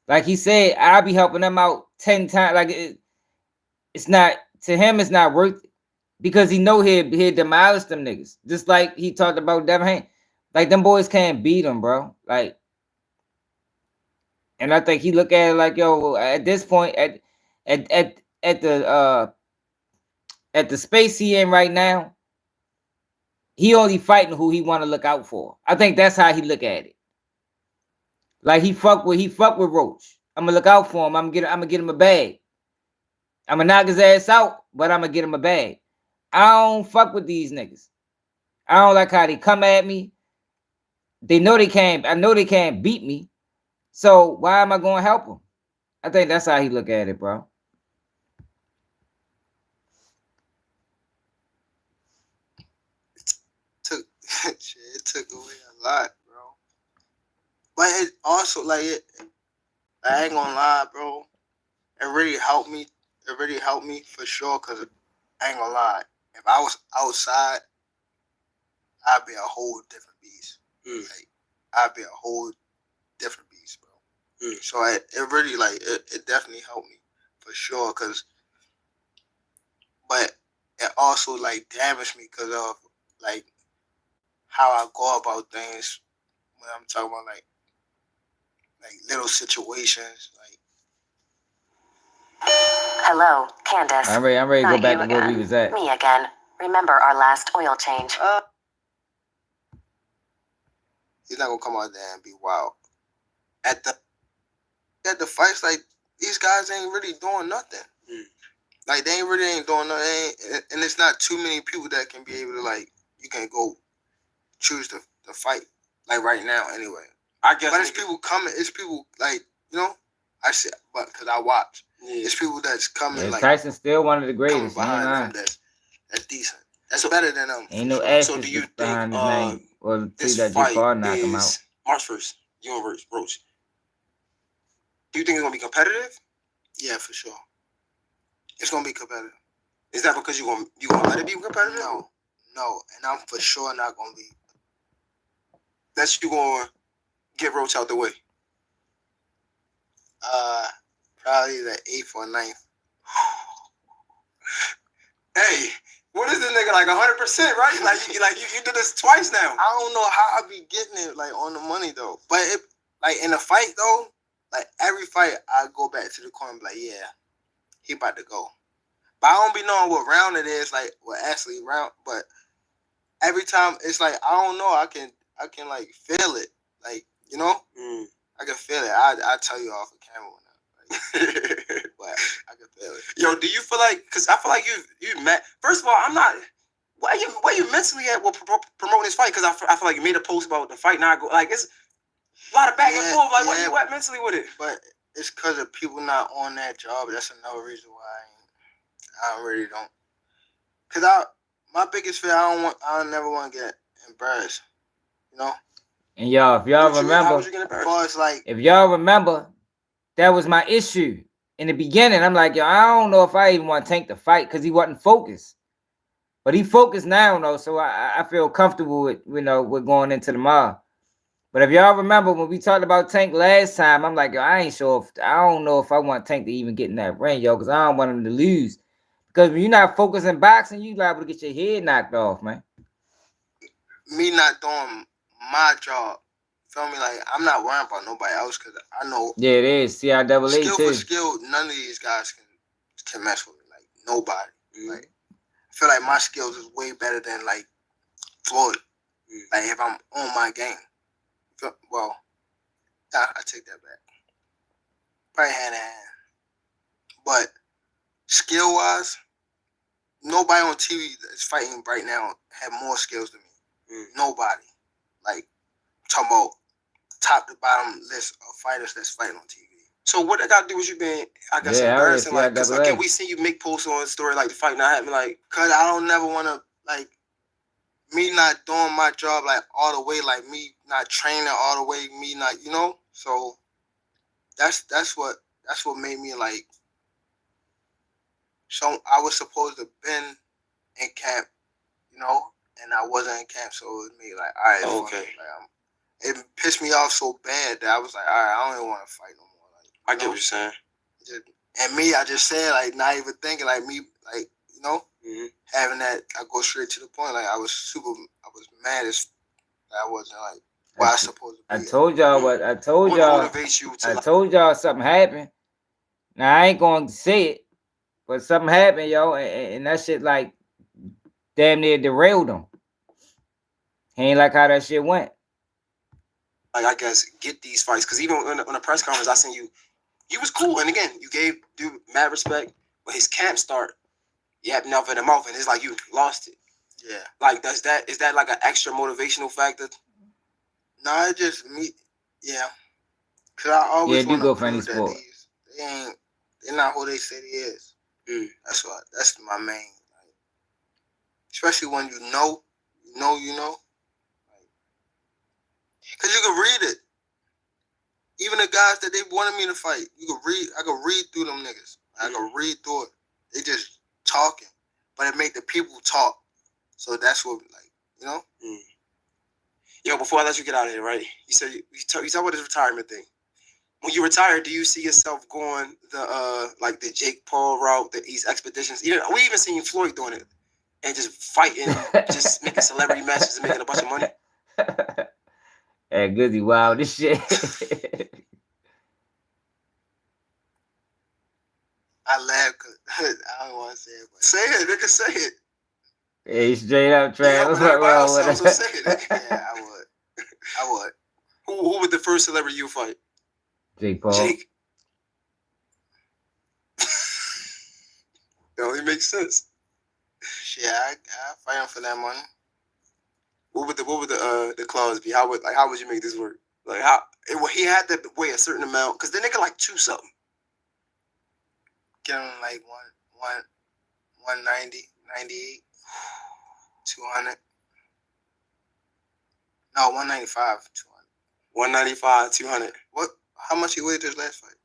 Like he said, I'll be helping them out 10 times. Like it's not, to him, it's not worth it. Because he know he'll demolish them niggas. Just like he talked about Devin Haney. Like them boys can't beat him, bro. Like, and I think he look at it like, yo, at this point, at the space he in right now, he only fighting who he want to look out for. I think that's how he look at it. Like he fuck with Roach. I'm gonna look out for him. I'm gonna get him a bag. I'm gonna knock his ass out, but I'm gonna get him a bag. I don't fuck with these niggas. I don't like how they come at me. They know they can't. I know they can't beat me. So why am I gonna help them? I think that's how he look at it, bro. It took away a lot, bro. But it also I ain't gonna lie, bro. it really helped me. It really helped me for sure. Cause I ain't gonna lie, if I was outside, I'd be a whole different beast. Like I'd be a whole different beast, bro. So it really like it definitely helped me for sure. But it also like damaged me because of like how I go about things when I'm talking about like little situations. Like Hello, Candace. I'm ready to go Not back you to where we again. was at. Me again. Remember our last oil change. he's not gonna come out there and be wild. At the fights, like these guys ain't really doing nothing. Like they ain't doing nothing, and it's not too many people that can be able to like you can go choose the fight like right now anyway. I guess. But it's people coming. It's people like I said, but because I watch, it's people that's coming Yeah, like Tyson still one of the coming greatest. He ain't behind lying. them. That's decent. That's better than them. Ain't no sure. ashes So do you behind think his name. Well, this that fight Jafar knock him out. is March 1st? You and Roach. Do you think it's gonna be competitive? Yeah, for sure. It's gonna be competitive. Is that because you gonna let it be competitive? No, and I'm for sure not gonna be. That's you gonna get Roach out the way. Probably the 8th or 9th. Hey, what is this nigga like 100%? Right? you did this twice now. I don't know how I be getting it like on the money though, but it like in a fight though, like every fight I go back to the corner and be like, yeah, he about to go. But I don't be knowing what round it is, like what actually round. But every time it's like I don't know. I can like feel it, like I can feel it. I tell you off the camera now, but I can feel it. Yo, do you feel like? Because I feel like you met. First of all, I'm not. Where you mentally at with promoting this fight? Because I feel like you made a post about the fight not go. Like it's a lot of back and forth. Like where you at mentally with it? But it's because of people not on that job. That's another reason why I really don't. Cause my biggest fear, I never want to get embarrassed. And y'all, if y'all remember, if y'all remember, that was my issue in the beginning. I'm like, yo, I don't know if I even want to tank the fight because he wasn't focused. But he focused now, though, so I feel comfortable with with going into tomorrow. But if y'all remember when we talked about Tank last time, I'm like, yo, I don't know if I want Tank to even get in that ring, yo, because I don't want him to lose. Because when you're not focused in boxing, you liable to get your head knocked off, man. Me not doing my job, feel me? Like I'm not worrying about nobody else because I know. Yeah, it is CIAA skill too. For skill, none of these guys can mess with me. Like nobody. Like I feel like my skills is way better than like Floyd. Like if I'm on my game. Well, I take that back. Probably hand in hand. But skill wise, nobody on TV that's fighting right now have more skills than me. Nobody. Like talking about top to bottom list of fighters that's fighting on TV. So what that got to do with you being, I guess, embarrassing? Like, because again, we see you make posts on a story like the fight not happening. Like, cause I don't never want to like me not doing my job like all the way, like me not training all the way, me not So that's what made me like. So I was supposed to been in camp, and I wasn't in camp, so it was me like, all right, okay. It pissed me off so bad that I was like, all right, I don't even want to fight no more. Like, I get what you're saying. And me, I just said like, not even thinking like me, like having that. I go straight to the point. Like I was mad as I wasn't like where I supposed to be. I told y'all what I told y'all. I told y'all something happened. Now I ain't going to say it, but something happened, yo, and that shit like damn near derailed him. He ain't like how that shit went. Like I guess get these fights because even on the press conference, I seen you was cool, and again, you gave dude mad respect. But his camp start, you had enough in the mouth, and it's like you lost it. Yeah. Like is that like an extra motivational factor? No, it just me. Yeah. Cause I always do go for any sport. They're not who they say they is. That's my main. Like, especially when you know. Like, cause you can read it. Even the guys that they wanted me to fight, I could read through them niggas. I could read through it. They just talking, but it make the people talk. So that's what, like, you know. Yo, before I let you get out of here, right? You said you talk about this retirement thing. When you retire, do you see yourself going the like the Jake Paul route, these expeditions? We even seen Floyd doing it and just fighting, just making celebrity matches and making a bunch of money. Hey, Goody, wow, this shit. I laugh because I don't want to say it. But say it, nigga, say it. Hey, straight up, Trav. What's wrong with so say it, nigga. Yeah, I would. Who would the first celebrity you fight? Jake Paul. Jake. That only makes sense. Yeah, I fight him for that money. What would the clause be? How would you make this work? Like he had to weigh a certain amount because the nigga like 2 something. Get him like 190, 98, 200. No, 195, 200. 195, 200. What? How much he weighed this last fight?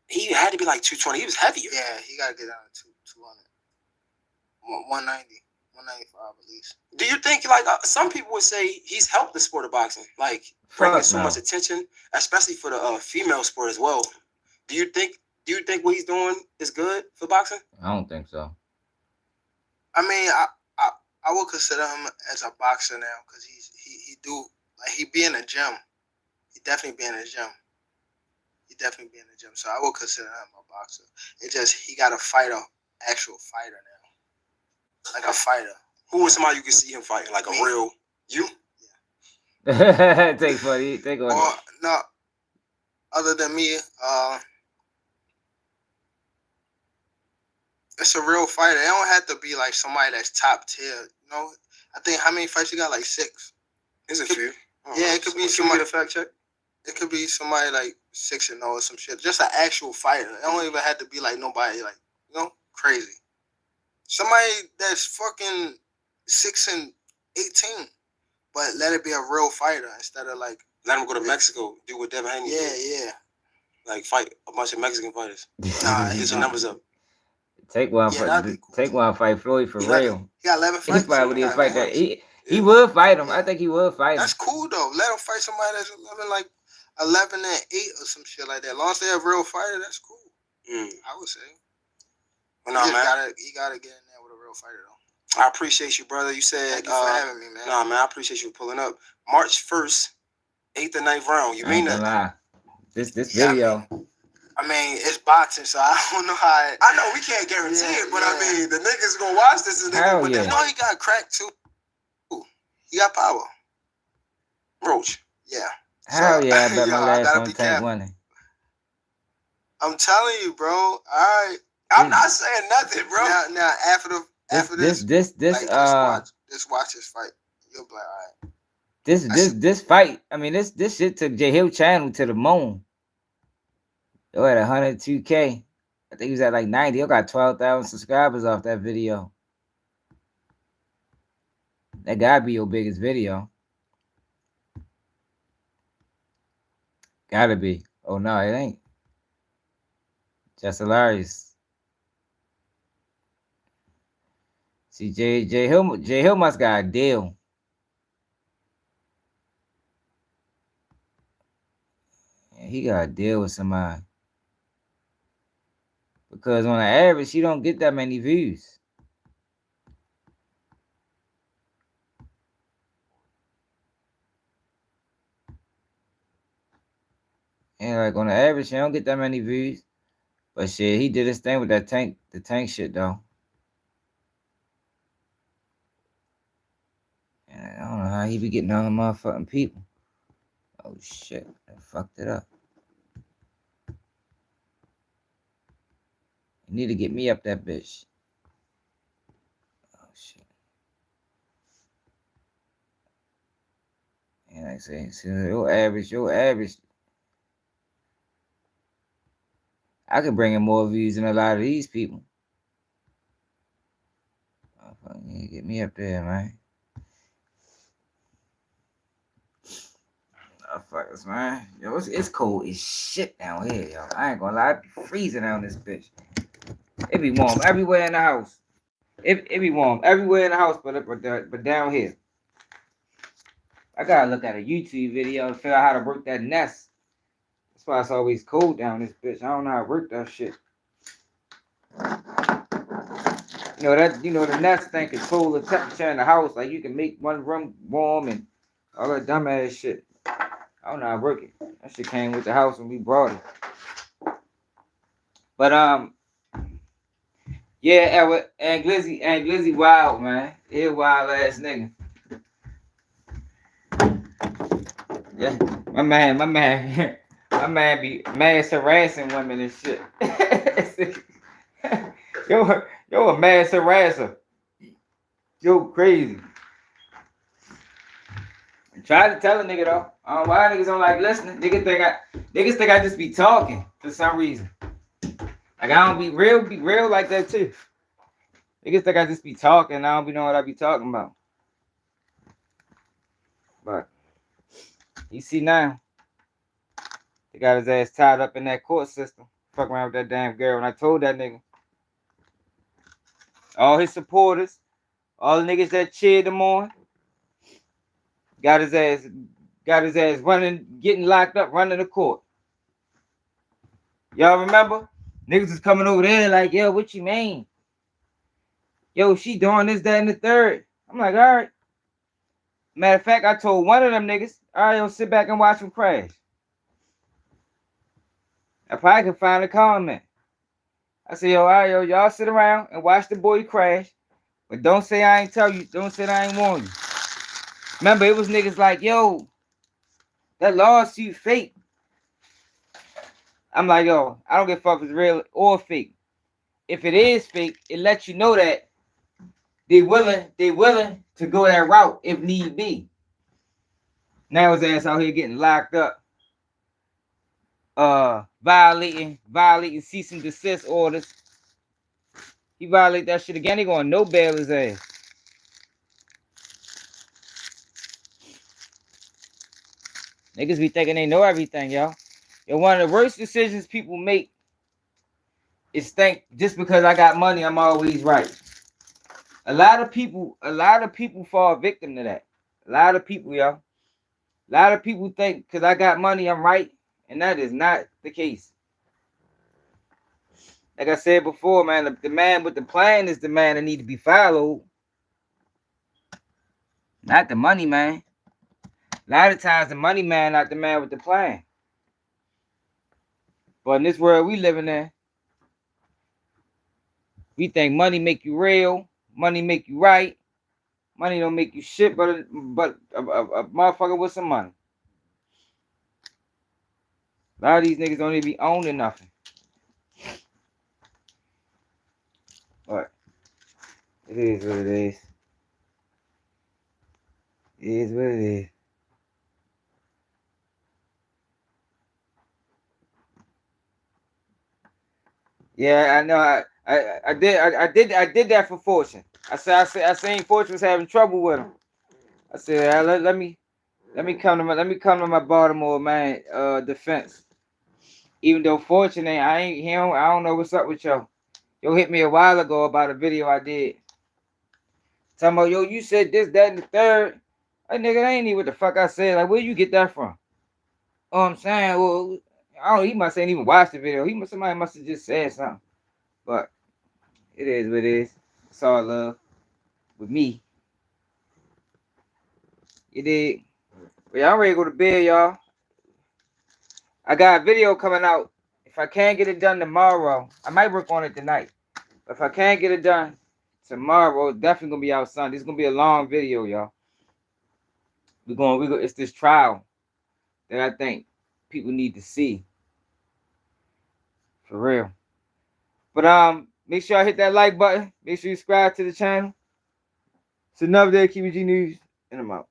He had to be like 220. He was heavier. Yeah, he got to get down to 200. 190, 195 at least. Do you think, like, some people would say he's helped the sport of boxing, like bringing so much attention, especially for the female sport as well? Do you think what he's doing is good for boxing? I don't think so. I mean, I would consider him as a boxer now because he be in the gym. He definitely be in the gym. So I would consider him a boxer. It just he got to fight a actual fighter now, like a fighter. Who was somebody you could see him fighting, like me? A real you? Yeah. Take one. Or no, other than me, it's a real fighter. It don't have to be like somebody that's top tier. You know, I think how many fights you got? Like 6. There's a few. Yeah, it could be somebody. Get a fact check. It could be somebody like 6-0 or some shit. Just an actual fighter. It don't even have to be like nobody like, you know, crazy. Somebody that's fucking 6-18, but let it be a real fighter instead of like let him go to Mexico, do what Devin Haney did. Yeah. Like fight a bunch of Mexican fighters. Get your numbers up. Take one fight Floyd for real. He got 11 fights. He probably would fight that. He would fight him. I think he would fight him. That's cool though. Let him fight somebody that's 11 and 8 or some shit like that. As long as they have real fighter, that's cool. I would say. Well, no, man. He gotta get in there with a real fighter though. I appreciate you, brother. You said thank you for having me, man. Nah, man, I appreciate you pulling up. March 1st, 8th and 9th round. You mean that? Lie. This video. I mean, it's boxing, so I don't know how. I know we can't guarantee it, but I mean, the niggas gonna watch this. Hell yeah. You know he got crack too. He got power. Roach. Yeah. Hell yeah, I bet my last one tank winning. I'm telling you, bro. All right. I'm not saying nothing, bro. Now after this, just watch this fight. You'll be like, all right. This fight. I mean, this shit took J Hill channel to the moon. Yo at 102K. I think he was at like 90. Yo got 12,000 subscribers off that video. That gotta be your biggest video. Gotta be. Oh no, it ain't. Just hilarious. See, J Hill must got a deal. Yeah, he got a deal with somebody. Because on the average, he don't get that many views. And like on the average, he don't get that many views. But shit, he did his thing with that the tank shit though. And I don't know how he be getting all the motherfucking people. Oh shit, I fucked it up. You need to get me up that bitch. Oh shit. And like I say, so your average. I could bring in more views than a lot of these people. Oh, you need to get me up there, man. Motherfuckers, man. Yo, it's cold as shit down here, yo. I ain't gonna lie, it be freezing down this bitch. It be warm everywhere in the house. It be warm everywhere in the house, but down here. I gotta look at a YouTube video to figure out how to work that nest. That's why it's always cold down this bitch. I don't know how to work that shit. You know the nest thing control the temperature in the house. Like you can make one room warm and all that dumbass shit. I don't know how to work it. That shit came with the house when we brought it. But yeah, and Glizzy wild, man. He a wild ass nigga. Yeah, my man be mass harassing women and shit. yo a mass harasser. Yo crazy. I tried to tell a nigga though. I don't know why niggas don't like listening. Niggas think I just be talking for some reason. Like I don't be real like that too. Niggas think I just be talking and I don't be knowing what I be talking about. But you see now, they got his ass tied up in that court system. Fuck around with that damn girl. And I told that nigga, all his supporters, all the niggas that cheered him on, got his ass running, getting locked up, running the court. Y'all remember? Niggas was coming over there like, yo, what you mean? Yo, she doing this, that, and the third. I'm like, all right. Matter of fact, I told one of them niggas, all right, yo, sit back and watch him crash. I probably can find a comment. I said, yo, all right, yo, y'all sit around and watch the boy crash. But don't say I ain't tell you. Don't say I ain't warn you. Remember, it was niggas like, yo, that lawsuit fake. I'm like, yo, I don't give a fuck if it's real or fake. If it is fake, it lets you know that they willing to go that route if need be. Now his ass out here getting locked up. Violating cease and desist orders. He violate that shit again, they gonna no bail his ass. Niggas be thinking they know everything, y'all. Yo, one of the worst decisions people make is think just because I got money, I'm always right. A lot of people fall victim to that. A lot of people, y'all. A lot of people think because I got money, I'm right. And that is not the case. Like I said before, man, the man with the plan is the man that need to be followed. Not the money man. A lot of times the money man, not the man with the plan. But in this world we living in, we think money make you real, money make you right. Money don't make you shit, but a motherfucker with some money. A lot of these niggas don't even be owning nothing. But it is what it is. It is what it is. Yeah, I know. I did that for Fortune. I seen Fortune was having trouble with him. I said, let me come to my Baltimore man defense. Even though Fortune I don't know what's up with y'all. Yo hit me a while ago about a video I did. Talking about, yo, you said this, that, and the third. Like, nigga, that ain't even what the fuck I said. Like, where you get that from? Oh, I'm saying, well, I don't. He must ain't even watched the video. Somebody must have just said something. But it is what it is. It's all love with me. You dig? But y'all ready to go to bed, y'all. I got a video coming out. If I can't get it done tomorrow, I might work on it tonight. But if I can't get it done tomorrow, it's definitely gonna be out Sunday. It's gonna be a long video, y'all. It's this trial that I think people need to see. For real. But make sure I hit that like button. Make sure you subscribe to the channel. It's another day of KBG News, and I'm out.